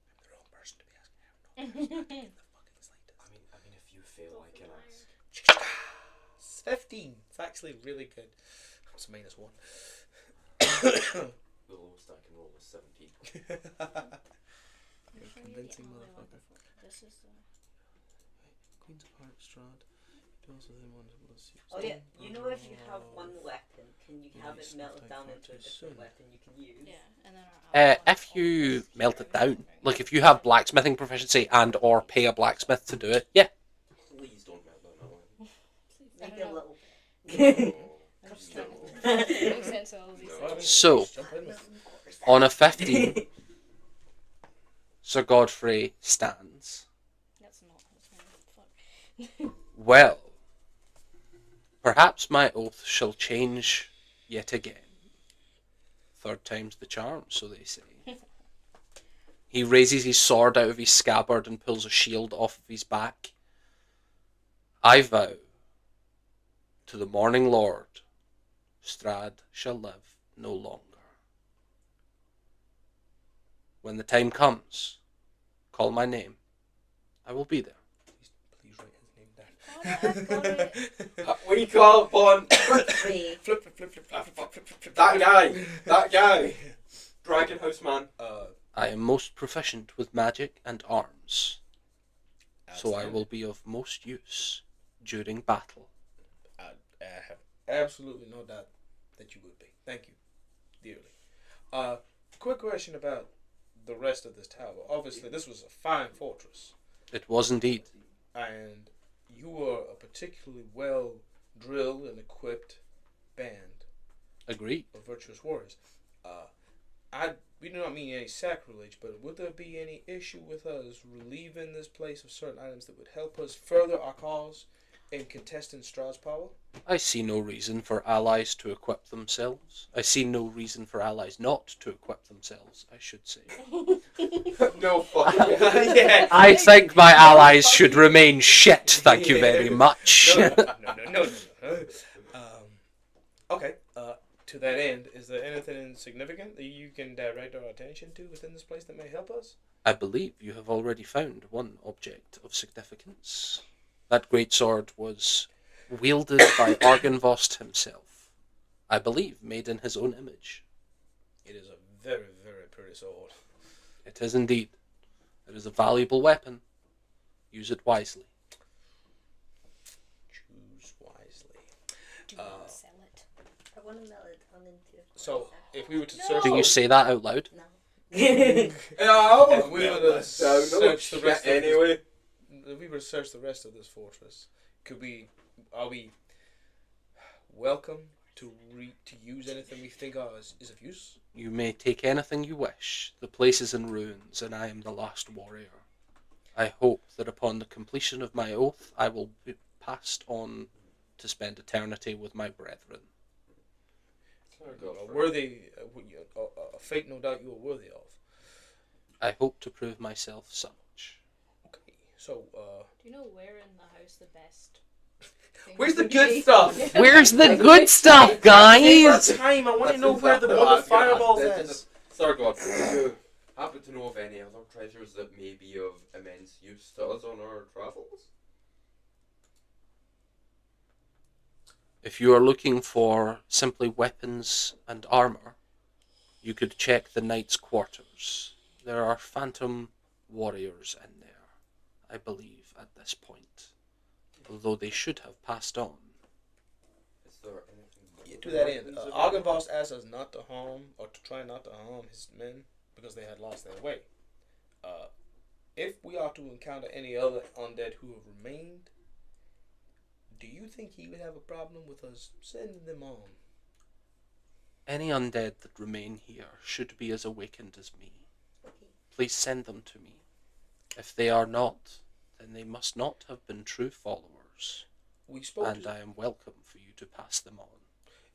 I'm the wrong person to be asking. I have no perspective in the fucking slightest. I mean, if you fail, I can ask. 15. It's actually really good. It's a -1. The lowest I can roll is 17. You're a convincing motherfucker. This is Queens of Hearts, Strahd. Oh yeah, you know if you have one weapon, can you have it melted down into a different weapon you can use? yeah, and then our If you melt it down, like if you have blacksmithing proficiency and or pay a blacksmith to do it, yeah. Please don't melt down that one. Maybe a little bit. Makes sense of all these things. So, on a 15, Sir Godfrey stands. That's not his name. Fuck. Well, perhaps my oath shall change yet again. Third time's the charm, so they say. He raises his sword out of his scabbard and pulls a shield off of his back. I vow to the Morning Lord, Strahd shall live no longer. When the time comes, call my name. I will be there. Please write his name down. Got it. We call upon Three. Flip. that guy, Dragon House man. I am most proficient with magic and arms, so I will be of most use during battle. I have absolutely no doubt that you would be. Thank you, dearly. Quick question about the rest of this tower. Obviously, this was a fine fortress, It was indeed. and you were a particularly well drilled and equipped band Agreed. of virtuous warriors. We do not mean any sacrilege, but would there be any issue with us relieving this place of certain items that would help us further our cause in contesting Strahd's power? I see no reason for allies to equip themselves. I see no reason for allies not to equip themselves, I should say. No fucking. Yeah. I think my allies should remain shit, thank you very much. No. Okay. To that end, is there anything significant that you can direct our attention to within this place that may help us? I believe you have already found one object of significance. That great sword was wielded by Argenvost himself. I believe made in his own image. It is a very, very pretty sword. It is indeed. It is a valuable weapon. Use it wisely. Choose wisely. Do not sell it. I want to melt it down into. So, if we were to search... Do you say that out loud? No. If we were to search the rest anyway. If we were to search the rest of this fortress, are we welcome to use anything we think is of use? You may take anything you wish. The place is in ruins, and I am the last warrior. I hope that upon the completion of my oath, I will be passed on to spend eternity with my brethren. A worthy, a fate no doubt you are worthy of. I hope to prove myself such. Okay, so, Do you know where in the house the best? Where's the good stuff? Where's the good stuff, guys? time, I want to That's know where the exactly one what of I was gonna fireballs ask. is. Sir God, do you happen to know of any other treasures that may be of immense use to us on our travels? If you are looking for simply weapons and armor, you could check the knight's quarters. There are phantom warriors in there, I believe, at this point. Although they should have passed on. Is there anything? Yeah, to that end, Argenvost asked us not to harm, or to try not to harm his men, because they had lost their way. If we are to encounter any other undead who have remained, do you think he would have a problem with us sending them on? Any undead that remain here should be as awakened as me. Okay. Please send them to me. If they are not, then they must not have been true followers, We spoke and to, I am welcome for you to pass them on.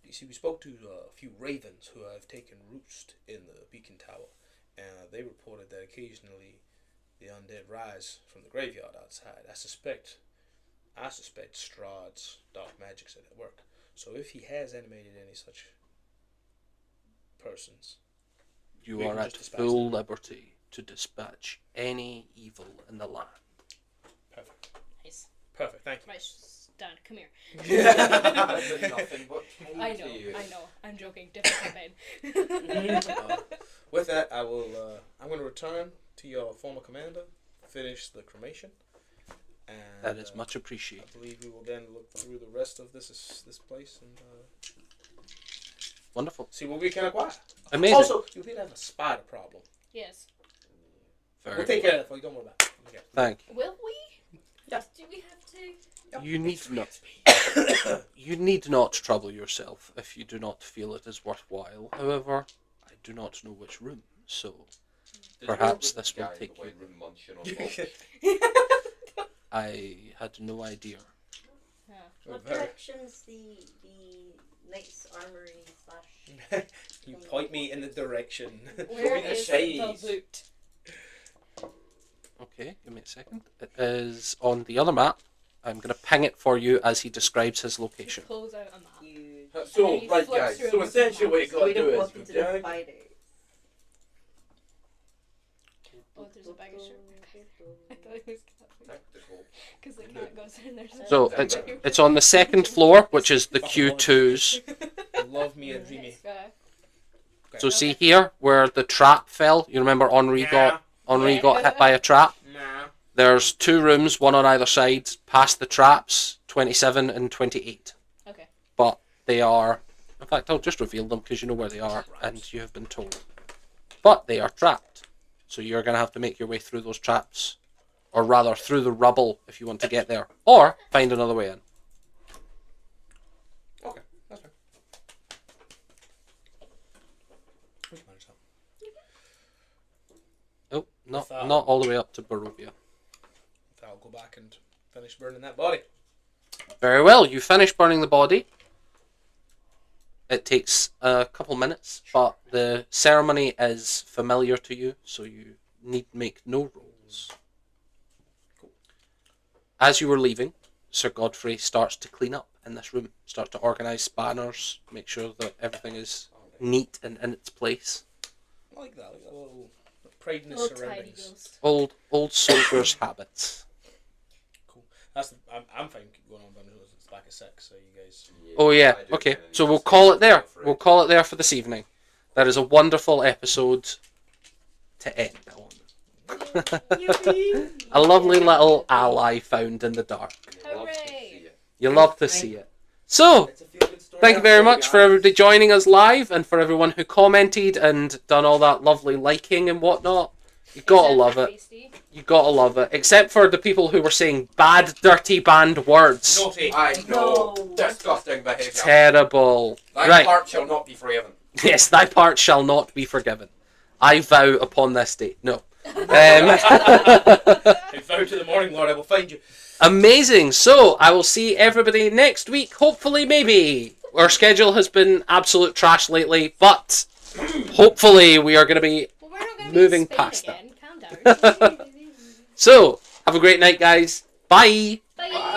you see, we spoke to a few ravens who have taken roost in the beacon tower, and they reported that occasionally the undead rise from the graveyard outside. I suspect Strahd's dark magic's at work. So if he has animated any such persons, You We are can at just dispatch full them. liberty to dispatch any evil in the land. perfect, Nice. perfect. Thank you. Right, Stan, come here. Nothing but time I to know, you. I know. I'm joking. Different campaign. With that, I will. I'm going to return to your former commander, finish the cremation, and That is much I appreciated. believe we will then look through the rest of this place and Wonderful. see what we can acquire. Amazing. Also, you did have a spider problem. Yes. Very We'll take care of that for you. Don't worry about it. Okay. Thank Will we? Yeah. Do we have to? you. You need not. You need not trouble yourself if you do not feel it is worthwhile. However, I do not know which room, so Did Perhaps you know this the will guy in take the white you- room munching on lunch? I had no idea. Yeah. What Very- direction's the knight's armory slash? You point me in the direction. Where In the is shades. the loot? Okay, give me a second. It is on the other map. I'm going to ping it for you as he describes his location. Pulls out a map. You. So, And he right flips guys, through so them. essentially what you So gotta we do don't is walk go into the down. spiders. Oh, there's a bag of shit. I thought it was Tactical. because the cat goes in there. So it's on the second floor, which is the Q2s. Love me and dreamy. So see here where the trap fell. You remember Henri got hit by a trap. Nah. There's two rooms, one on either side, past the traps, 27 and 28. Okay. But they are, in fact, I'll just reveal them because you know where they are and you have been told. But they are trapped. So you're going to have to make your way through those traps. Or rather, through the rubble if you want to get there. Or find another way in. Okay, that's fine. We can manage that. Oh, not, Without- not all the way up to Barovia. I'll go back and finish burning that body. Very well, you finish burning the body. It takes a couple minutes, but the ceremony is familiar to you, so you need make no rolls. As you were leaving, Sir Godfrey starts to clean up in this room, start to organise banners, make sure that everything is neat and in its place. I like that, a little pride in the Little tidy surroundings. ghost. Old soldiers' habits. Cool. That's the, I'm fine going on, but it's back at 6, so you guys. Oh yeah, I do okay. kinda So need we'll to call say it there. something, We'll call it there for this evening. That is a wonderful episode to end on. A lovely little ally found in the dark. You love to Hooray. see it. You love to see it. So, It's a feel-good story thank you very after all, much for guys. everybody joining us live and for everyone who commented and done all that lovely liking and whatnot. You gotta love it. Tasty. You gotta love it. Except for the people who were saying bad, dirty, banned words. Naughty. I know. No. Disgusting behaviour. Terrible. Thy Right. part shall not be forgiven. Yes, thy part shall not be forgiven. I vow upon this day. No. I vow to the morning, Lord, I will find you. Amazing. So I will see everybody next week. Hopefully, maybe our schedule has been absolute trash lately, but hopefully we are going to be Well, we're not going to moving be in Spain past again. Calm down. So, have a great night, guys. Bye. Bye. Bye.